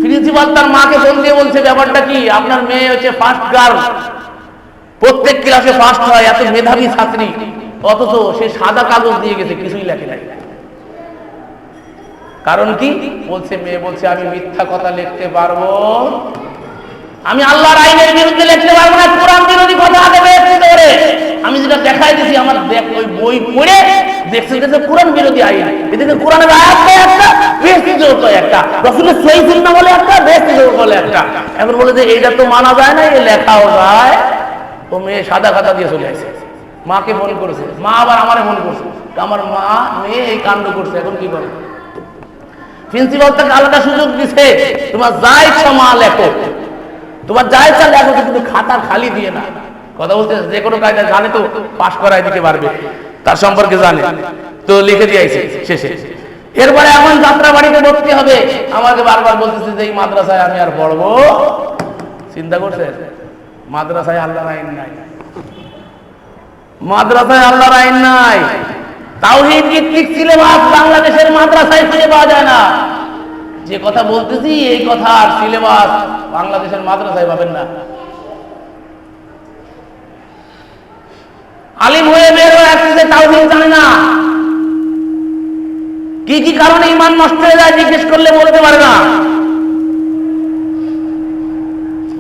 প্রিন্সিপাল তার মাকে ফোন দিয়ে বলছে, ব্যাপারটা কি? আপনার মেয়ে হচ্ছে ফার্স্ট গার্ল, প্রত্যেক ক্লাসে ফার্স্ট হয়, এত মেধাবী ছাত্রী, অথচ সে সাদা কাগজ দিয়ে গেছে, কিছুই লেখে নাই। কারণ কি? বলছে, মেয়ে বলছে আমি মিথ্যা কথা লিখতে পারবো, আমি আল্লাহর আইনের বিরুদ্ধে লিখতে পারবো না, কোরআন বিরোধী কথা দেবে। আমি যেটা দেখাই দিছি, আমার ওই বই পড়ে দেখছেন যে কোরআন বিরোধী আইন, এদিকে কোরআনের আয়াত বলে একটা, বেহেশতি জোর করে একটা, রাসূলের সহিহ সুন্নাহ বলে একটা, বেহেশতি জোর বলে একটা। এখন বলে যে এইটা তো মানা যায় না, এই লেখাও যায়। ও মেয়ে সাদা খাতা দিয়ে চলে আসে, মাকে ফোন করেছে, মা আবার আমারে ফোন করছে, আমার মা মেয়ে এই কাণ্ড করছে, এখন কি করে? প্রিন্সিপাল তাকে আলাদা সুযোগ দিছে, তোমার যা ইচ্ছা মা লেখো, তোমার যা ইচ্ছা লেখো, কিন্তু খাতা খালি দিয়ে না। কথা বলতে যে কোনো কায়দা জানে তো পাশ করাই দিতে পারবে, তার সম্পর্কে জানে তো লিখে দিয়েছে শেষে। এরপরে এমন যাত্রা বাড়িতে ভর্তি হবে, আমাকে বারবার বলতেছে যে এই মাদ্রাসায় আমি আর পড়বো। চিন্তা করছে মাদ্রাসায় আল্লাহর আইন নাই, মাদ্রাসায় আল্লাহর আইন নাই। তাওহীদ ভিত্তিক সিলেবাস বাংলাদেশের মাদ্রাসায় খুঁজে পাওয়া যায় না। যে কথা বলতেছি এই কথা আর সিলেবাস বাংলাদেশের মাদ্রাসায় পাবেন না। আলিম হয়ে বের হয়ে আসছে, তাওহীদ জানে না, কি কি কারণে ঈমান নষ্ট হয়ে যায় জিজ্ঞেস করলে বলতে পারে না।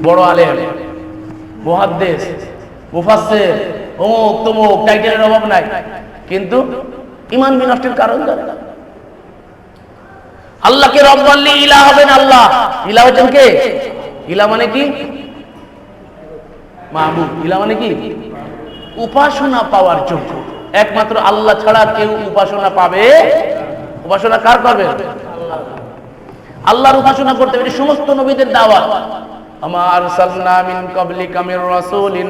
বড় আলেম, মুহাদ্দিস, মুফাসসির, অমুক তমুক টাইটেলের অভাব নাই, কিন্তু ঈমান বিনষ্টের কারণ জানে না। আল্লাহকে রব বললে ইলাহ হবেন আল্লাহ। ইলাহ হচ্ছেন কে? ইলাহ মানে কি? মাহবুব। ইলাহ মানে কি? উপাসনা পাওয়ার যোগ্য। একমাত্র আল্লাহ ছাড়া কেউ উপাসনা পাবে? উপাসনা কার করবে? আল্লাহর উপাসনা করতে হবে, এটা সমস্ত নবীদের দাওয়াত। আমা আরসালনা মিন ক্বাবলিকা মির রাসূলিন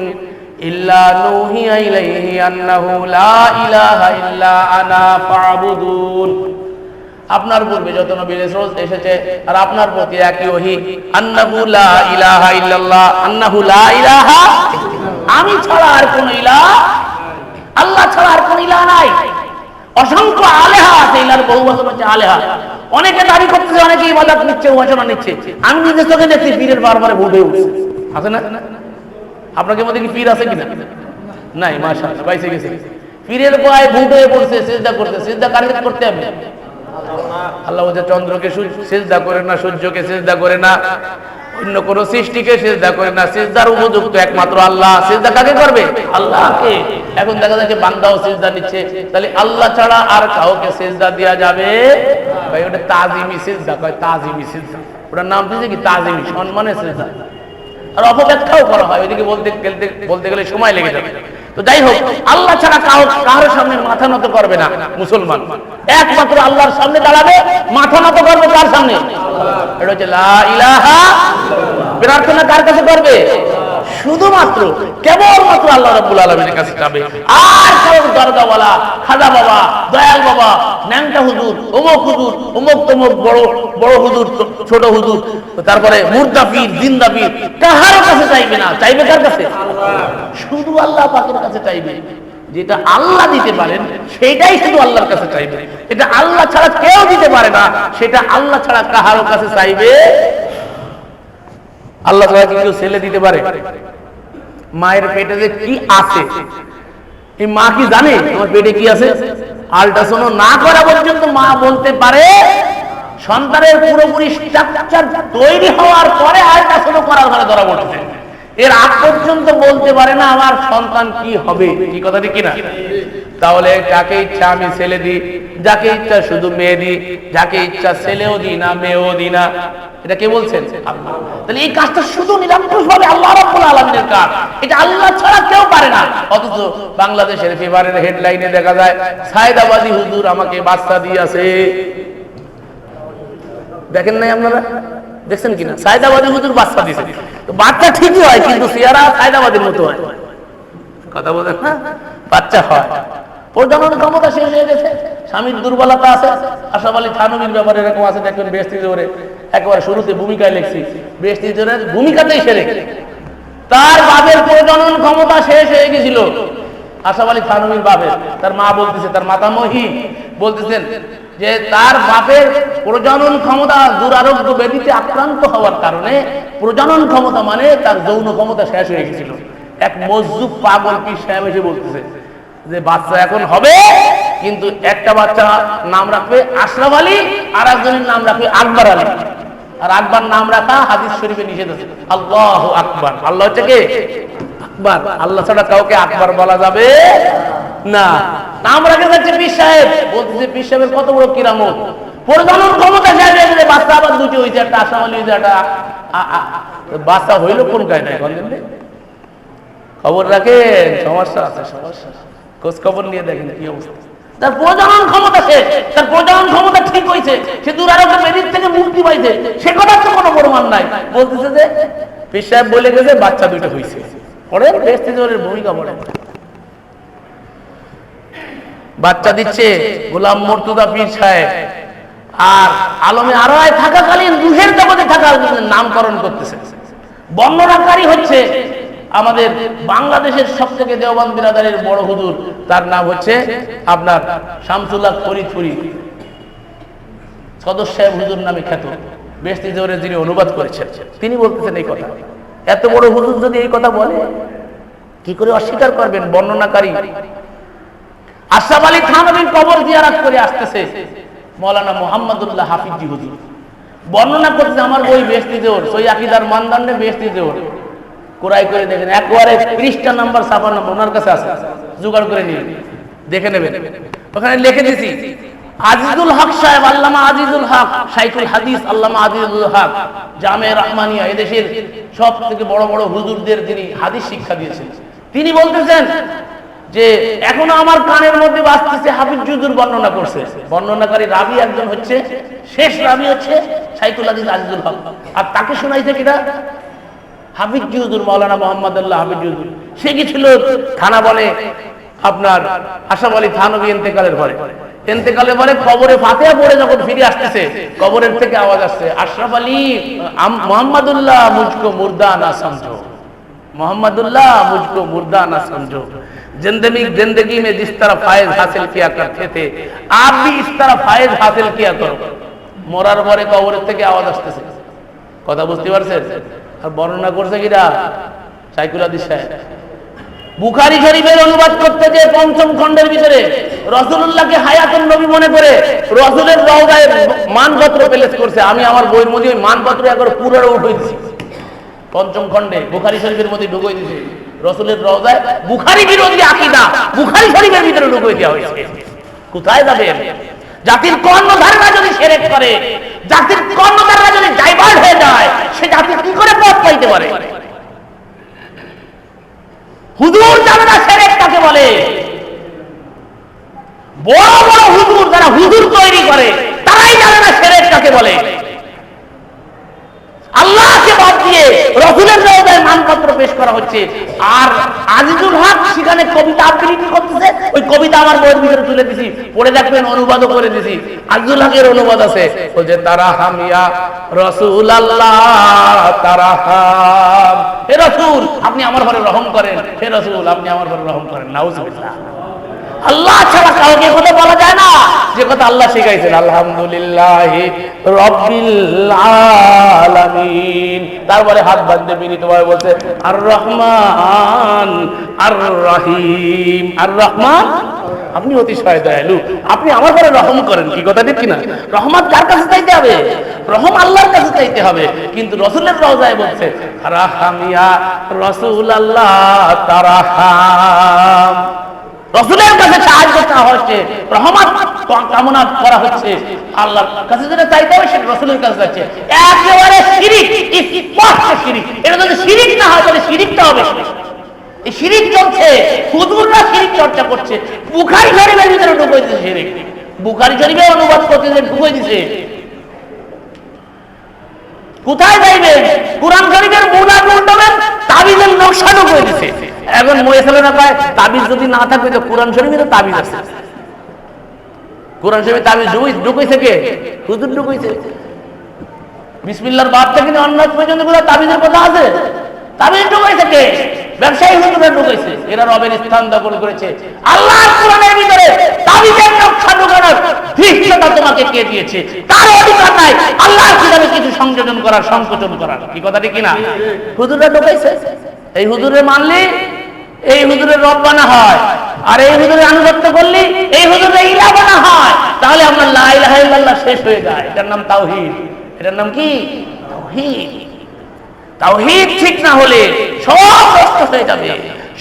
ইল্লা নূহিয়া ইলাইহি আন্নাহু লা ইলাহা ইল্লা আনা ফা'বুদুন। আপনার পূর্বে যত নবী রাসূল এসেছে আর আপনার প্রতি একই ওহী, আন্নাহু লা ইলাহা ইল্লাল্লাহ, আন্নাহু লা ইলাহা, আমি ছাড়া আর কোন ইলাহ, আল্লাহ ছাড়া আর কোন ইলাহ নাই। অসংখ্য আলেহা আছে, ইলার বহু বচন হচ্ছে আলেহা। অনেকে দাবি করতেছে, অনেকে ইবাদত নিচ্ছে, উপাসনা নিচ্ছে। আমি নিজের চোখে দেখছি পীরের বারবার ভুল হয়ে উঠছে, আছে না? আপনাদের মধ্যে কি পীর আছে কিনা? নাই, মাশাআল্লাহ, বাইসে গেছে। পীরের পায়ে ভুল হয়ে পড়ছে, সিজদা করতে। সিজদা কারে করতে হবে? আল্লাহ বলছে চন্দ্রকে সিজদা করে না, সূর্যকে সিজদা করে না, অন্য কোন সৃষ্টিকে সিজদা করে না। সিজদার উপযুক্ত একমাত্র আল্লাহ। সিজদা কাকে করবে? আল্লাহকে। এখন দেখা যাচ্ছে বান্দাও সিজদা নিচ্ছে, তাহলে আল্লাহ ছাড়া আর কাউকে সিজদা দেওয়া যাবে? ভাই ওটা তাজিমি সিজদা কয়, তাজিমি সিজদা। ওটার নাম দিয়েছে কি? তাজিমি, সম্মানের সিজদা। আর অপব্যাখ্যাও করা হয়, ওইদিকে বলতে গেলে সময় লেগে যাবে। তো যাই হোক, আল্লাহ ছাড়া কারোর সামনে মাথা নত করবে না মুসলমান। একমাত্র আল্লাহর সামনে দাঁড়াবে, মাথা নত করবে কার সামনে? এটা হচ্ছে লা ইলাহা। প্রার্থনা কার কাছে করবে? শুধুমাত্র কেবলমাত্র আল্লাহ রাব্বুল আলামিনের কাছে যাবে। আর কারোর দরগাওয়ালা, খাজা বাবা, দয়াল বাবা, ন্যাংটা হুজুর, অমুক হুজুর, অমুক তমুক বড় বড় হুজুর, ছোট হুজুর, তারপরে মুর্দা পীর, জিন্দা পীর, কাহারও কাছে চাইবে না। চাইবে কার কাছে? শুধু আল্লাহ পাকের কাছে চাইবে। যেটা আল্লাহ দিতে পারেন সেটাই শুধু আল্লাহর কাছে চাইবে। এটা আল্লাহ ছাড়া কেউ দিতে পারে না, সেটা আল্লাহ ছাড়া কাহারও কাছে চাইবে। আল্লাহ ছাড়া কি কেউ ছেলে দিতে পারে? মায়ের পেটে যে কি আছে এই মা কি জানে আমার পেটে কি আছে? আল্ট্রাসাউন্ড না করা পর্যন্ত মা বলতে পারে। সন্তানের পুরোপুরি স্ট্রাকচার তৈরি হওয়ার পরে আল্ট্রাসাউন্ড করার ঘরে ধরা পড়ছে। এর আগ পর্যন্ত বলতে পারে না আমার সন্তান কি হবে। কি কথা ঠিক কিনা? তাহলে যাকে ইচ্ছা আমি ছেলে দিই, যাকে ইচ্ছা শুধু মেয়ে দিই, যাকে ইচ্ছা ছেলেও দিই না মেয়েও দিই না। এটা কে বলছেন? আল্লাহ। তাহলে এই কাজটা শুধু নিরঙ্কুশভাবে আল্লাহ রাব্বুল আলামিনের কাজ, এটা আল্লাহ ছাড়া কেউ পারে না। অথচ বাংলাদেশের পেপারের হেডলাইনে দেখা যায় সায়দাবাদী হুজুর আমাকে বাচ্চা দিয়েছে। দেখেন নাই আপনারা? দেখছেন কিনা? সায়দাবাদী হুজুর বাচ্চা দিয়েছে। তো বাচ্চা ঠিকই হয়, কিন্তু চেহারা সায়দাবাদীর মতো হয়। কথা বলেন না? বাচ্চা হয়। প্রজনন ক্ষমতা শেষ হয়ে গেছে, স্বামীর দুর্বলতা আছে। আশরাফ আলী থানভীর ব্যাপারে এরকম আছে, দেখবেন বেহেশতি জোরে একেবারে শুরুতে ভূমিকায় লিখছি, বেহেশতি জোরের ভূমিকাতেই সেরে তার বাপের প্রজনন ক্ষমতা শেষ হয়ে গেছিল। আশরাফ আলী থানভীর বাপের, তার মা বলতেছে, তার মাতামহী বলতেছেন যে তার বাপের প্রজনন ক্ষমতা দুরারোগ্য ব্যাধিতে আক্রান্ত হওয়ার কারণে প্রজনন ক্ষমতা মানে তার যৌন ক্ষমতা শেষ হয়ে গেছিল। এক মজজুব পাগল পীর সাহেব এসে বলতেছে যে বাচ্চা এখন হবে, কিন্তু একটা বাচ্চা নাম রাখবে আশরাফ আলী, আর একজনের নাম রাখবে আকবর আলী। আর আকবর নাম রাখা হাদিস শরীফে নিষেধ আছে। আল্লাহু আকবার। আল্লাহ হচ্ছে কে? আকবর। আল্লাহ ছাড়া কাউকে আকবর বলা যাবে না। নাম রাখা যাচ্ছে পীর সাহেব, বলতেছে পীর সাহেবের কত বড় কিরামত, প্রজনন ক্ষমতা চাইবে, বাচ্চা আবার দুটি হয়েছে, একটা আসাম আলী হয়েছে, একটা বাচ্চা হইল কোন কায়দায় গঞ্জে খবর রাখেন, সমস্যা আছে, সমস্যা খোঁজ খবর নিয়ে দেখেন কি অবস্থা। তার প্রজনন ক্ষমতা শেষ, তার প্রজনন ক্ষমতা ঠিক হয়েছে, সে দুরারোগ্য ব্যাধির থেকে মুক্তি পাইছে, সে কথার তো কোনো প্রমাণ নাই। বলতেছে যে পীর সাহেব বলে গেছে বাচ্চা দুটো হয়েছে। পড়ে বেস্তিজোরের ভূমিকা পড়ে, বাচ্চা দিচ্ছে গোলাম মুর্তজা পীর সাহেব, আর আলমে আরওয়ায় থাকাকালীন রুহের জগতে থাকাকালীন নামকরণ করতেছে। বর্ণনাকারী হচ্ছে আমাদের বাংলাদেশের সবথেকে দেওবন্দ বিরাদারের বড় হুজুর, তার নাম হচ্ছে আপনার শামসুল হক ফরিদপুরি, সদস্য সাহেব হুজুর নামে খ্যাত, বেশি জোরে যিনি অনুবাদ করেছেন, তিনি বলতেছেন এই কথা। এত বড় হুজুর যদি এই কথা বলে, কি করে অস্বীকার করবেন? বর্ণনাকারী আশরাফ আলী থানভীর কবর জিয়ারত করে আসতেছে মৌলানা মুহাম্মদুল্লাহ হাফিজি হুজুর, বর্ণনা করতেছে আমার বই বেশি জোর, সই আকিদার মানদণ্ডে বেশি জোর কোরাই করে দেখেন, একবারে পৃষ্ঠা নাম্বার 56 ওনার কাছে আছে, জোগাড় করে নিয়ে দেখে নেবেন। ওখানে লিখে দিছি আজিজুল হক সাহেব, আল্লামা আজিজুল হক, শাইখুল হাদিস আল্লামা আজিজুল হক, জামে রহমানিয়া, এদেশের সব থেকে বড় বড় হুজুরদের যিনি হাদিস শিক্ষা দিয়েছেন, তিনি বলতেছেন যে এখনো আমার কানের মধ্যে বাজতেছে হাফিজ হুজুর বর্ণনা করছে। বর্ণনাকারী রাবি একজন হচ্ছে, শেষ রাবি হচ্ছে শাইখুল হাদিস আজিজুল হক, আর তাকে শোনাইছে কিনা হাফিজ হুজুর মাওলানা মুহাম্মদুল্লাহ হাফিজ হুজুর। সে কি ছিল থানা বলে আপনার আশরাফ আলী থানভী ইন্তেকালের পরে কবরে ফাতিহা পড়ে যখন ফিরে আসতেছে, কবরের থেকে আওয়াজ আসছে, আশরাফ আলী মোহাম্মদুল্লাহ মুঝকো মুর্দা না সমঝো, मोहम्मदुल्लाह मुझको मुर्दा ना समझो, जिंदगी में जिस तरह फायज हासिल किया करते थे आप भी इस तरह फायज हासिल किया करो। মরার পরে কবরের থেকে আওয়াজ আসতেছে, কথা বুঝতে পারছেন? আর বর্ণনা করছে কিরা শাইখুল হাদিস সাহেব। বুখারী শরীফের অনুবাদ করতে যে পঞ্চম খণ্ডের ভিতরে রাসূলুল্লাহকে হায়াতুন নবী মনে করে রাসূলের রওজায় মানপত্র পেশ করছে। আমি আমার বইয়ের মধ্যে ওই মানপত্র একবার পুরো উঠে দিয়েছি, পঞ্চম খণ্ডে বুখারী শরীফের মধ্যে ঢুকিয়ে দিয়েছে রাসূলের রওজায় বুখারী বিরোধী আকীদা বুখারী শরীফের ভিতরে ঢুকিয়ে দেওয়া হয়েছে। কোথায় যাবে? জাতির কর্ণধাররা যদি শিরক করে, জাতির কর্ণধাররা যদি ডাইভার্ট হয়ে যায়, সে জাতি কি করে পথ পাইতে পারে? হুজুর জানে না শিরক কাকে বলে। বড় বড় হুজুর যারা হুজুর তৈরি করে তারাই জানে না শিরক কাকে বলে। আল্লাহকে বাদ দিয়ে রাসূলের রওজায় মানপত্র পেশ করা হচ্ছে, আর আজিজুল হক সেখানে কবিতা আবৃত্তি করতেছে। ওই কবিতা আমার বইয়ের ভিতরে তুলে দিছি, পড়ে দেখবেন, অনুবাদও করে দিছি। আজিজুল হকের অনুবাদ আছে, ও যে তারাহাম ইয়া রাসূলুল্লাহ তারাহাম, হে রাসূল আপনি আমার উপরে রহম করেন, হে রাসূল আপনি আমার উপরে রহম করেন। নাউজুবিল্লাহ। আল্লাহ ছাড়া কাউকে কথা বলা যায় না, যে কথা আল্লাহ শিখাইছেন আলহামদুলিল্লাহি রাব্বিল আলামিন। তারপরে হাত বাঁধতে বিনীতভাবে বলছে আর রহমান আর রহিম। আর রহমান আপনি অতিশয় দয়ালু, আপনি আমার উপরে রহম করেন। কি কথা ঠিক কিনা? রহমত কার কাছে চাইতে হবে? রহম আল্লাহর কাছে চাইতে হবে। কিন্তু রাসূলের রওজায় বলছে রাহামিয়া রাসূলুল্লাহ তারাহাম, রাসূলের কাছে সাহায্য চাওয়া হচ্ছে, রহমত কামনা করা হচ্ছে। আল্লাহর কাছে যেটা চাইতে হবে সেটা রাসূলের কাছে যাচ্ছে। একেবারে শিরিক, স্পষ্ট শিরিক। এটা যদি শিরিক না হয় তাহলে শিরিকটা হবে। এই শিরিক চলছে, হুজুররা শিরিক চর্চা করছে। বুখারী শরীফের ভিতরে ঢুকিয়ে দিয়েছে শিরিক, বুখারী শরীফে অনুবাদ করতে যে ঢুকিয়ে দিয়েছে। কোথায় যাইবেন? কুরআন শরীফের মূলা উল্টাবেন, তাবিজের নকশা ঢুকিয়ে দিয়েছে। এখন ময়সালে না পায়, তাবিজ যদি না থাকে তো কোরআন শরীফে তো তাবিজ আছে। কোরআন শরীফে তাবিজ ঢুকাইছে কে? হুজুর ঢুকাইছে। বিসমিল্লাহর বাদ থেকে অন্য পর্যন্ত কোথাও তাবিজের কথা আছে? তাবিজ ঢুকাইছে কে? ব্যবসায়ী হুজুররা ঢুকাইছে। এরা রবের স্থান দখল করেছে। আল্লাহর কোরআনের ভিতরে তাবিজের নকশা ঢুকানোর ধৃষ্টতা তোমাকে কে দিয়েছে? তার অধিকার নাই আল্লাহর কিতাবে কিছু সংযোজন করার, সংকোচন করার। কি কথা ঠিক কিনা? হুজুররা ঢুকাইছে। এই হুজুরে মানলি এই হুজুরের রব বানা হয়, আর এই হুজুরের আনুগত্য করলি এই হুজুরের ইলাহ বানা হয়। তাহলে আপনার লা ইলাহা ইল্লাল্লাহ শেষ হয়ে যায়। এটার নাম তাওহীদ। এটার নাম কি? তাওহীদ। তাওহীদ ঠিক না হলে সব নষ্ট হয়ে যাবে,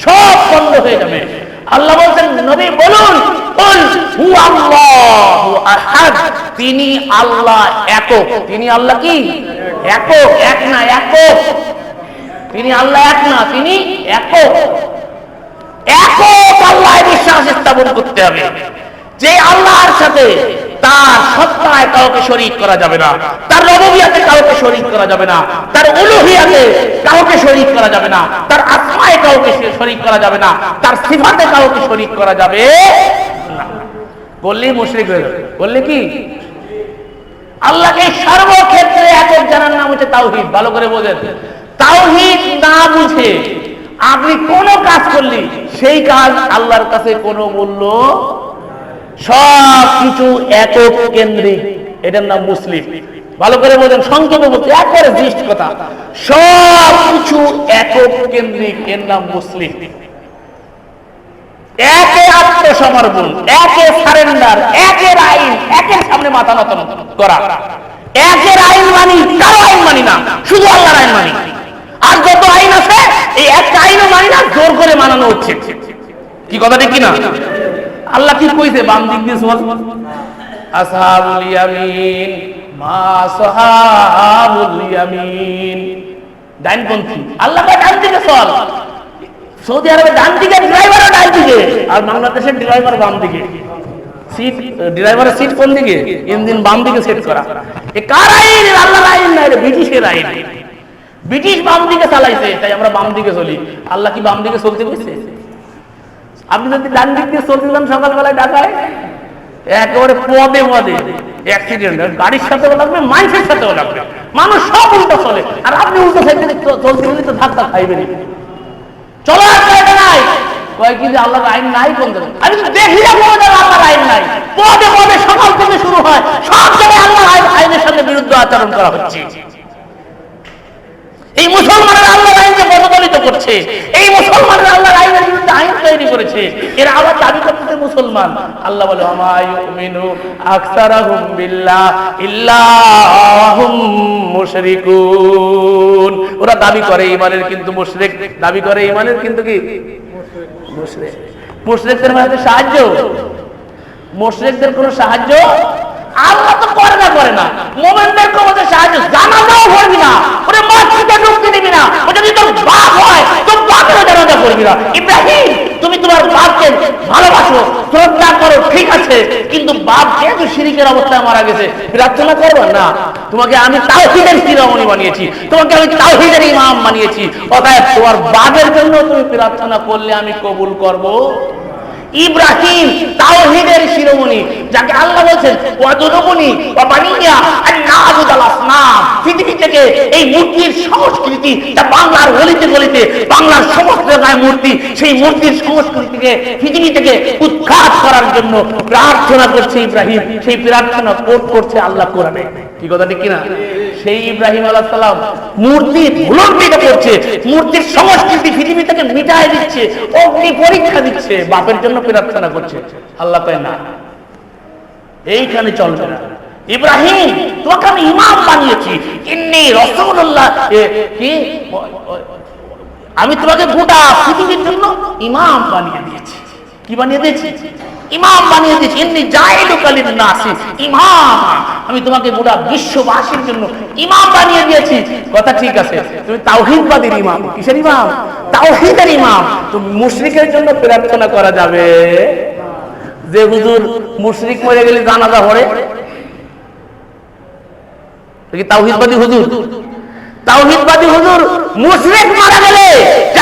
সব বন্ধ হয়ে যাবে। আল্লাহ বলছেন নবী বলুন কুল হুয়াল্লাহু আহাদ, তিনি আল্লাহ একক। তিনি আল্লাহ কি একক, এক না একক। তিনি আল্লাহ এক না, তিনি একক। একক আল্লাহ বিশ্বাস স্থাপন করতে হবে, যে আল্লাহর সাথে তার সত্তায় কাউকে শরীক করা যাবে না, তার রুবুবিয়াতে কাউকে শরীক করা যাবে না, তার উলুহিয়াতে কাউকে শরীক করা যাবে না, তার আসমায়ে কাউকে শরীক করা যাবে না, তার সিফাতে কাউকে শরীক করা যাবে না। বললেই মুশরিক হয়ে যাবে। বললে কি আল্লাহকে সর্বক্ষেত্রে একক জানার নাম হচ্ছে তাওহীদ। ভালো করে বোঝেন, তাওহীদ না বুঝে আপনি কোন কাজ করলে সেই কাজ আল্লাহর কাছে কোনো মূল্য, সব কিছু একক কেন্দ্রিক, এটার নাম মুসলিম। ভালো করে বোঝেন, সংক্ষেপে বলতে একবারে জিস্ট কথা, সব কিছু একক কেন্দ্রিক, এর নাম মুসলিম। একে আত্মসমর্পণ, একে সারেন্ডার, একের আইন, একের সামনে মাথা নত করা, একের আইন মানি, কারো আইন মানি না, শুধু আল্লাহর আইন মানি। আর যত আইন আছে এই একটা আইনও মানি না, জোর করে মানানো হচ্ছে। কি কথা ঠিক কিনা? আল্লাহ কি কইছে? বাম দিক দিয়ে চল, আসহাবুল ইয়ামিন মা আসহাবুল ইয়ামিন, ডাইনপন্থী। আল্লাহ কয় ডান দিকে চল। সৌদি আরবে ডান দিকে ড্রাইভারও ডান দিকে, আর বাংলাদেশের ড্রাইভার বাম দিকে। সিট, ড্রাইভারের সিট কোন দিকে? ইঞ্জিন বাম দিকে সেট করা। এ কার আইন? আল্লাহর আইন না, এটা ব্রিটিশের আইন। ব্রিটিশ বাম দিকে চালাইছে, তাই আমরা বাম দিকে চলি। আল্লাহ কি বাম দিকে চলতে কইছে? আপনি যদি ডান দিক দিয়ে চলতে যান সকালবেলায় ঢাকায়, একেবারে পদে পদে অ্যাক্সিডেন্ট, গাড়ির সাথেও লাগবে, মানুষের সাথেও লাগবে। মানুষ সব উল্টো চলে, আর আপনি উল্টো সাইডে চলতে গেলে তো ধাক্কা খাইবেন। চলো একটা নাই কয় কি যে আল্লাহর আইন নাই কোন জায়গায়? আমি দেখি না কোনো জায়গায় আল্লাহর আইন নাই। পদে পদে সকাল থেকে শুরু হয়, সব জায়গায় আল্লাহর আইনের সাথে বিরুদ্ধ আচরণ করা হচ্ছে। এই মুসলমানের আল্লাহর আইনকে প্রচলিত করছে, এই মুসলমানের আল্লাহর আইনের বিরুদ্ধে আইন তৈরি করেছে। এরা আবার দাবি করতেছে মুসলমান। আল্লাহ বলে আমা ইউমিনু আকসারুহুম বিল্লাহ ইল্লা হুম মুশরিকুন। ওরা দাবি করে ঈমানের, কিন্তু মুশরিক। দাবি করে ঈমানের, কিন্তু কি মুশরিক। মুশরিকদের মধ্যে সাহায্য, মুশরিকদের কোনো সাহায্য আল্লাহ তো করে না। মুমিনদের কোনো সাহায্য জানাজাও করবি না, ওরে মসজিদে ঢুকতে দিবি না। ও যদি তোর বাপ হয়, তোর বাপেরও জানাজা করবি না। ইব্রাহিম, তুমি তোমার বাপকে ভালোবাসো, শ্রদ্ধা করো, ঠিক আছে, কিন্তু বাপ যেহেতু শিরকের অবস্থায় মারা গেছে, প্রার্থনা করবো না। তোমাকে আমি তাওহীদের শিরোমণি বানিয়েছি, তোমাকে আমি তাওহীদের ইমাম বানিয়েছি, অতএব তোমার বাপের জন্য তুমি প্রার্থনা করলে আমি কবুল করব। ইব্রাহিম তাওহীদের শিরোমণি, যাকে আল্লাহ বলেন ওয়াদুরুবনি ওয়া বানিয়া আন না'বুদাল আসনাম। পৃথিবী থেকে এই মূর্তির সংস্কৃতি, যা বাংলার গলিতে গলিতে, বাংলার সমস্ত জায়গায় মূর্তি, সেই মূর্তির সংস্কৃতিকে পৃথিবী থেকে উৎখাত করার জন্য প্রার্থনা করছে ইব্রাহিম। সেই প্রার্থনা কোট করছে আল্লাহ কোরআনে। কি কথা ঠিক কিনা? সেই ইব্রাহিম আলাইহিস সালাম মূর্তি ভুলন্ডিত করছে, মূর্তির সংস্কৃতি পৃথিবী থেকে মিটায় দিচ্ছে, অগ্নি পরীক্ষা দিচ্ছে, বাপের জন্য প্রার্থনা করছে। আল্লাহ কয় না, এইখানে চলবে না। ইব্রাহিম, তোমাকে আমি ইমাম বানিয়েছি, ইন্নী রাসূলুল্লাহ, কি আমি তোমাকে গোটা পৃথিবীর জন্য ইমাম বানিয়ে দিয়েছি। কি বানিয়ে দিয়েছি? ইমাম বানিয়ে দিয়েছি। ইন্নী জাইলুকা লিন-নাসি ইমাম, আমি তোমাকে গোটা বিশ্ববাসীর জন্য ইমাম বানিয়ে দিয়েছি। কথা ঠিক আছে, তুমি তাওহীদবাদীর ইমাম। কিসের ইমাম? তাওহীদের ইমাম। তুমি মুশরিকের জন্য প্রার্থনা করা যাবে? যে হুজুর মুশরিক মরে গেলে জানাজা পড়ে, কি তাওহীদবাদী হুজুর? তাওহীদবাদী হুজুর মুশরিক মারা গেলে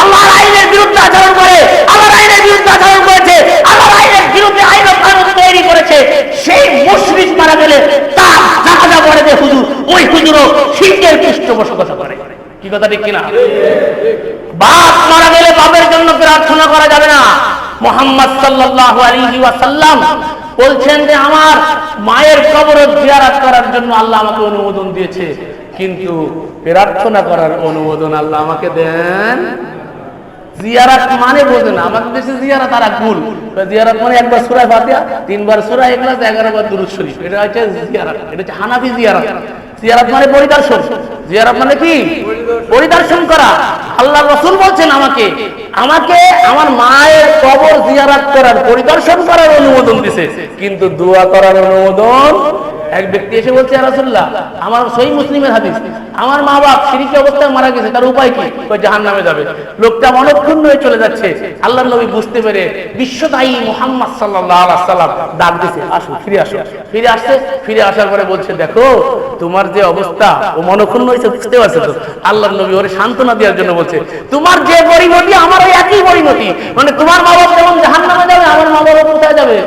আল্লাহর আইনের বিরুদ্ধে আচরণ করে, আল্লাহর আইনের বিরুদ্ধে আচরণ করেছে, আল্লাহর আইনের বিরুদ্ধে আইন ও কানুন তৈরি করেছে, সেই মুশরিক মারা গেলে তার জানাজা পড়ে যে হুজুর, ওই হুজুরও শিরকের পৃষ্ঠপোষকতা করে। কি কথা ঠিক কিনা? বাপ মারা গেলে বাপের জন্য প্রার্থনা করা যাবে না। মুহাম্মদ সাল্লাল্লাহু আলাইহি ওয়াসাল্লাম বলছেন যে আমার মায়ের কবর জিয়ারত করার জন্য আল্লাহ আমাকে অনুমোদন দিয়েছে, কিন্তু প্রার্থনা করার অনুমোদন আল্লাহ আমাকে দেন। জিয়ারত মানে বোঝেন, আমাদের দেশে জিয়ারত আর ভুল। জিয়ারত মানে একবার সূরা ফাতিহা, 3 বার সূরা ইখলাস, 11 বার দুরূদ শরীফ, এটা হচ্ছে জিয়ারত। এটা হচ্ছে হানাফি জিয়ারত। জিয়ারত মানে পরিদর্শন। জিয়ারত মানে কি? পরিদর্শন করা। আল্লাহ রাসূল বলছেন আমাকে আমাকে আমার মায়ের কবর জিয়ারত করার, পরিদর্শন করার অনুমোদন দিছে, কিন্তু দোয়া করার অনুমোদন। এক ব্যক্তি এসে বলছে, ইয়া রাসূলুল্লাহ, আমার সহিহ মুসলিমের হাদিস, আমার মা বাপ শিরকি অবস্থায় মারা গেছে, তার উপায় কি? কই জাহান্নামে যাবে। লোকটা অনক্ষুণ্ণ হয়ে চলে যাচ্ছে। আল্লাহর নবী বুঝতে পেরে বিশ্বদায়ী মুহাম্মদ সাল্লাল্লাহু আলাইহি সাল্লাম ডাক দিয়েছে, আসো, ফিরে আসো। ফিরে আসছে, ফিরে আসার পরে বলছে, দেখো তোমার যে অবস্থা, ও মনক্ষুণ্ণ হয়েছে, বুঝতে পারছো তো? আল্লাহর নবী ওরে সান্ত্বনা দেওয়ার জন্য বলছে, তোমার যে পরিণতি আমার ওই একই পরিণতি, মানে তোমার মা বাপ যেমন জাহান্নামে যাবে, আমার মা বাবা কোথায় যাবে?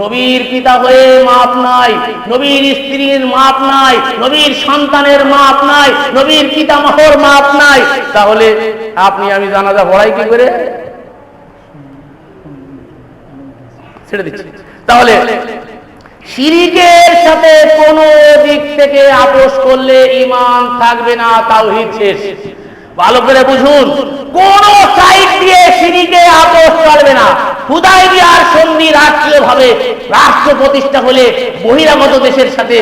নবীর পিতা হয়ে মাপ নাই, নবীর স্ত্রীর মাপ নাই, নবীর সন্তানের মাপ নাই, নবীর পিতামহর মাপ নাই, তাহলে আপনি আমি জানাজা পড়াই কি করে? ছেড়ে দিচ্ছি। তাহলে শিরকের সাথে কোন দিক থেকে আপোষ করলে ঈমান থাকবে না, তাওহীদ শেষ। ভালো করে বুঝুন, কোন সাইড দিয়ে শিরকে আপোষ চলবে না। হুদায়বিয়ার সন্ধি রাষ্ট্রীয়ভাবে রাষ্ট্র প্রতিষ্ঠা হলে বহিরাগত দেশের সাথে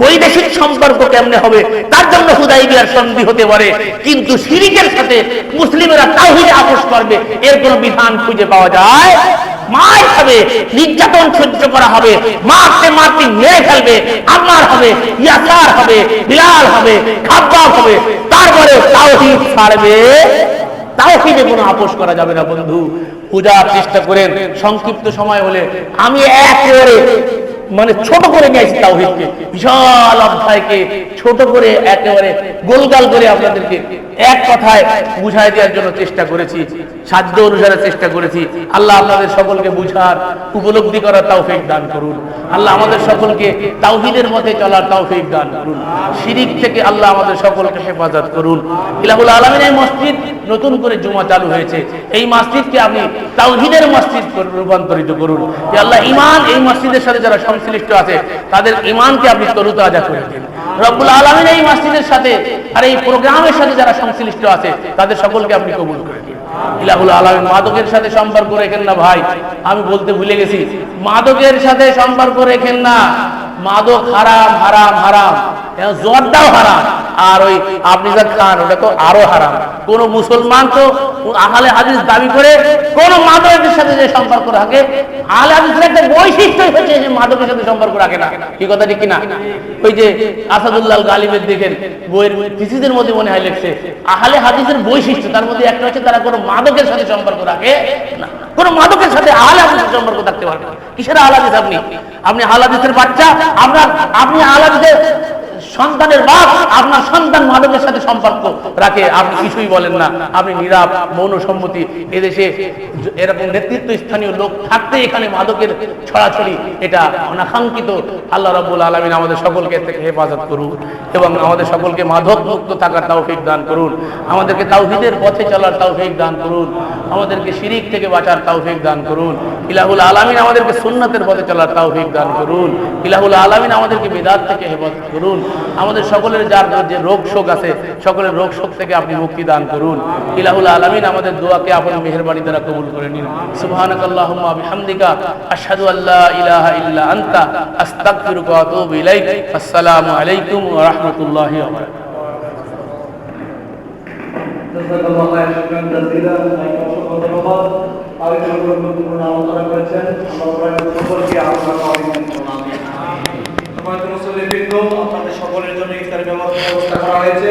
বৈদেশিক সম্পর্ক কেমনে হবে, তার জন্য হুদায়বিয়ার সন্ধি হতে পারে, কিন্তু শিরকের সাথে মুসলিমেরা তাওহীদে আপোষ করবে, এর কোনো বিধান খুঁজে পাওয়া যায়? মার হবে, নির্যাতন সহ্য করা হবে, মারতে মারতে মেরে ফেলবে, আম্মার হবে, ইয়াসার হবে, বিলাল হবে, খাব্বাব হবে, তারপরে তাওহীদ ছাড়বে। তাওহীদে কোনো আপোষ করা যাবে না বন্ধু। পূজার চেষ্টা করেন, সংক্ষিপ্ত সময় হলে আমি একেবারে মানে ছোট করে নিয়েছি তাওহীদকে, বিশাল অধ্যায়কে ছোট করে একেবারে গোলগাল করে আপনাদেরকে এক কথায় বুঝাই দেওয়ার জন্য চেষ্টা করেছি, সাধ্য অনুসারে চেষ্টা করেছি। আল্লাহ আপনাদের সকলকে বুঝার, উপলব্ধি করার তৌফিক দান করুন। আল্লাহ আমাদের সকলকে তাওহীদের পথে চলার তৌফিক দান করুন। শিরক থেকে আল্লাহ আমাদের সকলকে হেফাজত করুন। ইলাহুল আলামিন এই মসজিদ নতুন করে জুমা চালু হয়েছে, এই মসজিদকে আপনি তাওহীদের মসজিদ করে রূপান্তরিত করুন। হে আল্লাহ, ঈমান এই মসজিদের সাথে যারা সংশ্লিষ্ট আছে তাদের ঈমানকে আপনি তরুতাজা করে দিন। রব্বুল আলামিন এই মসজিদের সাথে আর এই প্রোগ্রামের সাথে যারা সংশ্লিষ্ট আছে তাদের সকলকে আপনি কবুল করে দিন। ইলাহুল আলামিন মাদকের সাথে সম্পর্ক রেখেন না ভাই, আমি বলতে ভুলে গেছি, মাদকের সাথে সম্পর্ক রেখেন না। মাদক হারাম, হারাম, হারাম, জর্দাও হারাম, আর ওই আপনি যা খান ওটা তো আরো হারাম। কোন মুসলমান তো আহলে হাদিস দাবি করে কোন মাদকের সাথে যে সম্পর্ক রাখে, আহলে হাদিসের একটা বৈশিষ্ট্য হচ্ছে যে মাদকের সাথে সম্পর্ক রাখে না। কি কথা ঠিক কিনা? ওই যে আসাদুল্লাহ গালিবের দেখেন বইয়ের থিসিসের মধ্যে মনে হয় লিখছে, আহলে হাদিসের বৈশিষ্ট্য তার মধ্যে একটা হচ্ছে তারা কোনো মাদকের সাথে সম্পর্ক রাখে না। কোন মাদকের সাথে আহলে হাদিসের সম্পর্ক থাকতে পারে না। কিসের আহলে হাদিস? আপনি আহলে হাদিসের বাচ্চা, আপনি আহলে হাদিসের সন্তানের বাপ, আপনার সন্তান মাদকের সাথে সম্পর্ক রাখে, আপনি কিছুই বলেন না, আপনি নীরব, মৌন সম্মতি। এদেশে এরকম নেতৃত্ব স্থানীয় লোক থাকতে এখানে মাদকের ছড়াছড়ি, এটা অনাকাঙ্ক্ষিত। আল্লাহ রাব্বুল আলামিন আমাদের সকলকে এর থেকে হেফাজত করুন এবং আমাদের সকলকে মাদক মুক্ত থাকার তৌফিক দান করুন, আমাদেরকে তাওহীদের পথে চলার তৌফিক দান করুন, আমাদেরকে শিরক থেকে বাঁচার তৌফিক দান করুন। ইলাহুল আলামিন আমাদেরকে সুন্নাতের পথে চলার তৌফিক দান করুন। ইলাহুল আলামিন আমাদেরকে বিদআত থেকে হেফাজত করুন। আমাদের সকলের যার যে রোগ শোক আছে সকলের রোগ শোক থেকে আপনি মুক্তি দান করুন। ইলাহুল আলামিন আমাদের দোয়াকে আপনার মেহেরবানি দ্বারা কবুল করে নিন। সুবহানাকাল্লাহুম্মা বিহামদিকা আশহাদু আল্লা ইলাহা ইল্লা আনতা আস্তাগফিরুকা ওয়া আতুবু ইলাইক। আসসালামু আলাইকুম ওয়া রাহমাতুল্লাহি ওয়া বারাকাতুহু। জাযাকাল্লাহু খাইরান জাযীলা। ধন্যবাদ। আলোচনা গুরুত্বপূর্ণ আলোচনা করেছেন। আমরা সকলকে আপনার অভিনন্দন। আপনাদের সকলের জন্য ইফতারের ব্যবস্থা করা হয়েছে।